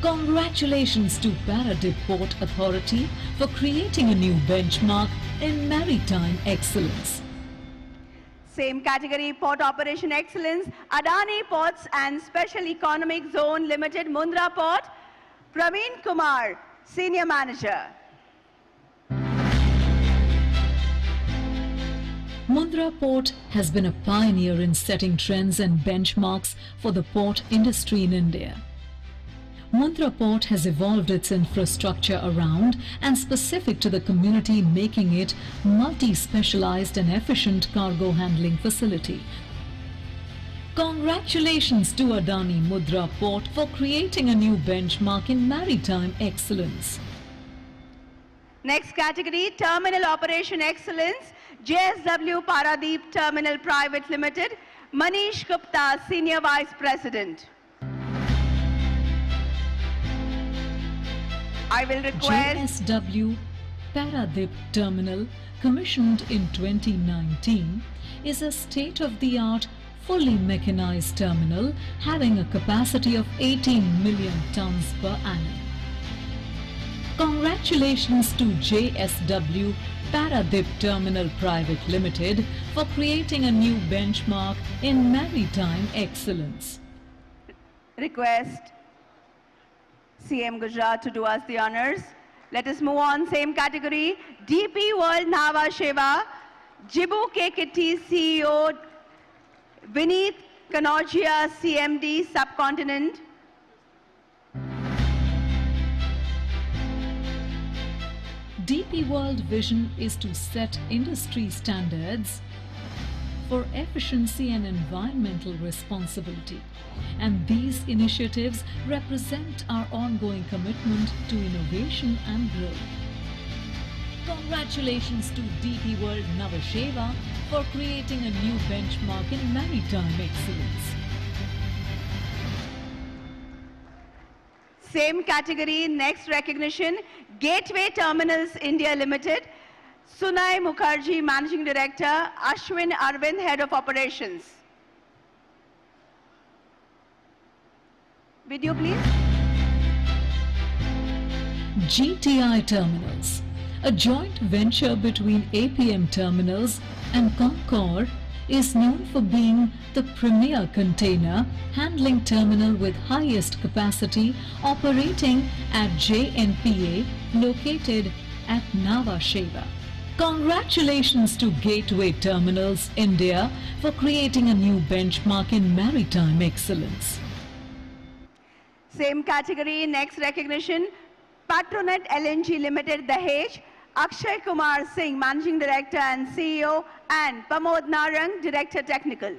Congratulations to Paradeep Port Authority for creating a new benchmark in maritime excellence. Same category, Port Operation Excellence, Adani Ports and Special Economic Zone Limited, Mundra Port, Praveen Kumar, Senior Manager. Mundra Port has been a pioneer in setting trends and benchmarks for the port industry in India. Mundra Port has evolved its infrastructure around and specific to the community, making it multi-specialized and efficient cargo handling facility. Congratulations to Adani Mundra Port for creating a new benchmark in maritime excellence. Next category, Terminal Operation Excellence, JSW Paradeep Terminal Private Limited, Manish Gupta, Senior Vice President. I will request JSW Paradeep Terminal, commissioned in 2019, is a state-of-the-art, fully mechanized terminal having a capacity of 18 million tons per annum. Congratulations to JSW Paradeep Terminal Private Limited for creating a new benchmark in maritime excellence. Request CM Gujarat to do us the honors. Let us move on, same category, DP World Nhava Sheva, Jibu K. Kitty CEO, Vineet Kanojia CMD Subcontinent. DP World vision is to set industry standards for efficiency and environmental responsibility, and these initiatives represent our ongoing commitment to innovation and growth. Congratulations to DP World Nhava Sheva for creating a new benchmark in maritime excellence. Same category, next recognition, Gateway Terminals India Limited, Sunay Mukherjee, Managing Director, Ashwin Arvind, Head of Operations. Video, please. GTI Terminals, a joint venture between APM Terminals and Concor, is known for being the premier container handling terminal with highest capacity operating at JNPA located at Nhava Sheva. Congratulations to Gateway Terminals India for creating a new benchmark in maritime excellence. Same category, next recognition, Patronet LNG Limited, Dahej, Akshay Kumar Singh, Managing Director and CEO, and Pramod Narang, Director Technical.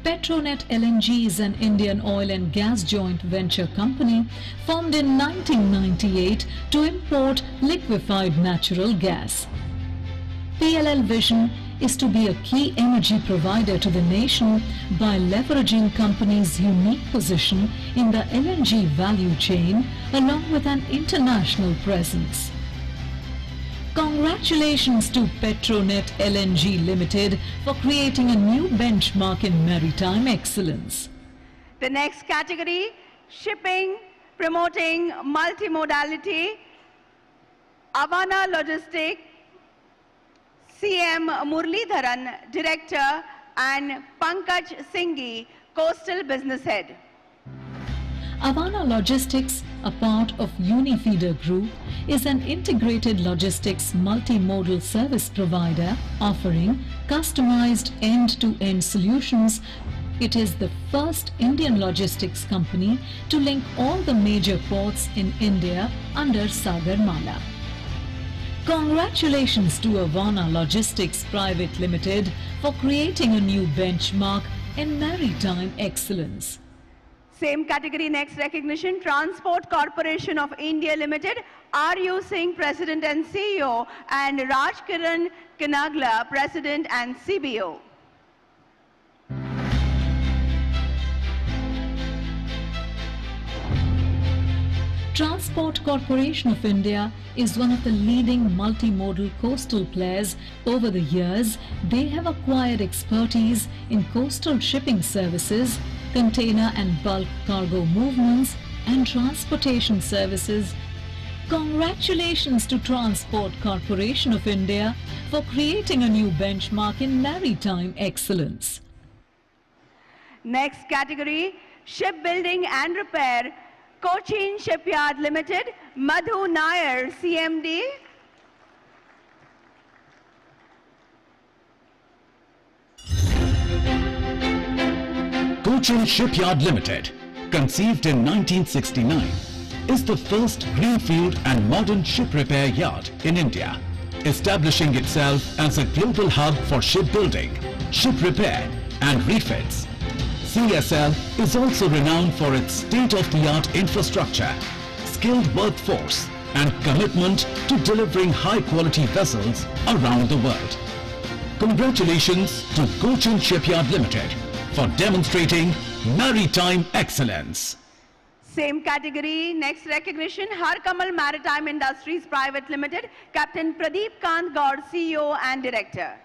Petronet LNG is an Indian oil and gas joint venture company formed in 1998 to import liquefied natural gas. PLL vision is to be a key energy provider to the nation by leveraging company's unique position in the LNG value chain along with an international presence. Congratulations to Petronet LNG Limited for creating a new benchmark in maritime excellence. The next category, shipping, promoting multimodality, Avana Logistics, CM Muralidharan, Director, and Pankaj Singhi, Coastal Business Head. Avana Logistics, a part of Unifeeder Group, is an integrated logistics multimodal service provider offering customized end-to-end solutions. It is the first Indian logistics company to link all the major ports in India under Sagarmala. Congratulations to Avana Logistics Private Limited for creating a new benchmark in maritime excellence. Same category, next recognition, Transport Corporation of India Limited, R.U. Singh, President and CEO, and Raj Kiran Kanagla, President and CBO. Transport Corporation of India is one of the leading multimodal coastal players. Over the years, they have acquired expertise in coastal shipping services, container and bulk cargo movements, and transportation services. Congratulations to Transport Corporation of India for creating a new benchmark in maritime excellence. Next category, shipbuilding and repair, Cochin Shipyard Limited, Madhu Nair, CMD. Cochin Shipyard Limited, conceived in 1969, is the first greenfield and modern ship repair yard in India, establishing itself as a global hub for shipbuilding, ship repair and refits. CSL is also renowned for its state-of-the-art infrastructure, skilled workforce and commitment to delivering high-quality vessels around the world. Congratulations to Cochin Shipyard Limited for demonstrating maritime excellence. Same category, next recognition, Harkamal Maritime Industries Private Limited, Captain Pradeep Kant Gaur, CEO and Director.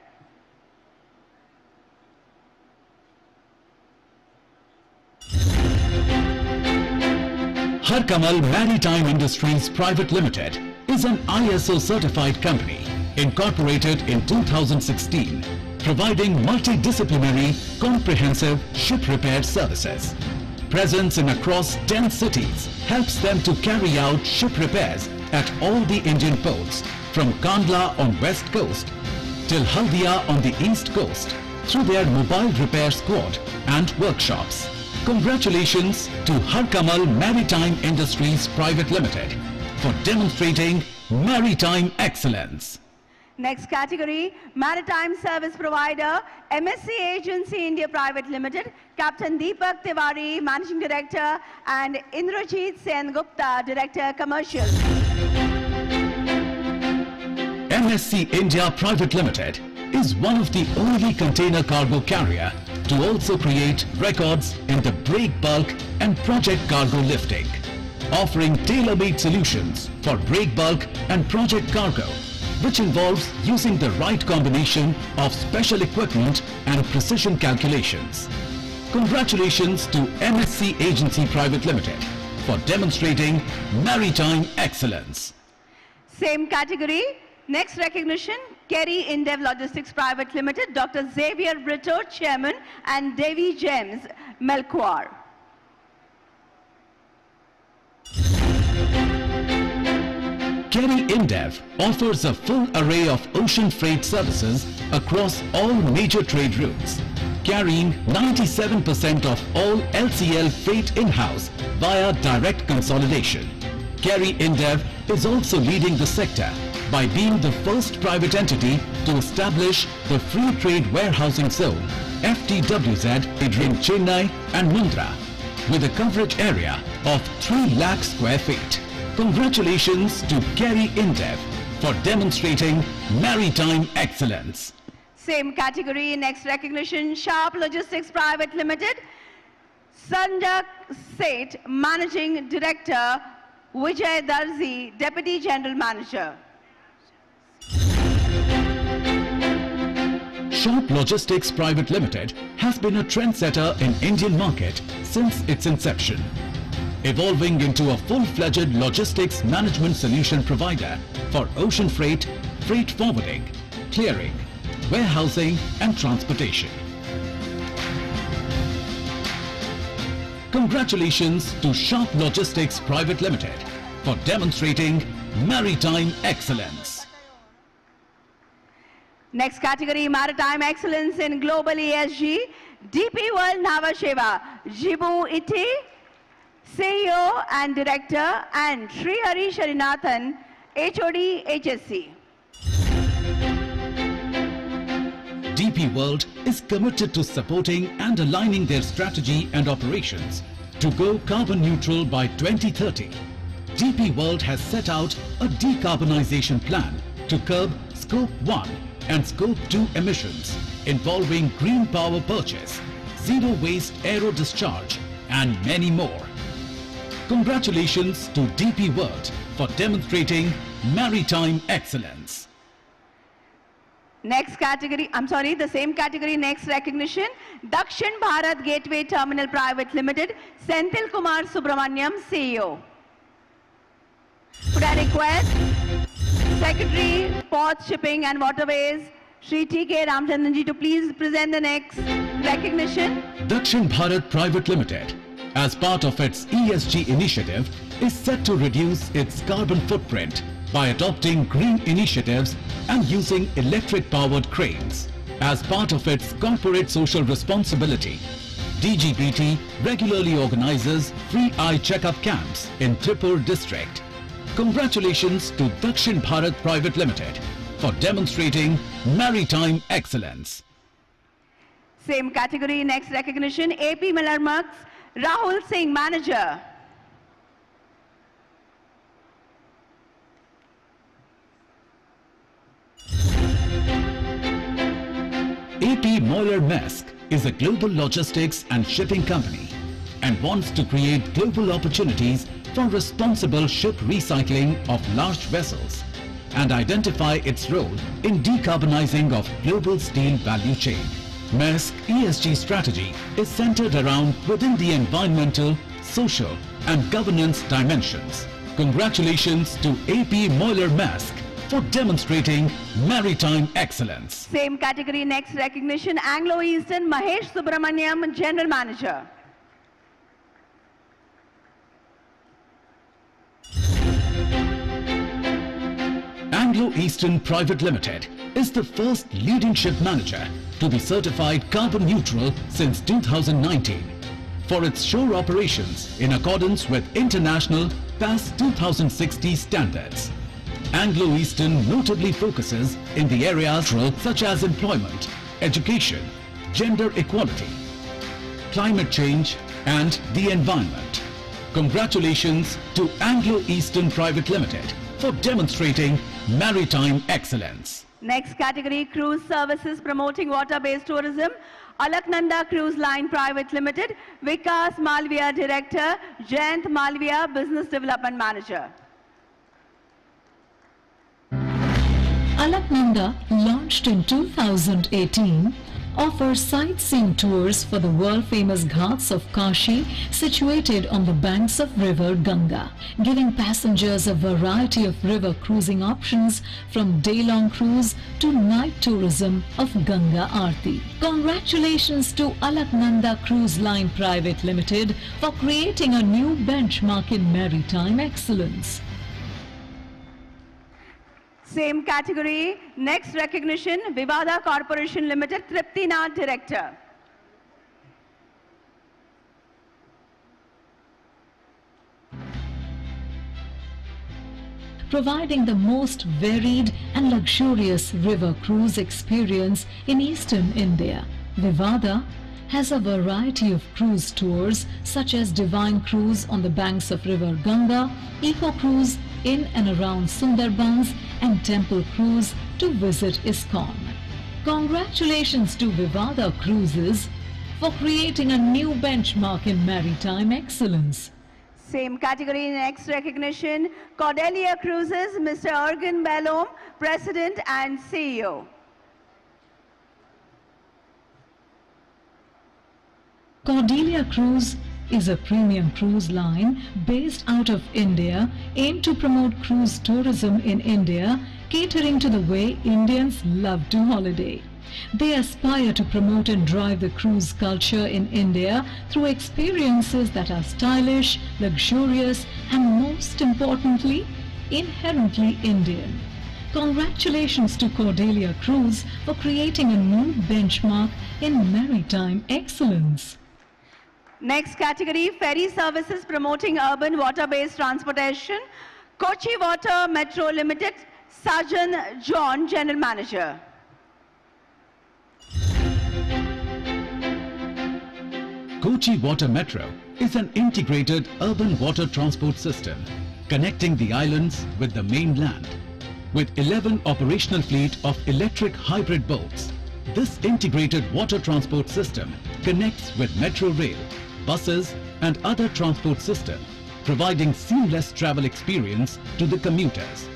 Harkamal Maritime Industries Private Limited is an ISO certified company incorporated in 2016, providing multidisciplinary, comprehensive ship repair services. Presence in across 10 cities helps them to carry out ship repairs at all the Indian ports, from Kandla on west coast till Haldia on the east coast, through their mobile repair squad and workshops. Congratulations to Harkamal Maritime Industries Private Limited for demonstrating maritime excellence. Next category, Maritime Service Provider, MSC Agency India Private Limited, Captain Deepak Tiwari, Managing Director, and Indrajit Sen Gupta, Director Commercial. MSC India Private Limited is one of the only container cargo carrier to also create records in the break bulk and project cargo lifting, offering tailor-made solutions for break bulk and project cargo, which involves using the right combination of special equipment and precision calculations. Congratulations to MSC Agency Private Limited for demonstrating maritime excellence. Same category, next recognition, Kerry Indev Logistics Private Limited, Dr. Xavier Brito, Chairman, and Devi James, Melkwar. Kerry Indev offers a full array of ocean freight services across all major trade routes, carrying 97% of all LCL freight in-house via direct consolidation. Kerry Indev is also leading the sector by being the first private entity to establish the Free Trade Warehousing Zone, FTWZ, in Chennai and Mundra, with a coverage area of 3 lakh square feet. Congratulations to Kerry Indev for demonstrating maritime excellence. Same category, next recognition, Sharp Logistics Private Limited, Sanjak Seth, Managing Director, Vijay Darzi, Deputy General Manager. Sharp Logistics Private Limited has been a trendsetter in Indian market since its inception, evolving into a full-fledged logistics management solution provider for ocean freight, freight forwarding, clearing, warehousing and transportation. Congratulations to Sharp Logistics Private Limited for demonstrating maritime excellence. Next category, Maritime Excellence in Global ESG, DP World Navasheva, Jibu Iti, CEO and Director, and Sri Hari Sharinathan, HOD HSC. DP World is committed to supporting and aligning their strategy and operations to go carbon neutral by 2030. DP World has set out a decarbonization plan to curb Scope 1 and Scope 2 emissions involving green power purchase, zero waste aero discharge and many more. Congratulations to DP World for demonstrating maritime excellence. Next category, the same category, next recognition, Dakshin Bharat Gateway Terminal Private Limited, Senthil Kumar Subramaniam, CEO. Could I request Secretary, Ports, Shipping and Waterways, Shri T.K. Ramchandranji to please present the next recognition. Dakshin Bharat Private Limited, as part of its ESG initiative, is set to reduce its carbon footprint by adopting green initiatives and using electric-powered cranes. As part of its corporate social responsibility, DGBT regularly organizes free eye checkup camps in Tripur district. Congratulations to Dakshin Bharat Private Limited for demonstrating maritime excellence. Same category, next recognition, AP Miller Mux, Rahul Singh, Manager. AP Moller Maersk is a global logistics and shipping company and wants to create global opportunities for responsible ship recycling of large vessels and identify its role in decarbonizing of global steel value chain. Maersk ESG strategy is centered around within the environmental, social and governance dimensions. Congratulations to AP Moller Maersk for demonstrating maritime excellence. Same category, next recognition, Anglo-Eastern, Mahesh Subramaniam, General Manager. Anglo-Eastern Private Limited is the first leading ship manager to be certified carbon neutral since 2019 for its shore operations in accordance with international PAS 2060 standards. Anglo-Eastern notably focuses in the areas such as employment, education, gender equality, climate change and the environment. Congratulations to Anglo-Eastern Private Limited for demonstrating maritime excellence. Next category, Cruise Services Promoting Water-Based Tourism, Alaknanda Cruise Line Private Limited, Vikas Malviya Director, Jayant Malviya Business Development Manager. Alaknanda, launched in 2018, offers sightseeing tours for the world-famous Ghats of Kashi situated on the banks of river Ganga, giving passengers a variety of river cruising options from day-long cruise to night tourism of Ganga Aarti. Congratulations to Alaknanda Cruise Line Private Limited for creating a new benchmark in maritime excellence. Same category, next recognition, Vivada Corporation Limited, Tripti Nath Director. Providing the most varied and luxurious river cruise experience in eastern India, Vivada has a variety of cruise tours such as Divine Cruise on the banks of river Ganga, Eco Cruise in and around Sundarbans and Temple Cruise to visit ISKCON. Congratulations to Vivada Cruises for creating a new benchmark in maritime excellence. Same category, next recognition, Cordelia Cruises, Mr. Ergen Bellom, President and CEO. Cordelia Cruise is a premium cruise line based out of India, aimed to promote cruise tourism in India, catering to the way Indians love to holiday. They aspire to promote and drive the cruise culture in India through experiences that are stylish, luxurious, and most importantly, inherently Indian. Congratulations to Cordelia Cruise for creating a new benchmark in maritime excellence. Next category, ferry services promoting urban water-based transportation, Kochi Water Metro Limited, Sajan John, General Manager. Kochi Water Metro is an integrated urban water transport system connecting the islands with the mainland. With 11 operational fleet of electric hybrid boats, this integrated water transport system connects with metro rail, buses and other transport system, providing seamless travel experience to the commuters.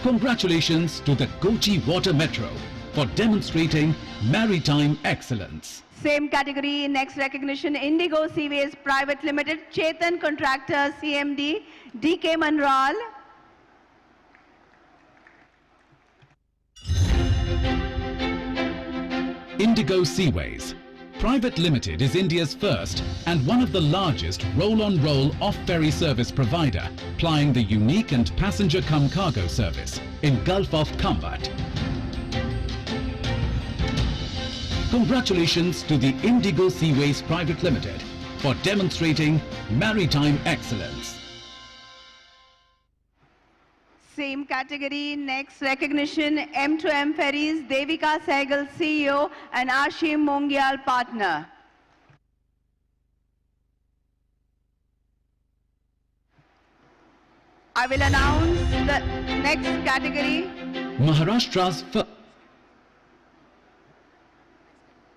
Congratulations to the Kochi Water Metro for demonstrating maritime excellence. Same category, next recognition, Indigo Seaways Private Limited, Chetan Contractor, CMD, DK Manral. Indigo Seaways Private Limited is India's first and one of the largest roll-on-roll off-ferry service provider, plying the unique and passenger-cum-cargo service in Gulf of Khambat. Congratulations to the Indigo Seaways Private Limited for demonstrating maritime excellence. Same category, next recognition, M2M Ferries, Devika Sehgal, CEO, and Ashim Mongyal, partner. I will announce the next category. Maharashtra's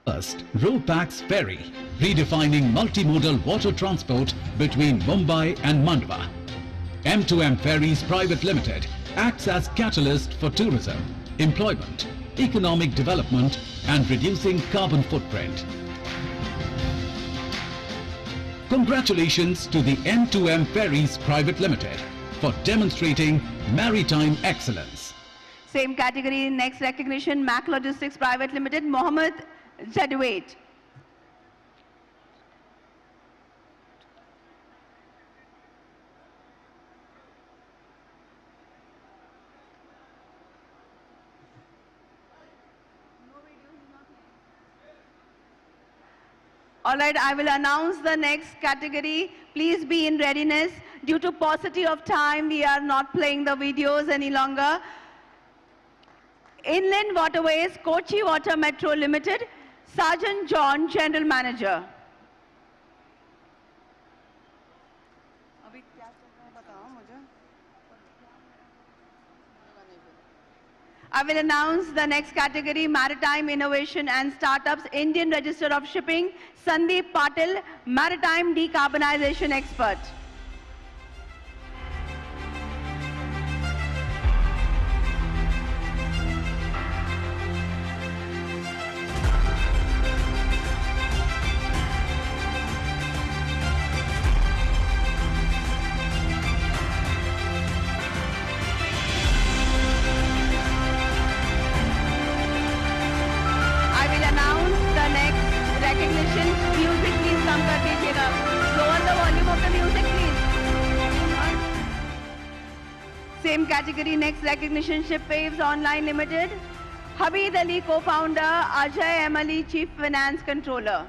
first Ro-Pax ferry, redefining multimodal water transport between Mumbai and Mandwa. M2M Ferries Private Limited acts as catalyst for tourism, employment, economic development and reducing carbon footprint. Congratulations to the M2M Ferries Private Limited for demonstrating maritime excellence. Same category, next recognition, Mac Logistics Private Limited, Mohammed Jadwait. All right, I will announce the next category. Please be in readiness. Due to paucity of time, we are not playing the videos any longer. Inland Waterways, Kochi Water Metro Limited, Sergeant John, General Manager. I will announce the next category, Maritime Innovation and Startups, Indian Register of Shipping, Sandeep Patil, Maritime Decarbonization Expert. Same category, next recognition, Ship Waves Online Limited, Habib Ali, co-founder, Ajay M. Ali, Chief Finance Controller.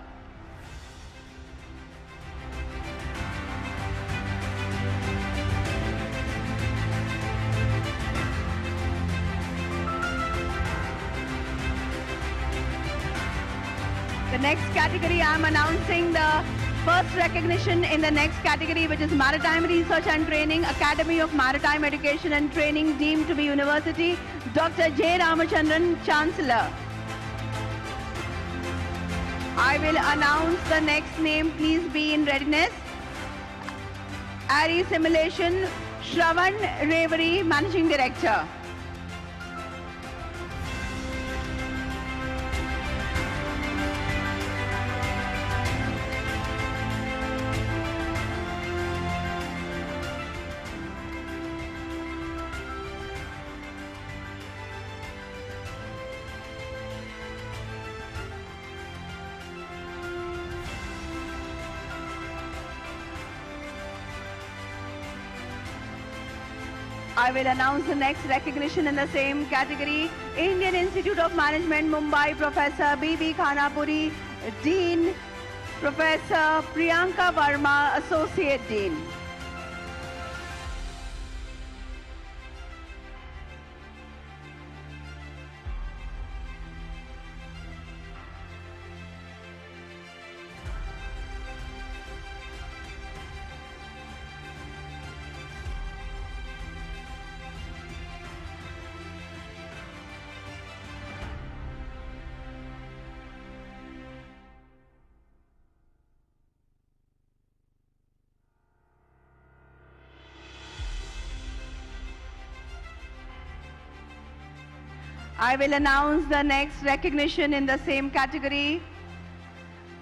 The next category, I am announcing the first recognition in the next category, which is Maritime Research and Training, Academy of Maritime Education and Training, deemed to be university, Dr. J. Ramachandran, Chancellor. I will announce the next name. Please be in readiness. ARI Simulation, Shravan Revari, Managing Director. I will announce the next recognition in the same category. Indian Institute of Management, Mumbai, Professor B.B. Khanapuri, Dean, Professor Priyanka Verma, Associate Dean. I will announce the next recognition in the same category.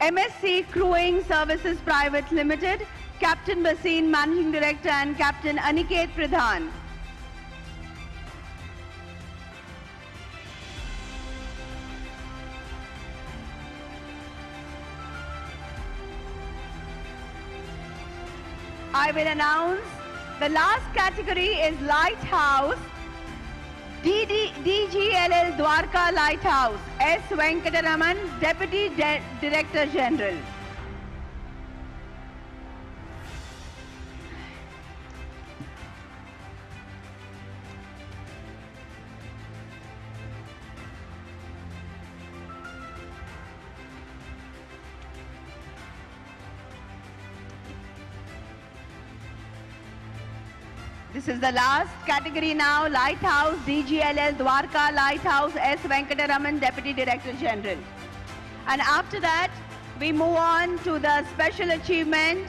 MSC Crewing Services Private Limited, Captain Basin, Managing Director, and Captain Aniket Pradhan. I will announce the last category is Lighthouse. DGLL Dwarka Lighthouse, S. Venkataraman, Deputy Director General. This is the last category now, Lighthouse, DGLL Dwarka Lighthouse, S. Venkataraman, Deputy Director General. And after that, we move on to the special achievement.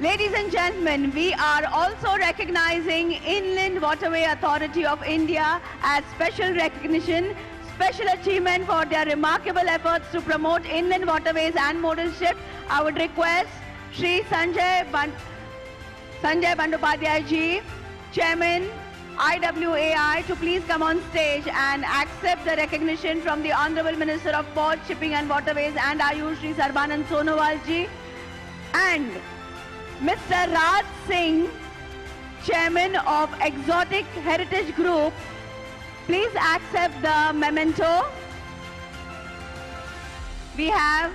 Ladies and gentlemen, we are also recognizing Inland Waterway Authority of India as special recognition, special achievement for their remarkable efforts to promote inland waterways and modal ships. I would request Shri Sanjay Bandopadhyay ji, Chairman IWAI, to please come on stage and accept the recognition from the Honorable Minister of Ports, Shipping and Waterways and Ayush, Shri Sarbanand Sonowal ji, and Mr. Raj Singh, Chairman of Exotic Heritage Group. Please accept the memento. We have,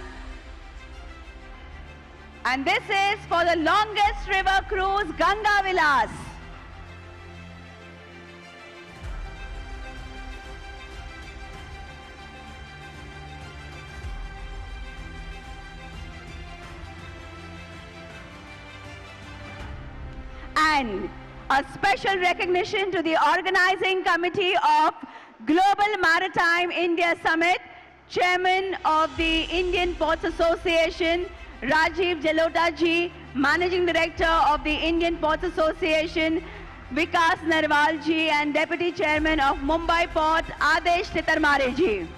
and this is for the longest river cruise, Ganga Vilas. And a special recognition to the organizing committee of Global Maritime India Summit, Chairman of the Indian Ports Association, Rajiv Jalota ji, Managing Director of the Indian Ports Association, Vikas Narwal ji, and Deputy Chairman of Mumbai Port, Adesh Titarmare ji.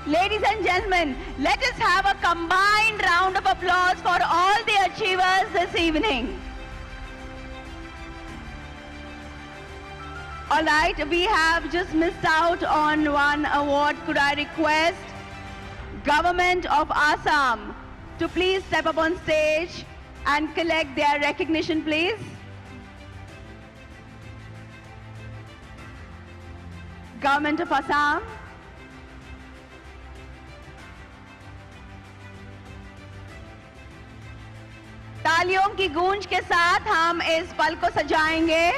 Ladies and gentlemen, let us have a combined round of applause for all the achievers this evening. All right, we have just missed out on one award. Could I request Government of Assam to please step up on stage and collect their recognition, please? Government of Assam. तालियों की गूंज के साथ हम इस पल को सजाएंगे।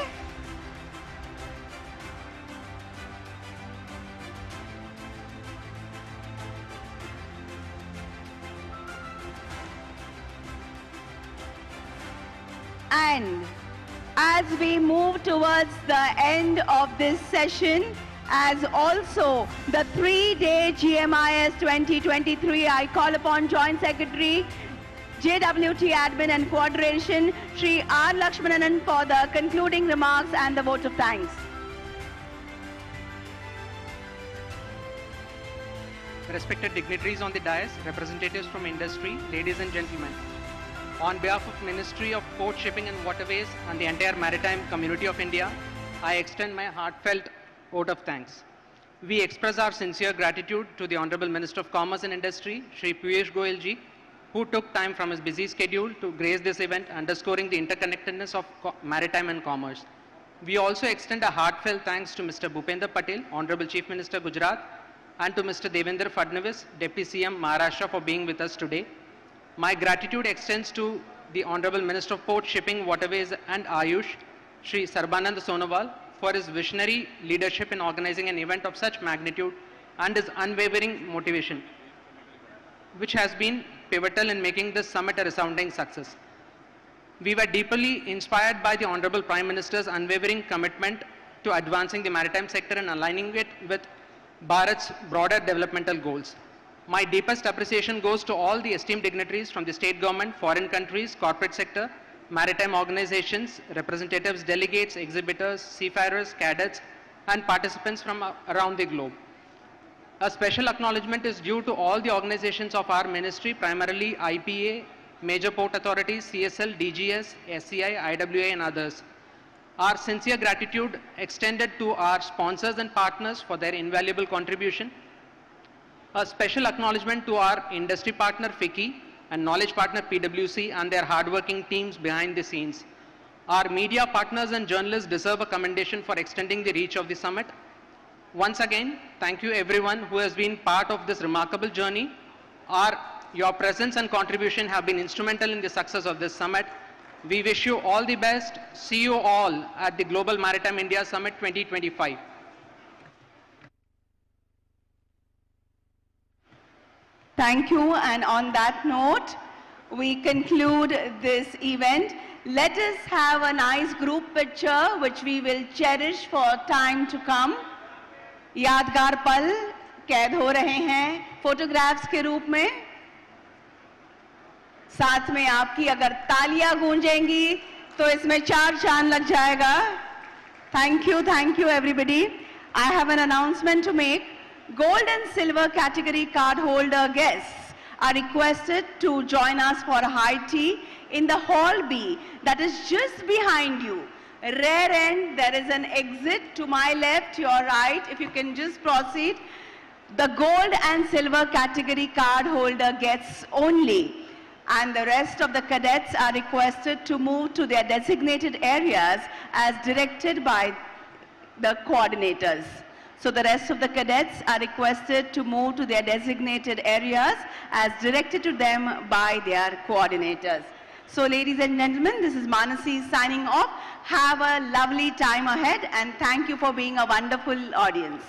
And as we move towards the end of this session, as also the 3-day GMIS 2023, I call upon Joint Secretary, JWT Admin and Coordination, Shri R. Lakshmanan for the concluding remarks and the vote of thanks. Respected dignitaries on the dais, representatives from industry, ladies and gentlemen. On behalf of Ministry of Port, Shipping and Waterways and the entire maritime community of India, I extend my heartfelt vote of thanks. We express our sincere gratitude to the Honorable Minister of Commerce and Industry, Shri Piyush Goyal ji, who took time from his busy schedule to grace this event, underscoring the interconnectedness of maritime and commerce. We also extend a heartfelt thanks to Mr. Bhupender Patel, Honorable Chief Minister Gujarat, and to Mr. Devendra Fadnavis, Deputy CM Maharashtra, for being with us today. My gratitude extends to the Honorable Minister of Port, Shipping, Waterways and Ayush, Shri Sarbanand Sonowal, for his visionary leadership in organizing an event of such magnitude and his unwavering motivation, which has been pivotal in making this summit a resounding success. We were deeply inspired by the Honorable Prime Minister's unwavering commitment to advancing the maritime sector and aligning it with Bharat's broader developmental goals. My deepest appreciation goes to all the esteemed dignitaries from the state government, foreign countries, corporate sector, maritime organizations, representatives, delegates, exhibitors, seafarers, cadets, and participants from around the globe. A special acknowledgement is due to all the organizations of our ministry, primarily IPA, major port authorities, CSL, DGS, SCI, IWA, and others. Our sincere gratitude extended to our sponsors and partners for their invaluable contribution. A special acknowledgement to our industry partner FICCI and knowledge partner PwC and their hardworking teams behind the scenes. Our media partners and journalists deserve a commendation for extending the reach of the summit. Once again, thank you everyone who has been part of this remarkable journey. Your presence and contribution have been instrumental in the success of this summit. We wish you all the best. See you all at the Global Maritime India Summit 2025. Thank you. And on that note, we conclude this event. Let us have a nice group picture which we will cherish for time to come. यादगार पल कैद हो रहे हैं photographs के रूप में. साथ में आपकी अगर तालियां गूंजेंगी तो इसमें 4 चांद लग जाएगा. Thank you everybody. I have an announcement to make. Gold and silver category card holder guests are requested to join us for high tea in the hall B that is just behind you. Rear end, there is an exit to my left, your right. If you can just proceed. The gold and silver category card holder guests only. And the rest of the cadets are requested to move to their designated areas as directed by the coordinators. So the rest of the cadets are requested to move to their designated areas as directed to them by their coordinators. So ladies and gentlemen, this is Manasi signing off. Have a lovely time ahead and thank you for being a wonderful audience.